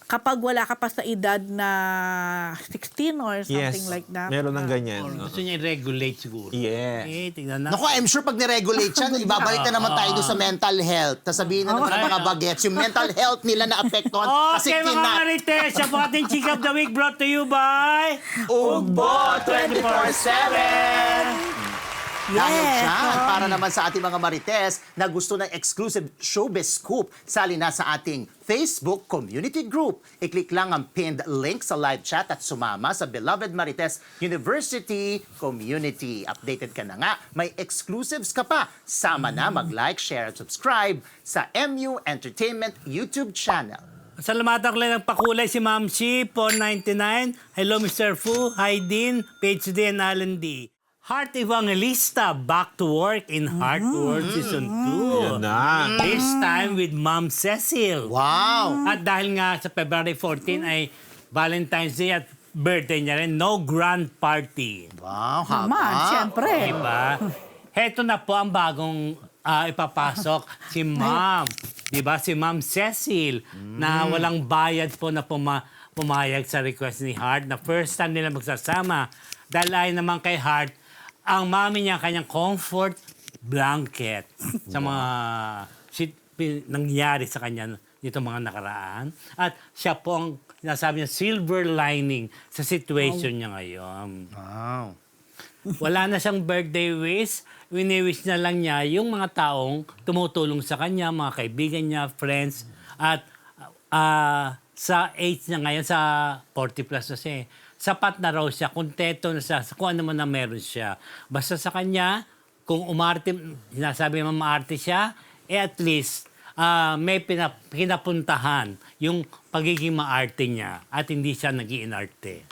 Speaker 2: kapag wala ka pa sa edad na 16 or something
Speaker 1: Yes.
Speaker 2: like that.
Speaker 1: Meron ng ganyan.
Speaker 3: Gusto niya i-regulate siguro.
Speaker 1: Yes.
Speaker 3: Eh, tignan na.
Speaker 4: Naku, I'm sure pag niregulate yan, ibabalik na naman tayo doon sa mental health. Tapos sabihin na naman ng mga bagets, yung mental health nila na apektuhan kasi
Speaker 3: Okay, mga
Speaker 4: kinat.
Speaker 3: Marites, siya po ating Chick of the Week brought to you by
Speaker 4: Ugbo 24/7! Dahil
Speaker 2: Yes.
Speaker 4: dyan, para naman sa ating mga Marites na gusto ng exclusive showbiz scoop, sali na sa ating Facebook community group. I-click lang ang pinned link sa live chat at sumama sa Beloved Marites University Community. Updated ka na nga, may exclusives ka pa. Sama na mag-like, share at subscribe sa MU Entertainment YouTube channel.
Speaker 3: Salamatan ko lang ng pakulay si Ma'am Shi, 499. Hello, Mr. Fu. Hi, Dean. PhD and Alan D. Heart Evangelista, back to work in Heart World Season 2.
Speaker 1: Yan na.
Speaker 3: This time with Ma'am Cecil.
Speaker 4: Wow!
Speaker 3: At dahil nga sa February 14 ay Valentine's Day at birthday niya rin, no grand party.
Speaker 4: Wow, haba.
Speaker 2: Man, syempre.
Speaker 3: Diba? Heto na po ang bagong ipapasok si Ma'am. Diba? Si Ma'am Cecil na walang bayad po na pumayag sa request ni Heart na first time nila magsasama. Dahil ay naman kay Heart, ang mami niya kanyang comfort blanket sa mga nangyari sa kanya nito mga nakaraan. At siya po ang nasabi niya silver lining sa situation niya ngayon.
Speaker 4: Wow.
Speaker 3: Wala na siyang birthday wish. Wini-wish na lang niya yung mga taong tumutulong sa kanya, mga kaibigan niya, friends. At sa age niya ngayon, sa 40 plus na siya, sapat na raw siya, kontento na siya, kung ano man na meron siya. Basta sa kanya, kung umarte, sinasabi mo maarte siya, at least may pinapuntahan yung pagiging maarte niya at hindi siya nag-iinarte.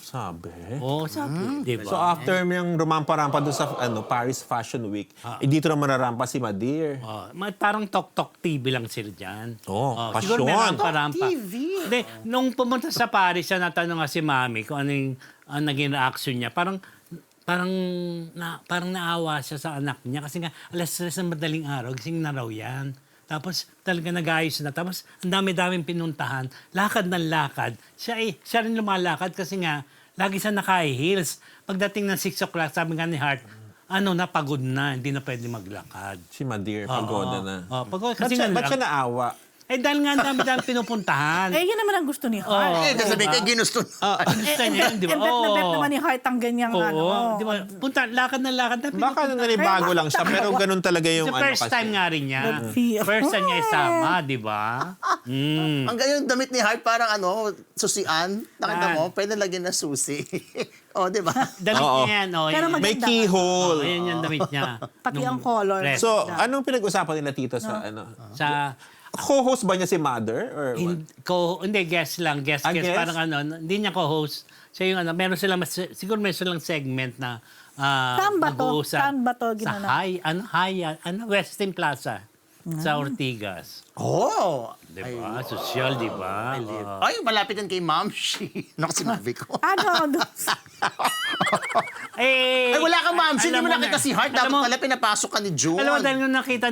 Speaker 1: Sabi.
Speaker 3: Oo, sabi. Diba?
Speaker 1: So after niyang rumampa-rampa doon sa Paris Fashion Week, dito na mararampa si Madir.
Speaker 3: Parang Tok-Tok TV lang sila dyan.
Speaker 1: Pasyon.
Speaker 3: Siguro may rampa-rampa.
Speaker 4: Tok TV.
Speaker 3: Hindi, nung pumunta sa Paris, siya natanong nga si Mami kung ano yung naging reaction niya. Parang naawa siya sa anak niya kasi nga alas 3 ng madaling araw, gising na raw yan. Tapos talaga nag-ayos na. Tapos ang dami-daming pinuntahan. Lakad ng lakad. Siya rin lumalakad kasi nga lagi siya naka-high heels. Pagdating ng 6 o'clock, sabi nga ni Heart, napagod na, hindi na pwede maglakad.
Speaker 1: Si Madir, pagoda na.
Speaker 3: Pagod,
Speaker 1: Ba't
Speaker 3: kasi
Speaker 1: siya,
Speaker 3: nga
Speaker 1: ba't siya naawa?
Speaker 3: dahil nga ang dami-daming pinupuntahan.
Speaker 2: Eh, yun naman ang gusto ni Heart.
Speaker 4: Sabi ka, ginusto.
Speaker 3: Gusto niya, di ba?
Speaker 2: Bet na bet naman ni Heart ang ganyang
Speaker 3: Di ba? Punta, lakad na lakad.
Speaker 1: Baka nanibago lang siya, pero ganun talaga yung
Speaker 3: Sa first
Speaker 1: kasi.
Speaker 3: time nga rin niya.
Speaker 2: Let's see.
Speaker 3: First time niya isama, di ba?
Speaker 4: Ang ganyan damit ni Heart, parang susian. Nakita mo, pwede lagyan na susi. Di ba?
Speaker 3: Damit
Speaker 1: Oo.
Speaker 3: niya yan.
Speaker 2: Pero
Speaker 1: May
Speaker 2: maganda.
Speaker 1: keyhole.
Speaker 3: Ayan yung damit niya.
Speaker 2: Pati
Speaker 3: Nung
Speaker 2: ang color.
Speaker 3: dress.
Speaker 1: So, anong pinag-usapan nila tito sa
Speaker 3: sa
Speaker 1: Co-host ba niya si Mother? Or what?
Speaker 3: hindi, guest lang. Guest.
Speaker 1: Guest?
Speaker 3: Parang hindi niya co-host. Siya yung meron silang, siguro meron silang segment na
Speaker 2: Saan ba to?
Speaker 3: mag-uusap
Speaker 2: Saan ba to
Speaker 3: sa
Speaker 2: ginanap?
Speaker 3: Westin Plaza. Sa Ortigas.
Speaker 4: Oh!
Speaker 3: Diba? Social, diba?
Speaker 4: Ay, malapit yan kay Ma'am Shi. Naku, sinabi ko.
Speaker 3: Eh,
Speaker 4: Ay, wala ka, Ma'am Shi. Hindi
Speaker 3: alam
Speaker 4: mo
Speaker 3: mo
Speaker 4: nakita
Speaker 3: na.
Speaker 4: si Heart.
Speaker 3: Alam
Speaker 4: Dapat
Speaker 3: mo-
Speaker 4: pala pinapasok ka ni June.
Speaker 3: Alam mo, dahil nung nakita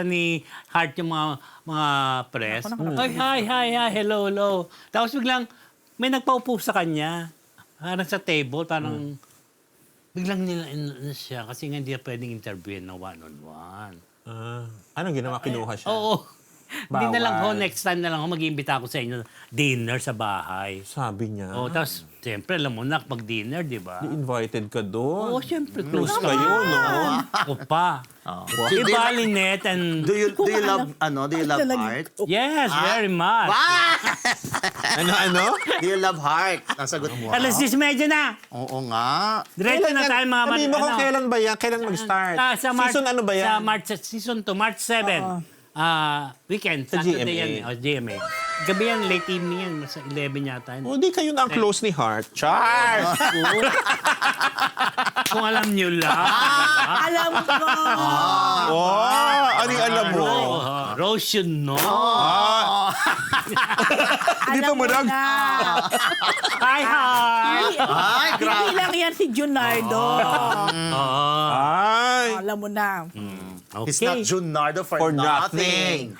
Speaker 3: ni Heart yung mga press. Ay, hi, hello. Tapos biglang, may nagpaupo sa kanya. Parang sa table, parang, biglang nila siya kasi nga hindi na pwedeng interviewin na one-on-one.
Speaker 1: Anong ginawa? Kinuha siya?
Speaker 3: Oo. Hindi na lang ho,
Speaker 1: Bawal.
Speaker 3: next time na lang ho, mag-iimbita ako sa inyo dinner sa bahay.
Speaker 1: Sabi niya.
Speaker 3: O, tapos, siyempre, alam mo na, pag dinner, di ba?
Speaker 1: Invited ka doon.
Speaker 3: Oo, siyempre,
Speaker 1: Close
Speaker 3: close
Speaker 1: kayo, no?
Speaker 3: O pa. Iba, Lynette, and...
Speaker 4: Do you love, do you love
Speaker 2: Talaga.
Speaker 4: heart?
Speaker 3: Yes, very much.
Speaker 1: Ano?
Speaker 4: Do you love heart? Nasagot mo.
Speaker 3: Alas 10:30 na.
Speaker 4: Oo nga.
Speaker 3: Diretso na tayo, mga
Speaker 1: Sabihin mo kung kailan ba yan? Kailan mag-start?
Speaker 3: Sa March,
Speaker 1: Season ano ba yan?
Speaker 3: Sa March, season 2, March 7. Weekend,
Speaker 1: Sa
Speaker 3: Saturday
Speaker 1: GMA.
Speaker 3: yan. GMA. Gabi yan, late evening yan. Sa 11 yata yun.
Speaker 1: O, di kayo na ang close ni Heart. Char!
Speaker 3: Kung alam nyo lang.
Speaker 2: Alam ko.
Speaker 1: Oh, ano yung alam mo?
Speaker 3: Rose should know.
Speaker 2: Alam mo
Speaker 1: marag-
Speaker 2: na.
Speaker 3: Hi, hi!
Speaker 4: Ay, grabe.
Speaker 2: Hindi lang yan si Junardo.
Speaker 1: Ay!
Speaker 2: Alam mo na.
Speaker 4: He's not Junardo for,
Speaker 1: For
Speaker 4: nothing.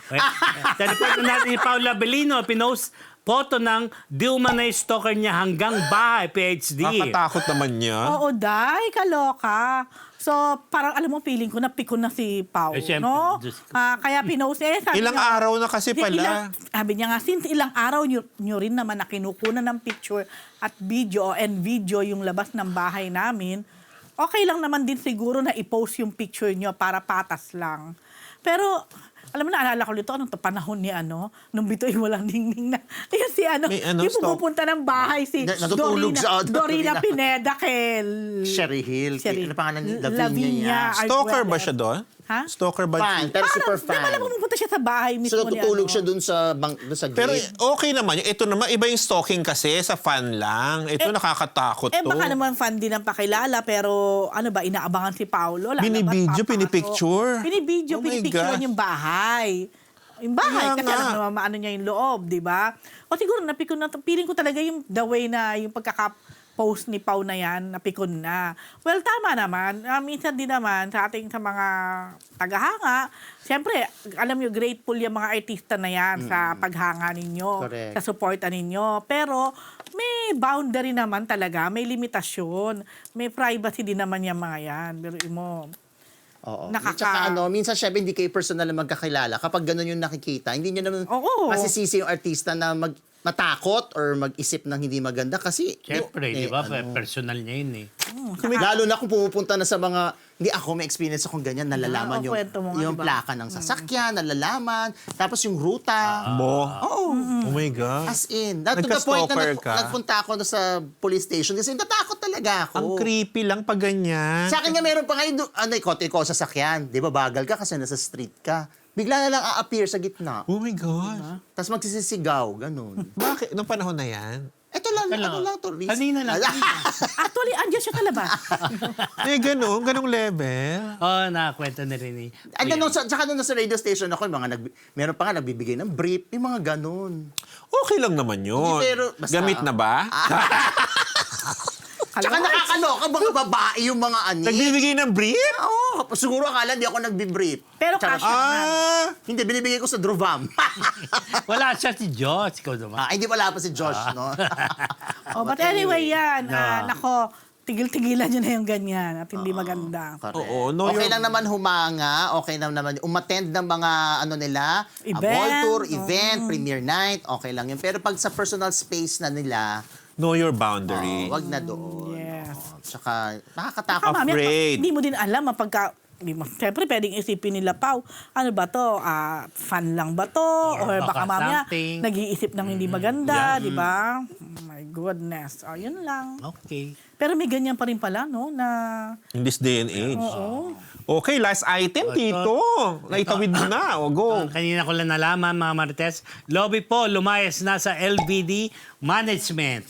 Speaker 3: Telepono natin ni Paula Bellino, pinost photo ng di umanay stalker niya hanggang bahay, PhD.
Speaker 1: Nakatakot naman niya.
Speaker 2: Oo, Day, kaloka. So, parang alam mo, feeling ko napikon na si Pao,
Speaker 3: Eh, syempre,
Speaker 2: no?
Speaker 3: Diyos ko.
Speaker 2: Kaya pinost sabi
Speaker 1: Ilang
Speaker 2: niya,
Speaker 1: araw na kasi pala.
Speaker 2: sabi niya nga, since ilang araw nyo rin naman na kinukunan ng picture at video yung labas ng bahay namin, okay lang naman din siguro na i-post yung picture nyo para patas lang. Pero, alam mo, naalala ko dito, anong to, panahon ni nung bito'y walang ningning na. Ayun si
Speaker 1: May
Speaker 2: yung
Speaker 1: stop.
Speaker 2: pupunta ng bahay si
Speaker 4: Natutulog sa-
Speaker 2: Dorina Pineda kay
Speaker 4: Sherry Hill. Ano pangalan niya? Lavinia
Speaker 2: Lavinia.
Speaker 4: niya.
Speaker 1: Stalker ba
Speaker 2: Arguelles.
Speaker 1: siya doon?
Speaker 2: Ha?
Speaker 1: Stalker ba?
Speaker 4: Fan, pero super
Speaker 2: Di ba
Speaker 4: fan.
Speaker 2: alam mo, pupunta siya sa bahay mismo
Speaker 4: So, natutulog siya dun sa gate.
Speaker 1: Pero okay naman. Ito naman, iba yung stalking kasi sa fan lang. Ito nakakatakot to.
Speaker 2: baka naman fan din ang pakilala, pero ano ba, inaabangan si Paolo.
Speaker 1: Binibidyo, pinipicture.
Speaker 2: Binibidyo,
Speaker 1: Oh my
Speaker 2: pinipicture
Speaker 1: gosh.
Speaker 2: yung bahay. Yung bahay,
Speaker 1: Kaya
Speaker 2: kasi
Speaker 1: nga.
Speaker 2: alam naman maano niya yung loob, di ba? O siguro, napikon na, feeling ko talaga yung the way na yung pagkaka-post ni Pao na yan, napikon na. Well, tama naman. Minsan din naman, sa mga tagahanga, siyempre, alam nyo, grateful yung mga artista na yan sa paghanga ninyo,
Speaker 4: Correct.
Speaker 2: sa suporta ninyo. Pero, may boundary naman talaga, may limitasyon, may privacy din naman yung mga yan. Pero mo,
Speaker 4: Oo.
Speaker 2: Nakaka-
Speaker 4: Tsaka minsan syempre hindi kayo personal na magkakilala. Kapag ganun yung nakikita, hindi nyo naman
Speaker 2: Oo.
Speaker 4: masisisi yung artista na matakot or mag-isip ng hindi maganda kasi...
Speaker 3: Siyempre, di ba? Personal niya yun eh.
Speaker 4: Lalo na kung pumupunta na sa mga... Hindi ako, may experience akong ganyan, nalalaman yung,
Speaker 2: kwento mo nga,
Speaker 4: yung
Speaker 2: diba?
Speaker 4: plaka ng sasakyan, nalalaman, tapos yung ruta.
Speaker 1: Mo.
Speaker 4: Oo.
Speaker 1: Oh my God.
Speaker 4: As in, to the point na
Speaker 1: Nagka-stalker ka?
Speaker 4: nagpunta ako na sa police station kasi natakot talaga ako.
Speaker 1: Ang creepy lang pag ganyan.
Speaker 4: Sa akin nga meron pa ngayon, ikaw sasakyan. Di ba bagal ka kasi nasa street ka. Bigla na lang a-appear sa gitna.
Speaker 1: Oh my God.
Speaker 4: Tapos magsisisigaw, ganun.
Speaker 1: Bakit? Nung panahon na yan?
Speaker 4: Ito lang, ano lang to, risk.
Speaker 3: Kanina lang.
Speaker 2: actually, andyan siya sa labas.
Speaker 1: Eh, ganong level.
Speaker 3: Oo, nakakwento na rin eh.
Speaker 4: Tsaka nung nasa radio station ako, meron pa nga nagbibigay ng brief, yung mga ganun.
Speaker 1: Okay lang naman yun.
Speaker 4: Hindi, pero basta-
Speaker 1: Gamit na ba?
Speaker 4: Tsaka nakakaloka, mga babae yung mga ani.
Speaker 1: Nagbibigay ng brief?
Speaker 4: Oo, siguro akala di ako nagbi-brief.
Speaker 2: Pero
Speaker 4: Charot.
Speaker 2: cash naman.
Speaker 4: Hindi, binibigay ko sa Drovam.
Speaker 3: Wala siya si Josh, ikaw naman.
Speaker 4: Hindi wala pa si Josh, no?
Speaker 2: Oh, but anyway, yan.
Speaker 3: Yeah.
Speaker 2: Nako, tigil-tigilan nyo na yung ganyan at hindi maganda.
Speaker 4: Correct.
Speaker 1: Oo, no,
Speaker 4: okay
Speaker 1: yung-
Speaker 4: lang naman humanga, okay lang naman umattend ng mga nila,
Speaker 2: Event,
Speaker 4: ball tour, event, premiere night, okay lang yun. Pero pag sa personal space na nila,
Speaker 1: Know your boundary.
Speaker 4: wag na doon.
Speaker 2: Yes.
Speaker 4: Tsaka nakakatakot.
Speaker 2: Mamaya,
Speaker 1: Afraid.
Speaker 2: hindi mo din alam pagka... Siyempre, pwedeng isipin nila, Pao, ano ba to? Fan lang ba to? Or baka
Speaker 3: baka
Speaker 2: mamaya,
Speaker 3: something.
Speaker 2: nag-iisip ng hindi maganda, di ba? Oh my goodness. O, yun lang.
Speaker 3: Okay.
Speaker 2: Pero may ganyan pa rin pala, no? Na...
Speaker 1: In this day and age.
Speaker 2: Oo.
Speaker 1: Okay, last item, Tito. Naitawid mo na. O, go.
Speaker 3: Kanina ko lang nalaman, mga Marites, lobby po lumayas na sa LBD Management.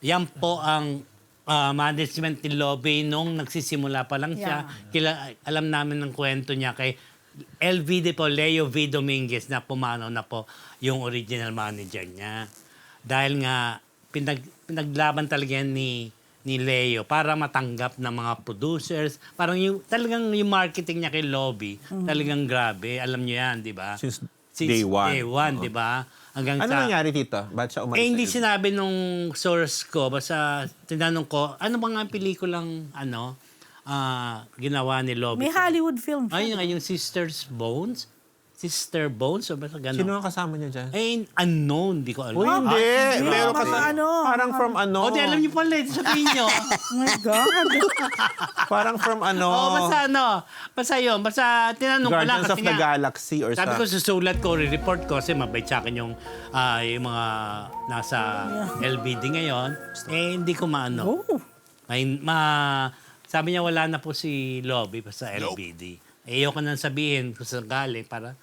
Speaker 3: Yan po ang management ni Lobby nung nagsisimula pa lang siya. Alam namin ng kwento niya kay LVD po, Leo V. Dominguez na pumanaw na po yung original manager niya. Dahil nga pinaglaban talaga yan ni Leo para matanggap ng mga producers. Parang talagang yung marketing niya kay Lobby, talagang grabe. Alam niyo yan, di ba?
Speaker 1: Since day one.
Speaker 3: Day one, di ba? Hanggang
Speaker 1: Ano
Speaker 3: sa...
Speaker 1: nangyari, Tito? Ba't siya umalis?
Speaker 3: hindi
Speaker 1: sa-
Speaker 3: sinabi nung source ko, basta tinanong ko, ano ba nga ang pelikulang ginawa ni Lobby?
Speaker 2: May Hollywood film siya.
Speaker 3: Ayun nga, yung Sisters Bones. Sister Bones o basta gano'n.
Speaker 1: Sino ang kasama niya dyan?
Speaker 3: Eh, unknown, di ko alam.
Speaker 1: Uy, hindi.
Speaker 2: hindi.
Speaker 1: Pero
Speaker 2: Mga
Speaker 1: kasi,
Speaker 2: ano.
Speaker 1: parang from ano.
Speaker 3: O, di alam niyo pala, sabihin niyo.
Speaker 2: Oh my God.
Speaker 1: Parang from ano.
Speaker 3: Basta ano, basta yun, basta tinanong ko lang.
Speaker 1: Guardians of
Speaker 3: kasi
Speaker 1: the
Speaker 3: nga,
Speaker 1: Galaxy or
Speaker 3: sabi ko,
Speaker 1: sa...
Speaker 3: susulat ko, re-report ko, kasi mabait sa akin yung mga nasa LBD ngayon. Eh, hindi ko maano.
Speaker 2: Oh.
Speaker 3: Sabi niya wala na po si Lobby pa sa LBD. Eh, ayoko nang sabihin kung saan galing para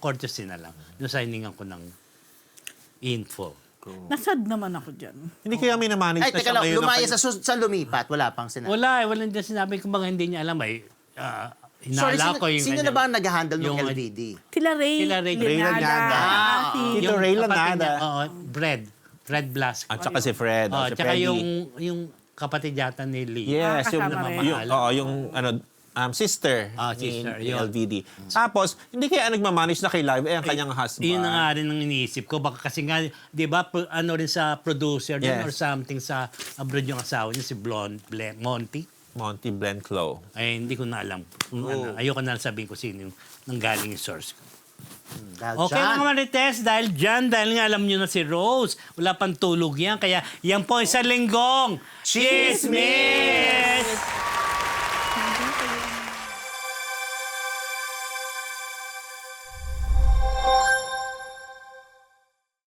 Speaker 3: courtesy na lang. Yung signingan ko ng info.
Speaker 2: Nasad naman ako dyan.
Speaker 1: Hindi kaya may namanage
Speaker 4: Ay,
Speaker 1: na
Speaker 4: teka
Speaker 1: siya
Speaker 4: lang,
Speaker 1: ngayon.
Speaker 4: lumaya sa lumipat. Wala pang sinabi.
Speaker 3: Wala din sinabi ko baka hindi niya alam. Ay,
Speaker 4: Sorry,
Speaker 3: hinala ko yung
Speaker 4: sino na
Speaker 3: kanyang-
Speaker 4: ba ang nag-handle ng
Speaker 3: yung-
Speaker 4: LVD?
Speaker 2: Sila Ray
Speaker 3: Sila Ray
Speaker 2: Lenada.
Speaker 1: Lenada.
Speaker 2: Si
Speaker 1: Tito Ray
Speaker 3: kapatid
Speaker 1: Lanada.
Speaker 3: niya, oo, Fred Blasco.
Speaker 1: At saka si Fred.
Speaker 3: Oh,
Speaker 1: si
Speaker 3: tsaka
Speaker 1: Freddy.
Speaker 3: yung kapatid yata ni Lee.
Speaker 1: Yes, yung,
Speaker 2: kasama rin.
Speaker 1: yung sister
Speaker 3: Sister,
Speaker 1: ni
Speaker 3: yun.
Speaker 1: LVD. Tapos, hindi kaya nagmamanage na kay Live ang kanyang husband.
Speaker 3: Yun na nga rin ang iniisip ko. Baka kasi nga, di ba, ano rin sa producer din
Speaker 1: Yes.
Speaker 3: or something sa abroad yung asawa niya, si Monty.
Speaker 1: Monty Blenclow.
Speaker 3: Ay, hindi ko na alam. Kung ano, ayoko na sabihin ko sino yung nanggaling yung source ko.
Speaker 4: Dahil
Speaker 3: Okay
Speaker 4: dyan.
Speaker 3: mga Marites, dahil nga alam nyo na si Rose. Wala pang tulog yan. Kaya yan po isang linggong
Speaker 4: Chismis!